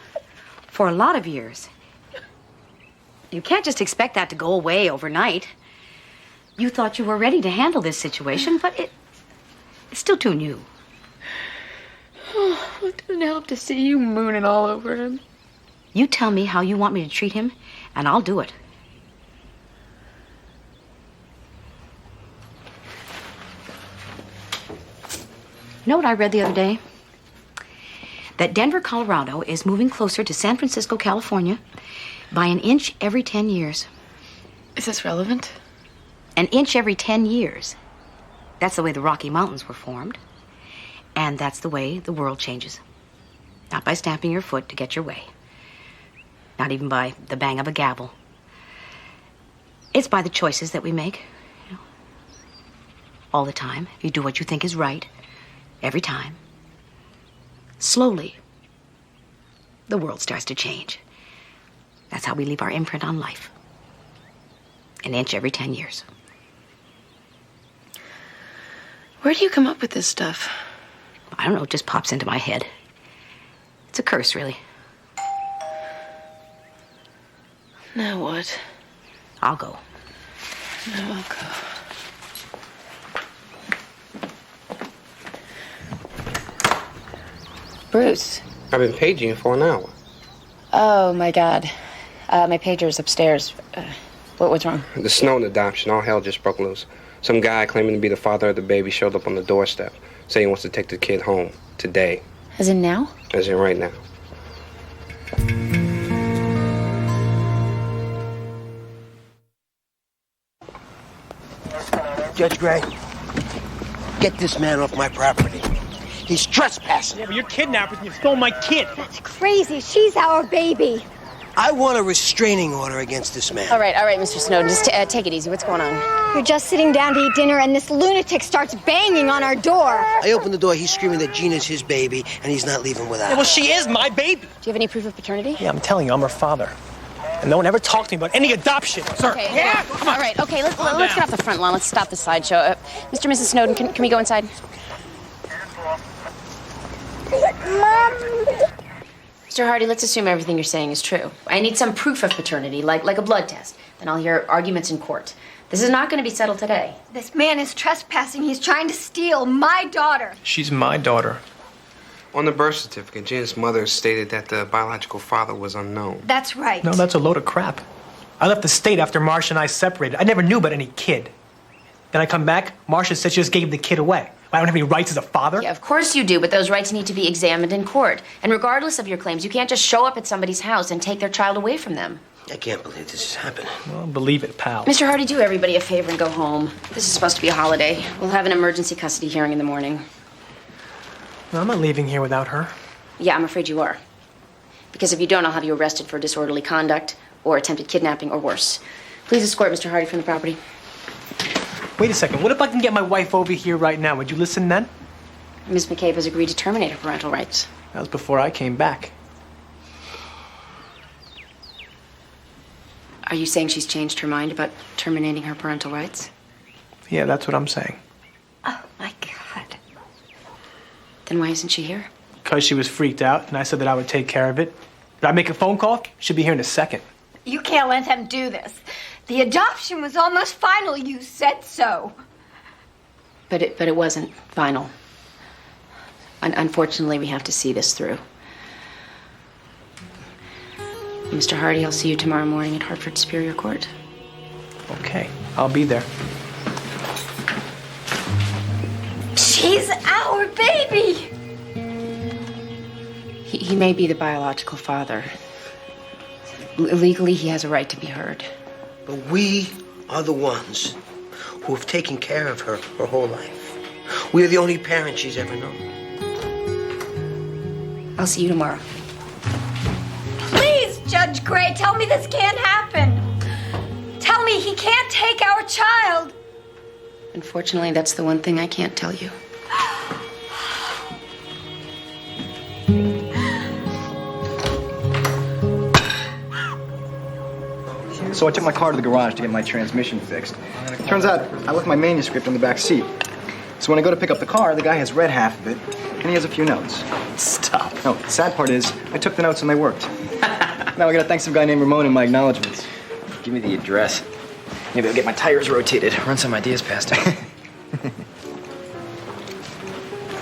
for a lot of years. You can't just expect that to go away overnight. You thought you were ready to handle this situation, but it's still too new. Oh, it doesn't help to see you mooning all over him. You tell me how you want me to treat him, and I'll do it. Know what I read the other day? That Denver, Colorado is moving closer to San Francisco, California by an inch every 10 years. Is this relevant? An inch every 10 years. That's the way the Rocky Mountains were formed. And that's the way the world changes. Not by stamping your foot to get your way. Not even by the bang of a gavel. It's by the choices that we make. all the time, if you do what you think is right, every time, slowly, the world starts to change. That's how we leave our imprint on life. An inch every 10 years. Where do you come up with this stuff? I don't know, it just pops into my head. It's a curse, really. Now what? I'll go. No, I'll go. Bruce. I've been paging you for an hour. Oh, my God. My pager's upstairs. What's wrong? The Snowden adoption, all hell just broke loose. Some guy claiming to be the father of the baby showed up on the doorstep, saying he wants to take the kid home today. As in now? As in right now. Judge Gray, get this man off my property. He's trespassing. Yeah, but you're kidnappers and you stole my kid. That's crazy. She's our baby. I want a restraining order against this man. All right, Mr. Snowden. Just take it easy. What's going on? We're just sitting down to eat dinner, and this lunatic starts banging on our door. I open the door, he's screaming that Gina's his baby, and he's not leaving without her. Yeah, well, she is my baby. Do you have any proof of paternity? Yeah, I'm telling you, I'm her father. And no one ever talked to me about any adoption, sir. Okay, yeah. Come on. All right, okay, let's get off the front lawn. Let's stop the sideshow. Mr. and Mrs. Snowden, can we go inside? Mom. Mr. Hardy, let's assume everything you're saying is true. I need some proof of paternity, like a blood test. Then I'll hear arguments in court. This is not going to be settled today. This man is trespassing. He's trying to steal my daughter. She's my daughter. On the birth certificate, Gina's mother stated that the biological father was unknown. That's right. No, that's a load of crap. I left the state after Marcia and I separated. I never knew about any kid. Then I come back, Marcia said she just gave the kid away. I don't have any rights as a father? Yeah, of course you do, but those rights need to be examined in court. And regardless of your claims, you can't just show up at somebody's house and take their child away from them. I can't believe this is happening. Well, believe it, pal. Mr. Hardy, do everybody a favor and go home. This is supposed to be a holiday. We'll have an emergency custody hearing in the morning. No, I'm not leaving here without her. Yeah, I'm afraid you are. Because if you don't, I'll have you arrested for disorderly conduct or attempted kidnapping or worse. Please escort Mr. Hardy from the property. Wait a second. What if I can get my wife over here right now? Would you listen then? Ms. McCabe has agreed to terminate her parental rights. That was before I came back. Are you saying she's changed her mind about terminating her parental rights? Yeah, that's what I'm saying. Oh, my God. Then why isn't she here? Because she was freaked out, and I said that I would take care of it. Did I make a phone call? She'll be here in a second. You can't let him do this. The adoption was almost final. You said so. But it wasn't final. Unfortunately, we have to see this through. Mr. Hardy, I'll see you tomorrow morning at Hartford Superior Court. Okay, I'll be there. She's our baby. He may be the biological father. Legally, he has a right to be heard. But we are the ones who have taken care of her whole life. We are the only parents she's ever known. I'll see you tomorrow. Please, Judge Gray, tell me this can't happen. Tell me he can't take our child. Unfortunately, that's the one thing I can't tell you. So I took my car to the garage to get my transmission fixed. Turns out I left my manuscript on the back seat. So when I go to pick up the car, the guy has read half of it, and he has a few notes. Stop. No, the sad part is, I took the notes and they worked. Now I gotta thank some guy named Ramon in my acknowledgments. Give me the address. Maybe I'll get my tires rotated. Run some ideas past him.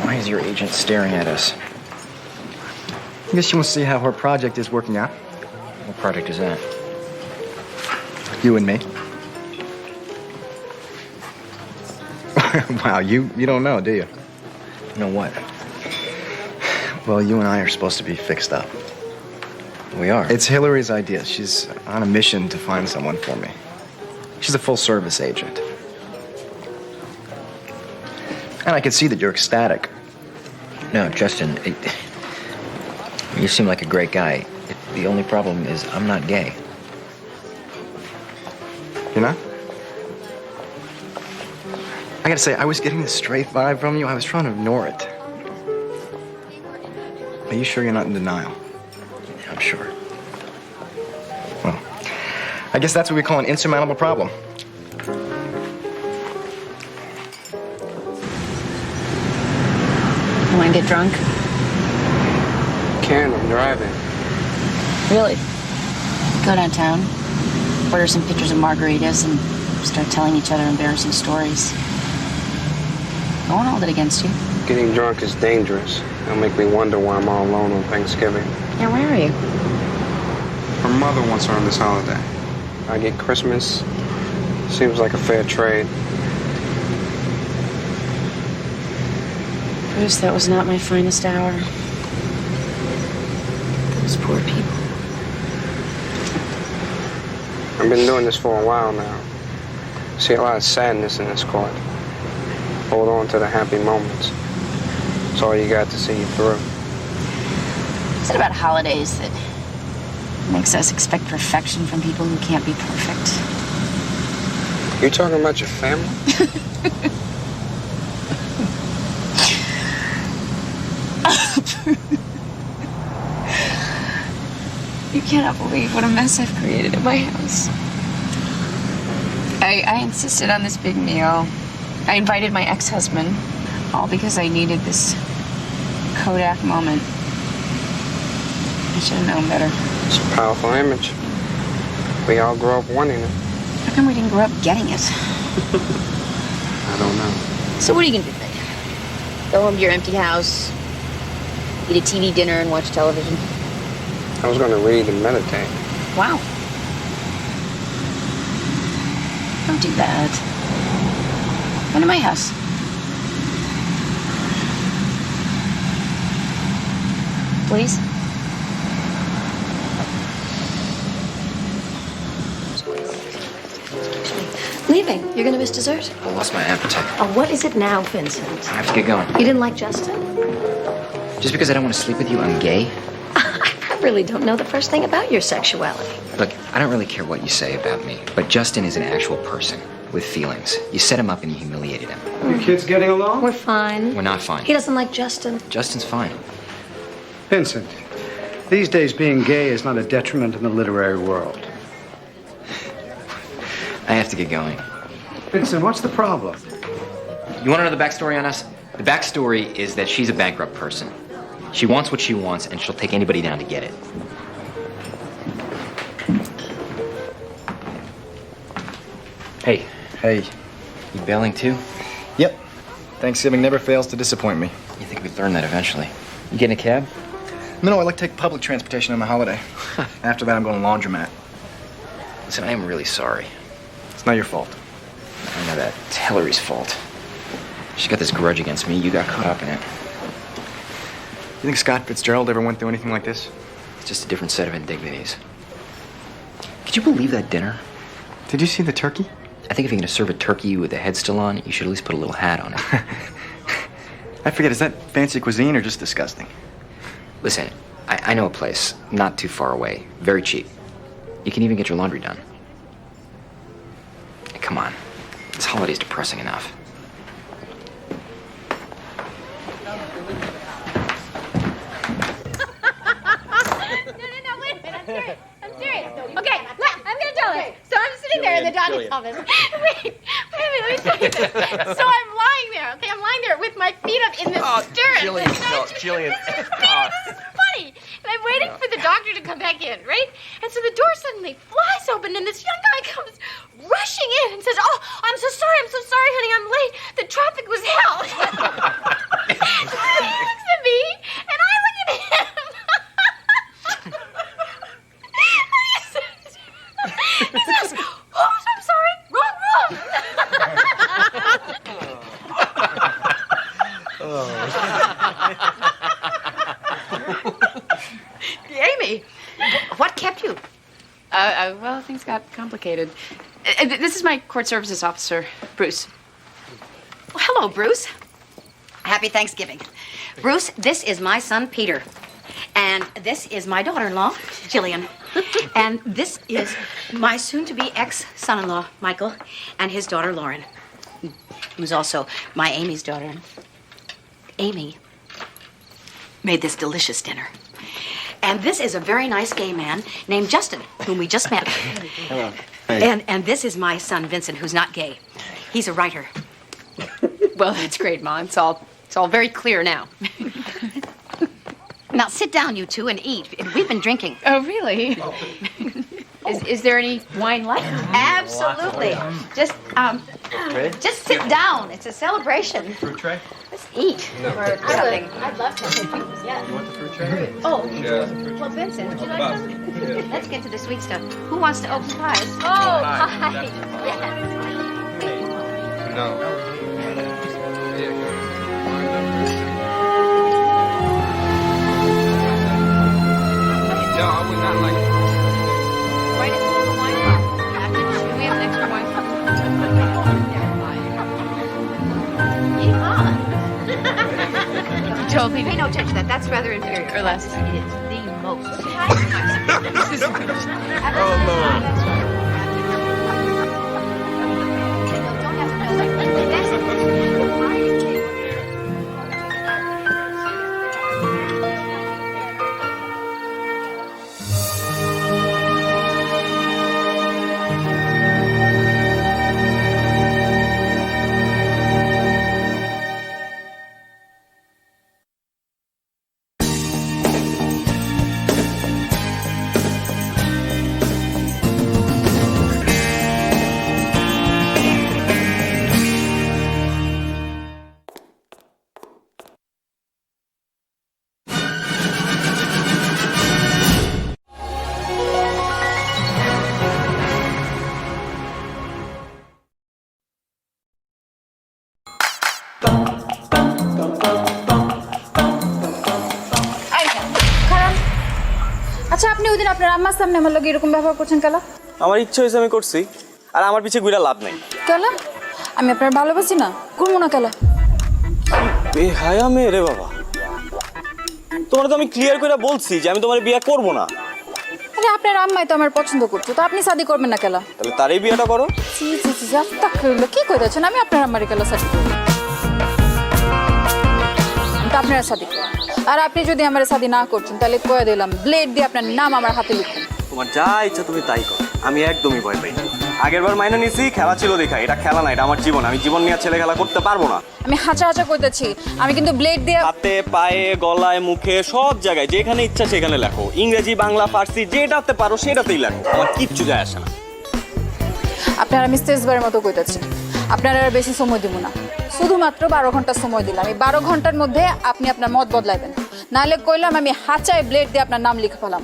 Why is your agent staring at us? I guess she wants to see how her project is working out. What project is that? You and me. Wow, you don't know, do you? Know what? Well, you and I are supposed to be fixed up. We are. It's Hillary's idea. She's on a mission to find someone for me. She's a full-service agent. And I can see that you're ecstatic. No, Justin, you seem like a great guy. The only problem is I'm not gay. You're not? I gotta say, I was getting this stray vibe from you. I was trying to ignore it. Are you sure you're not in denial? Yeah, I'm sure. Well, I guess that's what we call an insurmountable problem. You want to get drunk? Can, I'm driving. Really? Go downtown, order some pictures of margaritas, and start telling each other embarrassing stories. No one hold it against you. Getting drunk is dangerous. It'll make me wonder why I'm all alone on Thanksgiving. Yeah, where are you? Her mother wants her on this holiday. I get Christmas. Seems like a fair trade. Bruce, that was not my finest hour. Those poor people. I've been doing this for a while now. See a lot of sadness in this court. Hold on to the happy moments. It's all you got to see you through. What's it about holidays that makes us expect perfection from people who can't be perfect? You talking about your family? You cannot believe what a mess I've created in my house. I insisted on this big meal. I invited my ex-husband, all because I needed this Kodak moment. I should have known better. It's a powerful image. We all grew up wanting it. How come we didn't grow up getting it? I don't know. So what are you gonna do today? Go home to your empty house, eat a TV dinner, and watch television? I was going to read and meditate. Wow. Don't do that. Come to my house. Please? Leaving. You're going to miss dessert? I lost my appetite. Oh, what is it now, Vincent? I have to get going. You didn't like Justin? Just because I don't want to sleep with you, I'm gay? I really don't know the first thing about your sexuality. Look, I don't really care what you say about me, but Justin is an actual person with feelings. You set him up and you humiliated him. You kids getting along? We're fine. We're not fine. He doesn't like Justin. Justin's fine. Vincent, these days being gay is not a detriment in the literary world. I have to get going. Vincent, what's the problem? You want to know the backstory on us? The backstory is that she's a bankrupt person. She wants what she wants, and she'll take anybody down to get it. Hey. Hey. You bailing too? Yep. Thanksgiving never fails to disappoint me. You think we'd learn that eventually? You getting a cab? No, I like to take public transportation on my holiday. After that, I'm going to laundromat. Listen, I am really sorry. It's not your fault. I know that. It's Hillary's fault. She got this grudge against me. You got caught up in it. You think Scott Fitzgerald ever went through anything like this? It's just a different set of indignities. Could you believe that dinner? Did you see the turkey? I think if you're going to serve a turkey with the head still on, you should at least put a little hat on it. I forget, is that fancy cuisine or just disgusting? Listen, I know a place not too far away. Very cheap. You can even get your laundry done. Hey, come on. This holiday's depressing enough. I'm serious. Okay, I'm gonna tell it. So I'm sitting there in the doctor's office. Wait a minute, let me tell you this. So I'm lying there, okay? I'm lying there with my feet up in the stirrups. Jillian, no, Jillian. This is funny. And I'm waiting for the doctor to come back in, right? And so the door suddenly flies open, and this young guy comes rushing in and says, "Oh, I'm so sorry, honey, I'm late. The traffic was hell." He looks at me, and I look at him. He says, "Oh, I'm sorry, wrong room." Amy, what kept you? Well, things got complicated. This is my court services officer, Bruce. Well, hello, Bruce. Happy Thanksgiving. Bruce, this is my son, Peter. And this is my daughter-in-law, Jillian. And this is my soon-to-be ex-son-in-law, Michael, and his daughter, Lauren. who's also my Amy's daughter. Amy made this delicious dinner. And this is a very nice gay man named Justin, whom we just met. Hello. And this is my son, Vincent, who's not gay. He's a writer. Well, that's great, Mom. It's all very clear now. Now, sit down, you two, and eat. We've been drinking. Oh, really? Is there any wine left? Absolutely. Just sit down. It's a celebration. Fruit tray? Let's eat. No. Or something. I'd love to. Yeah. You want the fruit tray? Oh, Yeah. well, Vincent, would you like Bob. some? Let's get to the sweet stuff. Who wants to open pies? Oh, hi. No. No, I would not like it. Right at the wine cup. We have an extra wine cup. Totally. Pay no attention to that. That's rather inferior. Or less. It is the most. Oh, Lord. আচ্ছা আপনি ওই দিন আপনার আম্মার সামনে আমার লগে এরকম ব্যবহার করছেন কেন? আমার ইচ্ছে হয়েছে আমি করছি আর আমার পিছে ঘুরে লাভ নেই। কেন? আমি আপনার ভালোবাসি না, করবো না কেন? বেহায়া মেয়ে রে বাবা, তোমার তো আমি ক্লিয়ার করে বলছি যে আমি তোমার বিয়ে করব না। আরে আপনার আম্মাই তো আমার পছন্দ করছো, তো আপনি শাদি করবেন না কেন? তাহলে তারই বিয়েটা করো। জি জি জি, আস্তাগফিরুল্লাহ, কি কইতাছেন? আমি আপনার আম্মারে কেন শাদি করব? তো আপনারা শাদি করুন। আর আপনি যদি আমার শাদি না করছেন তাহলে কয়ে দিলাম ব্লেড দিয়ে আপনার নাম আমার হাতে লিখুন। তোমার যা ইচ্ছা তুমি তাই করো, আমি একদমই ভয় পাই না। আগের বার মাইনে নিছি, খেলা ছিল দেখা, এটা খেলা না, এটা আমার জীবন। আমি জীবন নিয়ে ছেলে খেলা করতে পারবো না। আমি হাঁচা হাঁচা কইতেছি, আমি কিন্তু ব্লেড দিয়ে হাতে পায়ে গলায় মুখে সব জায়গায় যেখানে ইচ্ছা সেখানে লেখো, ইংরেজি বাংলা ফার্সি যেটাতে পারো সেটাতেই লেখো, আমার কিচ্ছু যায় আসে না। আপনার আমি শেষবারের মতো কইতেছি, আপনার আর বেশি সময় দিব না, শুধুমাত্র 12 ঘন্টা সময় দিলাম। এই 12 ঘন্টার মধ্যে আপনি আপনার মত বদলাইবেন, নাহলে কইলাম আমি হাঁচায় ব্লেড দিয়ে আপনার নাম লিখে ফেলাম,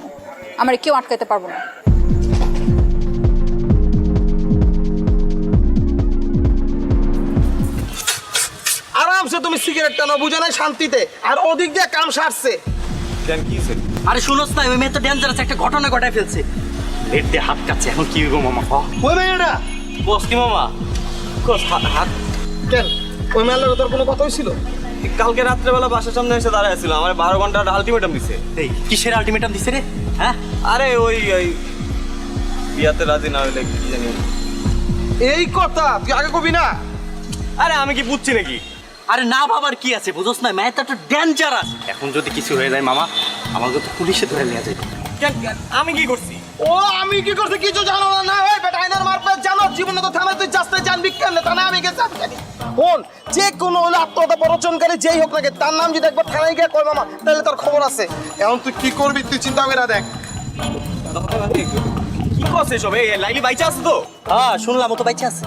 আমার কেউ আটকাইতে পারবো না। আরামসে তুমি সিগারেট টানো, বুঝো না, শান্তিতে। আর ওদিক দিয়ে কাম সারছে। আরে শুনোস না, ওই মেয়ে তো ডেঞ্জারাস একটা ঘটনা ঘটায় ফেলছে। লেট দিয়ে হাত কাটছে, এখন কি গো মামা? ওই মেয়েটা বস কি মামা? হাত কেন? ওই মেয়ের তোর কোনো কথা হয়েছিল? কালকে রাত্রেবেলা বাসার সামনে এসে দাঁড়ায় ছিল, আমার 12 ঘন্টার আলটিমেটাম দিছে। এই কিসের আলটিমেটাম দিছে রে? হ্যাঁ, আরে ওই বিয়াতে রাজি না হইলে কি জানি। এই কথা তুই আগে কবি না। আরে আমি কি বুঝছি নাকি? আরে না বাবার কি আছে, বুঝোস না, মেয়েটা তো ডেঞ্জারাস। এখন যদি কিছু হয়ে যায় মামা, আমাকে তো পুলিশে ধরে নিয়ে যায়। আমি কি করছি? ও আমি কি করছি কিছু জানো না? না ওই বেটা আইনার মারফত জানো, জীবনে তো থানায় তুই যাস্তে জানবি কেন? থানা আমি গেছি জানি। ফোন যে কোনো হলে আত্মহত্যা প্ররোচনকারী যেই হোক না কেন, তার নাম যদি একবার থানায় গিয়ে কয় মামা, তাহলে তোর খবর আছে। এখন তুই কি করবি তুই চিন্তা করে দেখ। কি করছে সব? এই লাইলি বাইচা আছে তো? হ্যাঁ শুনলাম, ও তো বাইচা আছে।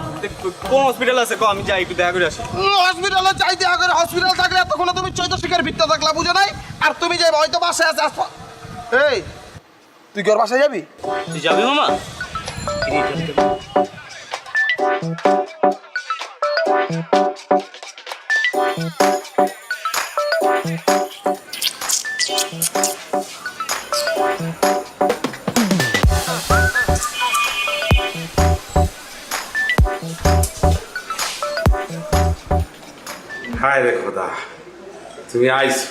কোন হসপিটাল আছে? আমি যাই একটু দেখা করে আসি। হসপিটালে যাই দেখা করে, হসপিটাল থাকলে এতক্ষণ তুমি চৈত শিকার ভিত্তি থাকলা, বুঝো নাই? আর তুমি যাই হয়তো বাসায় আছে। এই তুই কি ওর বাসায় যাবি? তুই যাবি মামা? হায় রে খোদা, তুমি আইছো,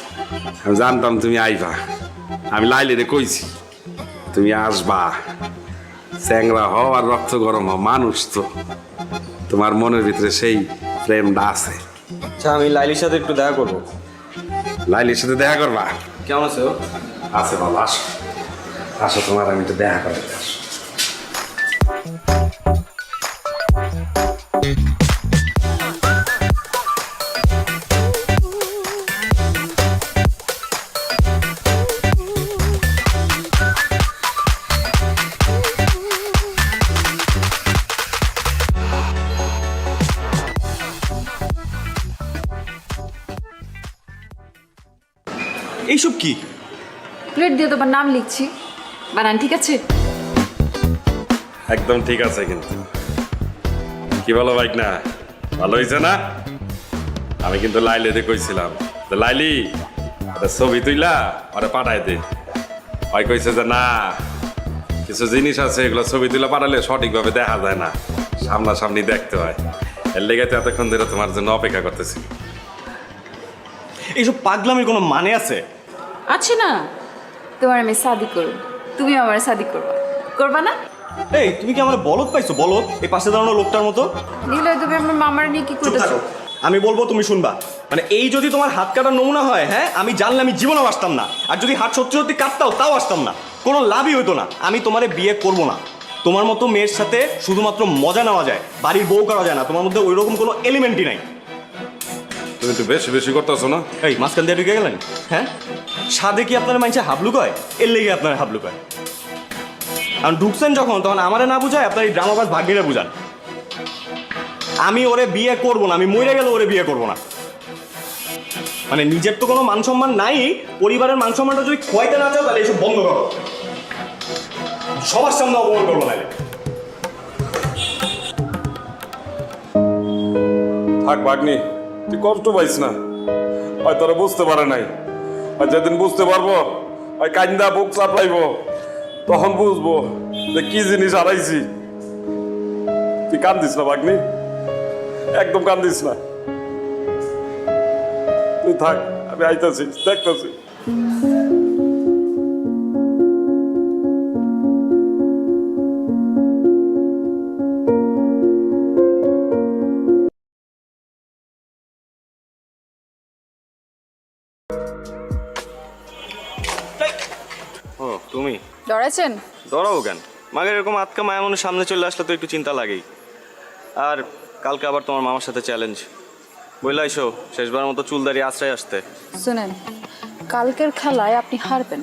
আমি জানতাম তুমি আইবা। আমি লাইলে কইছি তুমি আসবা। চ্যাংরা হও আর রক্ত গরম হও, মানুষ তো। তোমার মনের ভিতরে সেই প্রেমটা আছে। আচ্ছা আমি লাইলির সাথে একটু দেখা করবো। লাইলির সাথে দেখা করবা? কেমন আছে ও? আছে ভালো, আসো আসো, তোমার আমি একটু দেখা করাতে আসো। এইসব কি? প্লেট দিয়ে তোমার নাম লিখছি, বানান ঠিক আছে? একদম ঠিক আছে। কিন্তু কি বলো বাইক না, ভালো হয়েছে না? আমি কিন্তু লাইলিতে কইছিলাম যে লাইলি একটা ছবি তুইলা ওরা পাঠাই দে। ওই কইছে যে না, কিছু জিনিস আছে এগুলো ছবি তুলে পাঠালে সঠিকভাবে দেখা যায় না, সামনাসামনি দেখতে হয়। এর লেগে তো এতক্ষণ ধরে তোমার জন্য অপেক্ষা করতেছি। এইসব পাগলামির কোনো মানে আছে? আছে না, তোমার আমি শাদি করব, তুমি আমার শাদি করবা, করবা না? এই তুমি কি আমার বলদ পাইছো? বলদ এই পাশে দাঁড়ানো লোকটার মতো। নিলে তুমি আমার মামার নিয়ে কি করতেছো? আমি বলবো তুমি শুনবা। মানে এই যদি তোমার হাত কাটার নমুনা হয়, হ্যাঁ আমি জানলে আমি জীবনেও আসতাম না। আর যদি হাত সত্যি সত্যি কাটতাও তাও আসতাম না, কোনো লাভই হতো না। আমি তোমারে বিয়ে করবো না। তোমার মতো মেয়ের সাথে শুধুমাত্র মজা নেওয়া যায়, বাড়ির বউ করা যায় না। তোমার মধ্যে ওই রকম কোনো এলিমেন্টই নাই। তুমি তো বেশি বেশি করতেছো না? এই মাঝখান দিয়ে ঢুকে গেলেন? হ্যাঁ সাদে কি আপনার মাইনছে হাবলু কয়? এর লেগে আপনার হাবলু কয়। কারণ ঢুকছেন যখন, তখন আমারে না বুঝায় আপনার এই ড্রামাবাজ ভাগ্যিরা বুঝান। আমি ওরে বিয়ে করবো না, আমি মরে গেলে ওরে বিয়ে করবো না। মানে নিজের তো কোনো মান সম্মান নাই, পরিবারের মান সম্মানটা যদি খোয়াইতে না চাও তাহলে এসব বন্ধ করো। সবার সামনে অপমান করবো না। থাক ভাগ্নি, তুই কষ্ট পাইস না। হয় তোরা বুঝতে পারে নাই, আর যেদিন বুঝতে পারবো ওই কান্দা বুক চাপলাইবো, তখন বুঝবো যে কি জিনিস হারাইছি। তুই কান্দিস না ভাগ্নি, একদম কান্দিস না। তুই থাক, আমি আইতাছি, দেখতেছি। ও তুমি ডরাইছেন? ডরাবো কেন? মাগের এরকম আটকা মায়া মনের সামনে চলে আসলে তো একটু চিন্তা লাগেই। আর কালকে আবার তোমার মামার সাথে চ্যালেঞ্জ, বইলা আইসো শেষবার মতো চুল দাঁড়িয়ে আশ্রয় আসতে। শুনেন, কালকের খেলায় আপনি হারবেন।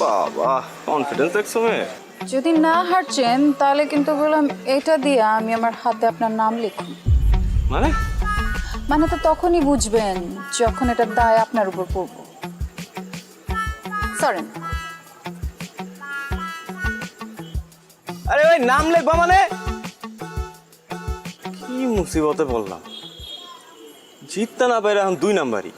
বাবা কনফিডেন্স দেখছো মেয়ে। যদি না হারছেন তাহলে কিন্তু বললাম এটা দিয়ে আমি আমার হাতে আপনার নাম লিখুন। মানে তো তখনই বুঝবেন যখন এটা দায় আপনার উপর পড়ব। সরেন। আরে ভাই নাম লিখবা মানে? কি মুসিবতে বললাম, জিততে না পারে এখন 2 নাম্বারই।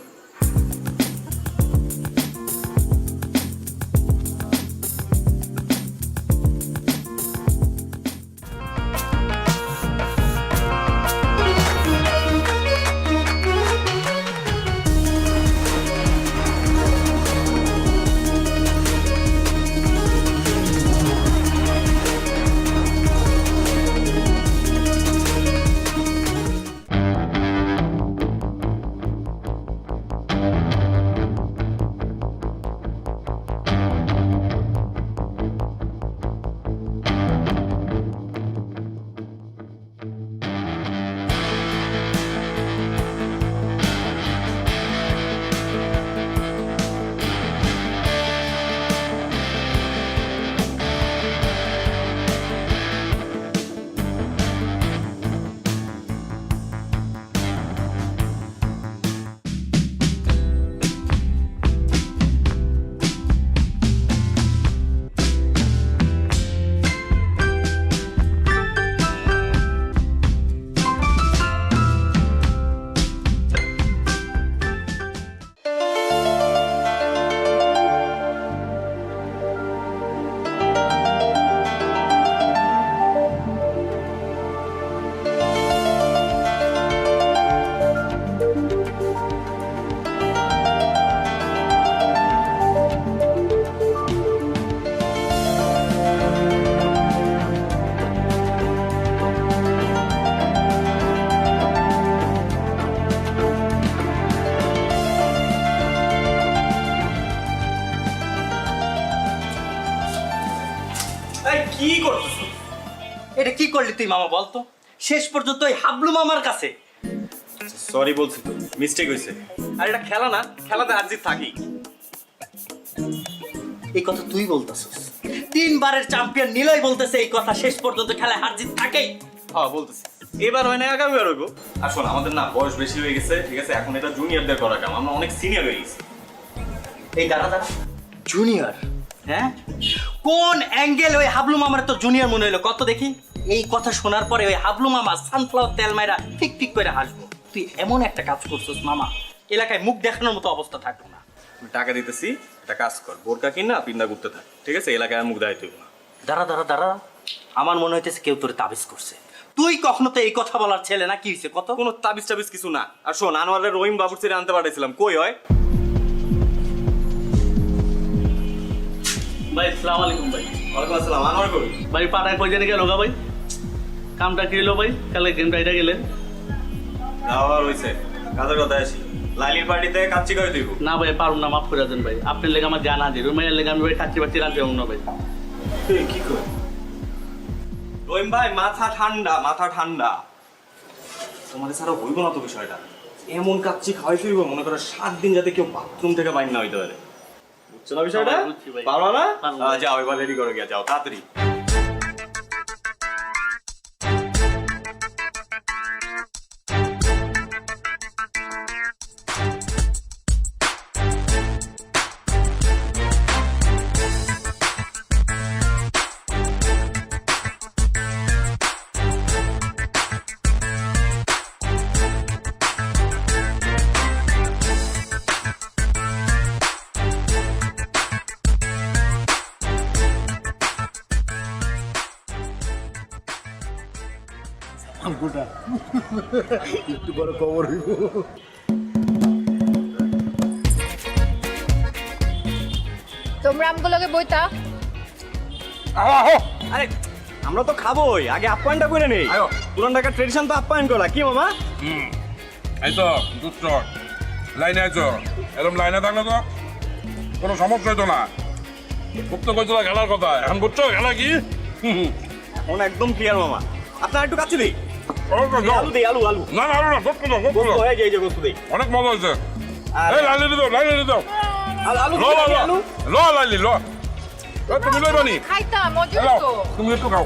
এই কি করছিস? এটা কি করলি তুই মামা বলতো? শেষ পর্যন্ত ওই হাবলু মামার কাছে। সরি বলছি তো, মিস্টেক হয়েছে। আর এটা খেলা না, খেলাতে হার জিত থাকি। এই কথা তুই বলতেছিস? 3 বারের চ্যাম্পিয়ন নিলয় বলতেছে এই কথা, শেষ পর্যন্ত খেলায় হার জিত থাকেই। হ্যাঁ বলতেছি, এবার হয় না আগামী বার হইব। আর শোন, আমাদের না বয়স বেশি হয়ে গেছে, ঠিক আছে? এখন এটা জুনিয়রদের করা কাম, আমরা অনেক সিনিয়র হয়ে গেছি। এই দাঁড়া জুনিয়র, হ্যাঁ? কোন অ্যাঙ্গেল ওই হাবলু মামার তো জুনিয়র মনে হলো কত দেখি? এই কথা শোনার পরে ওই হাবলু মামা সানফ্লাওয়ার তেল মাইরা ঠিক ঠিক করে হাসবো। তুই এমন একটা কাজ করছিস মামা, এলাকায় মুখ দেখানোর মতো অবস্থা থাকলো না। টাকা দিতেছি, একটা কাজ কর, বোরকা কিনা পিন্দা ঘুরতে থাক, ঠিক আছে? এলাকায় মুখ দায়িত্ব না। দাঁড়া, আমার মনে হইতেছে কেউ তোরে তাবিজ করছে। তুই কখনো তো এই কথা বলার ছেলে না, কি হয়েছে কত? কোনো তাবিজ টাবিজ কিছু না। আর শোন, আনোয়ারের রহিম বাবুর ছেড়ে আনতে পাঠাইছিলাম, কই হয়? ভাই আসসালামু আলাইকুম ভাই। ওয়ালাইকুম আসসালাম। আনোয়ার কই? ভাই পাঠায় কই জানি গেল গা ভাই? কামটা কি হলো ভাই? কালে গেমটা এটা গেলেন? আবার হইছে, কাজের কথা আসি। লাইলির পার্টিতে কাচ্চি করে দিব। না ভাই পারুম না, মাফ করে দেন ভাই। আপনার লেগে আমার জানা দিই, রুমের লেগে আমি ভাই কাচ্চি বাচ্চি রাখতে পারবো না ভাই। কি কর? রহিম ভাই মাথা ঠান্ডা, মাথা ঠান্ডা। তোমাদের ছাড়া হইব না তো বিষয়টা। এমন কাচ্চি খাওয়াই ফিরব, মনে করো 7 দিন যাতে কেউ বাথরুম থেকে বাইর না হইতে পারে। বুঝছো না বিষয়টা? পারো না? যাও এবার রেডি করে গিয়া যাও তাড়াতাড়ি। একটু বড় খবর হইব। তোমরা আমগুলোকে বইতা। আরে আমরা তো খাবোই, আগে আপ্যায়নটা করে নেই। পুরান ঢাকার ট্রেডিশন তো আপ্যায়ন করা, কি মামা? এই তো দুষ্ট লাইনে আইছো, এরকম লাইনে থাকলে তো কোনো সমস্যা হইতো না। খুব তো কইছিল খেলার কথা, এখন বুঝছো খেলা কি? এখন একদম ক্লিয়ার মামা। আপনার একটু কাছে দিই। আলু দেই, আলু আলু। না না না, গোস্ত দাও, গোস্ত দাও। এই যে গোস্ত দেই। অনেক মজা হয়েছে। এই লাইলি দাও, লাইলি দাও। আলু ল ল ল ল লাইলি ল। তুমি লইবানি? খাইতাম, মজুর তো। তুমি একটু খাও।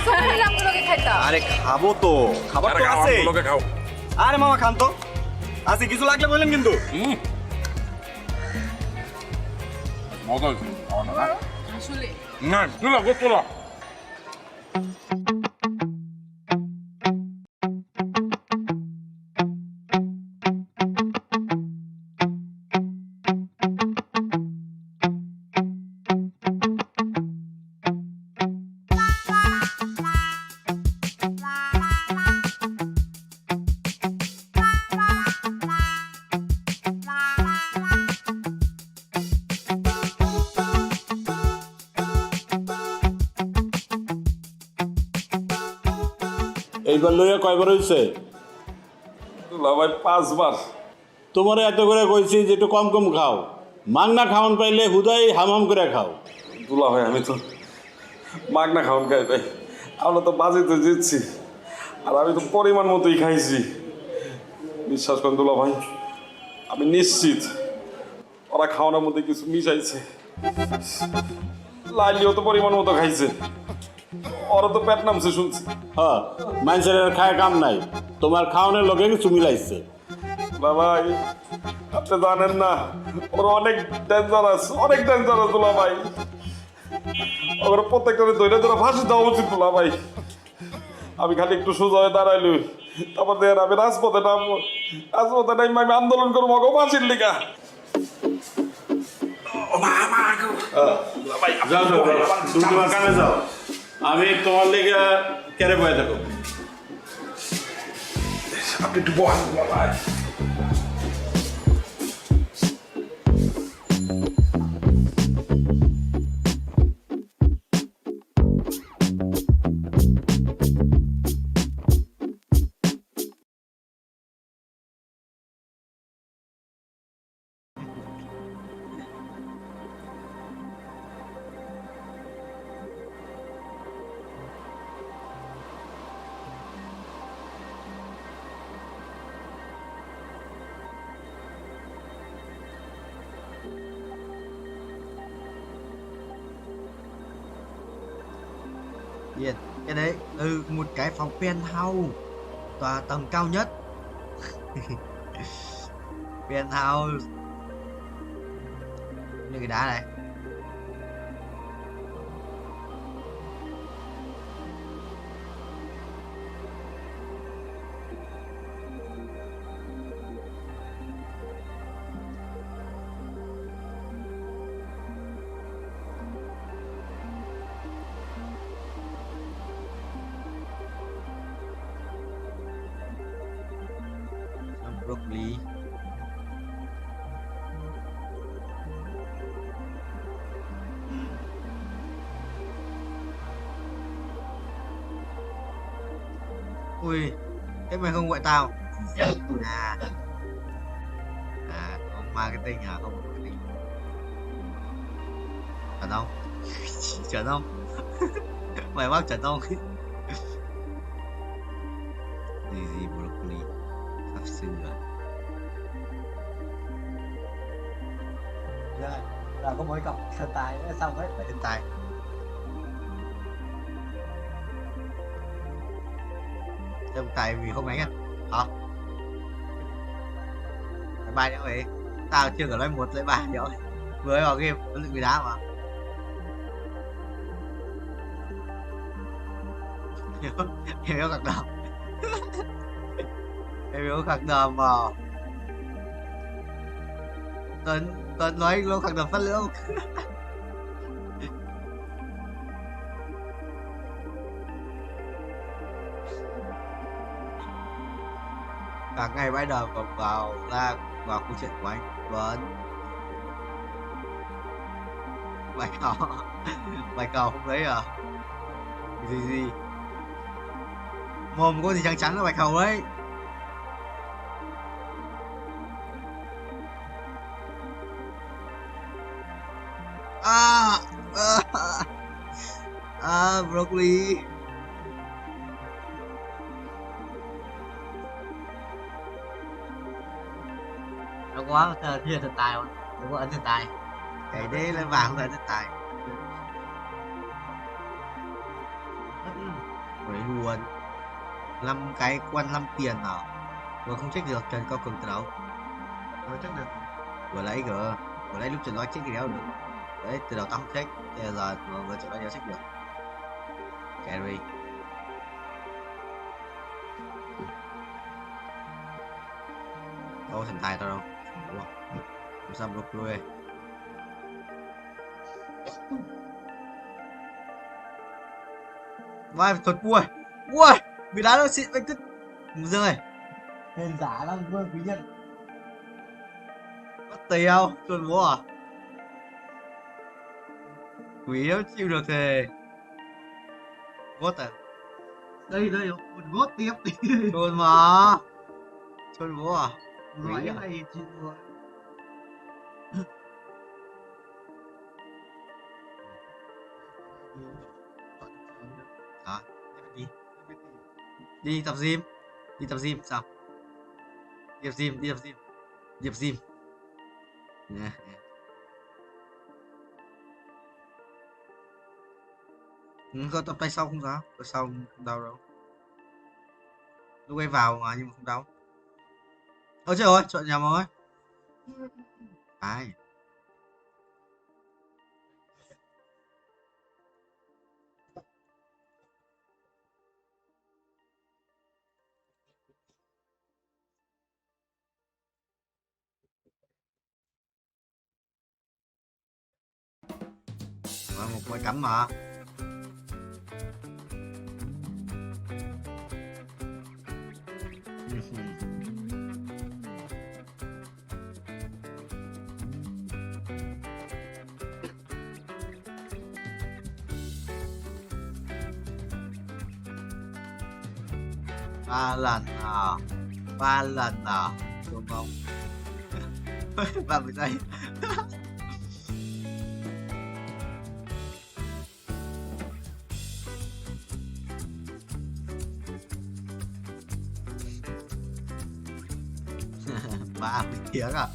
সবাই মিলে আমগুলোকে খাইতাম। আরে খাবো তো, খাবার তো আছে। লোকে খাও। আরে মামা খান তো। আজকে কিছু লাগলে বললেন কিন্তু। মজা হয়েছে। আসলে না, তুই না, গোস্ত না। এইবার লইয়া কয়বার হয়েছে? ভাই 5 বার। তোমার এত করে কইছি যে একটু কম কম খাও, মাংনা খাওন পাইলে হুদাই হাম করে খাও। দুলা ভাই আমি তো মাগনা খাওন খাই ভাই, আমরা তো বাজেতে জিতছি আর আমি তো পরিমাণ মতোই খাইছি। বিশ্বাস করেন দুলা ভাই, আমি নিশ্চিত ওরা খাওয়ানোর মধ্যে কিছু মিশাইছে। লাইলিও তো পরিমাণ মতো খাইছে, ওরা তো পেট নামছে শুনছি। হ্যাঁ, মানুষের খায় কাম নাই, তোমার খাওয়ানোর লোকে কিছু মিলাইছে। ভাই আপনি জানেন না, ওরা অনেক ডেঞ্জারাস, অনেক ডেঞ্জারাস দুলা ভাই। ওরা প্রত্যেকটা ধরে ধরে ফাঁসি দেওয়া উচিত দুলা ভাই। আমি খালি একটু সোজা হয়ে দাঁড়াইলি, তারপর দেখেন আমি রাজপথে নামবো, রাজপথে নামবো, আমি আন্দোলন করবো অগো ফাঁসির লিগা। যাও যাও, তুমি তোমার কামে যাও, আমি তোমার লেগে কেড়ে বয়ে থাকো। আপনি একটু বহান ভাই। Yên, cái đấy một cái phòng penthouse, tòa tầng cao nhất. Penthouse như cái đá này. Broccoli. Ui, thế mày không gọi tao? Ông marketing à, không marketing. Chuẩn không? Chuẩn không? Mày bác chuẩn không? Gì broccoli, sắp xương rồi. Là có mỗi cọc thần tài nữa xong hết, phải thần tài. Trong tài vì không đánh á hả? Bài nữa vậy, tao chưa có nói 1 lấy 3 rồi, vừa vào game nó bị đá mà. Hiểu các đồng. Em hiểu các đồng mà. Tuấn nói luôn các đồng phát lưỡng. Cả ngày bãi đờ còn vào ra vào câu chuyện của anh Tuấn. Bài cầu không thấy à? Gì mồm có gì trắng trắng là bạch hầu đấy. Broccoli. Nó quá thiên thần tài không? Đúng có ấn thần tài. Cái đấy lên vàng không phải thần tài. Đấy luôn. 5 cái quan 5 tiền à? Vừa không check được Trần Cao Cường từ đâu. Vừa check được. Vừa lấy lúc Trần nói check cái đéo được. Đấy từ đầu tao không check. Bây giờ vừa Trần nói đéo check được. Carry. Đâu thần tài tao đâu. Ủa. Không sao broccoli. Vai thuật vui. Ui, bị đá nó xịn anh tức dương ơi. Tên giả lắm Vương Quý Nhân. Mất tiêu, chuồn bố à? Quý nếu chịu được thì vốt à? Đây một vốt tiếp đi. Chuồn mà. Chuồn bố à? Quý này chịu rồi. Đó, đi tập gym sao? Đi tập gym nè. Có tập tay sau không sao? Tập sau không đau đâu. Lúc ấy vào mà nhưng mà không đau. Ôi trời ơi, chọn nhầm rồi. Ai? Một quay cắm mà. Ba lần à đúng không? 30 giây. Ba tiếng à?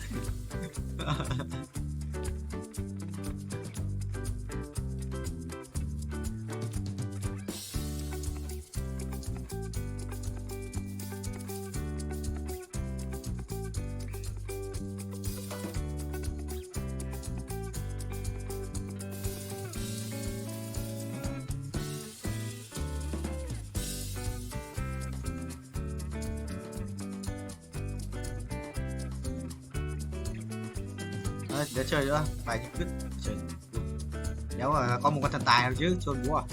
để chơi nữa bài cứ chơi nếu mà có một con thần tài nào chứ chôn búa à.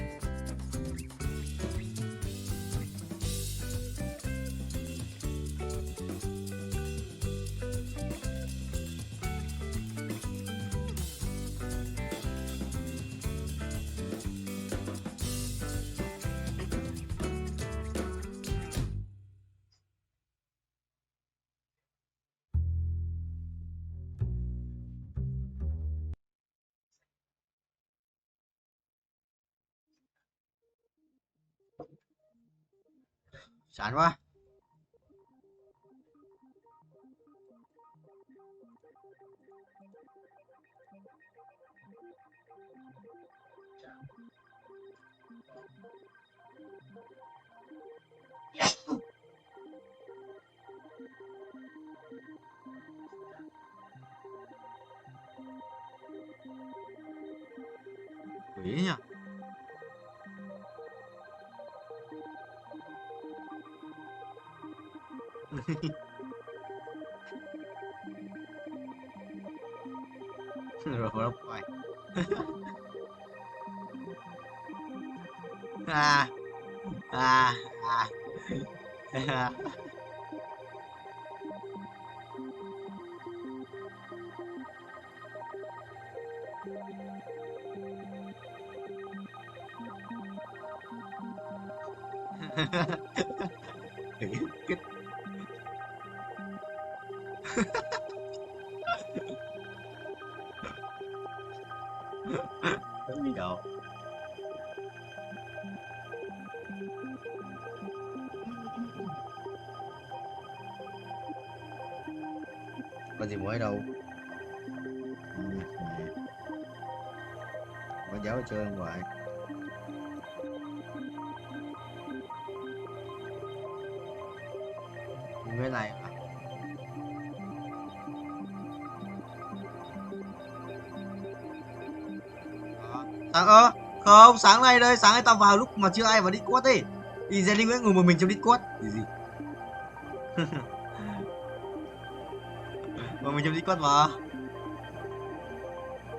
Chán quá. Quỷ nhỉ. Rồi đâu phải. À à à đi đâu. Có gì mới đâu. Có giáo chơi ngoài. Cái này à? Sáng không, sáng nay đây, sáng nay tao vào lúc mà chưa ai vào Discord ấy. Thì Jenny Nguyễn ngồi một mình trong Discord. Gì? Ngồi mình trong Discord mà.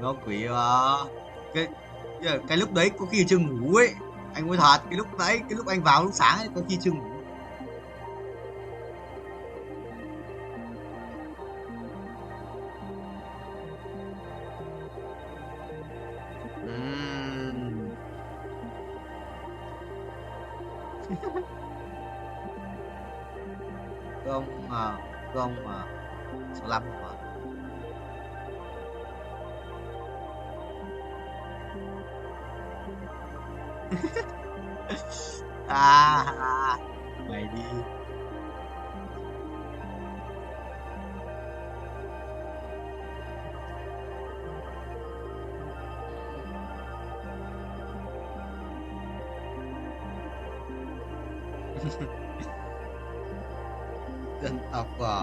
Nó quỷ mà. Cái lúc đấy có khi chưa ngủ ấy. Anh nói thật, cái lúc đấy, cái lúc anh vào lúc sáng ấy có khi chưa ngủ. Không mà số 5 mà. Mày đi. Dân tộc à.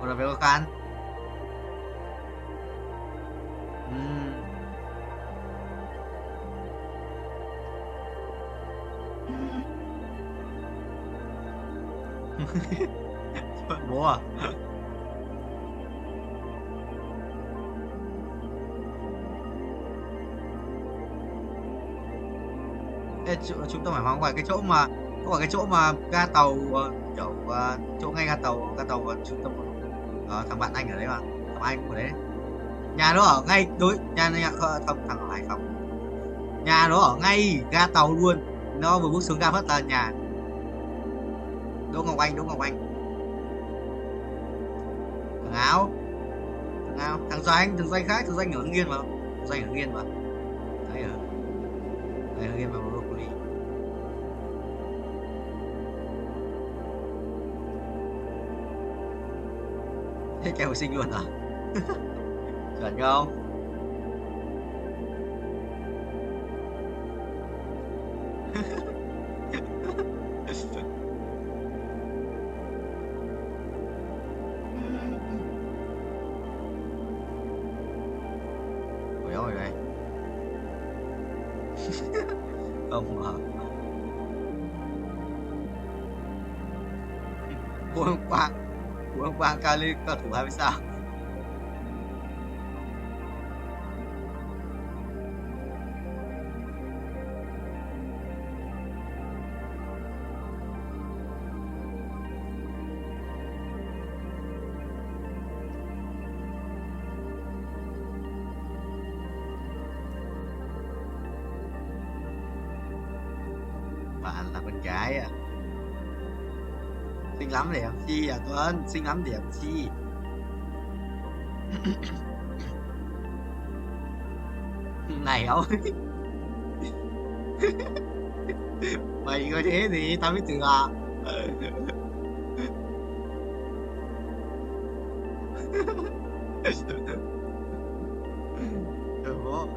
Udah belok kan? Bố à? Chúng ta phải phóng ngoài cái chỗ mà có phải cái chỗ mà ga tàu kiểu chỗ ngay ga tàu và trung tâm thằng bạn anh ở đấy mà, thằng anh ở đấy, nhà nó ở ngay đối nhà không thằng Hải không, nhà nó ở ngay ga tàu luôn, nó vừa bước xuống ga phát là nhà Đỗ Ngọc Anh thằng áo thằng Doanh khác, thằng Doanh ở Hưng Yên mà, đấy ở Hưng Yên mà broccoli. Thế kêu sinh luôn à? Chuẩn không? Ôi ôi đây. Không mà. Hôm qua hôm qua Kali cầu thủ 20 sao. Bạn là con gái à? Xinh lắm để làm chi à Tuấn? Xinh lắm để làm chi? Này ông. Mày có thế gì tao biết từ à? Bố.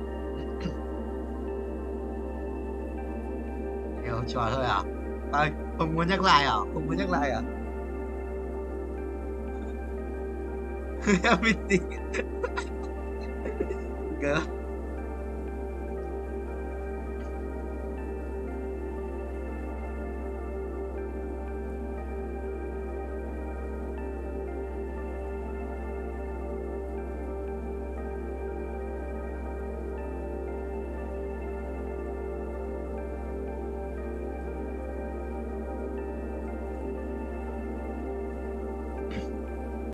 Hiểu trò thôi à? Ơi, không muốn nhắc lại à? Không muốn nhắc lại à? Em biết tí. Gớm.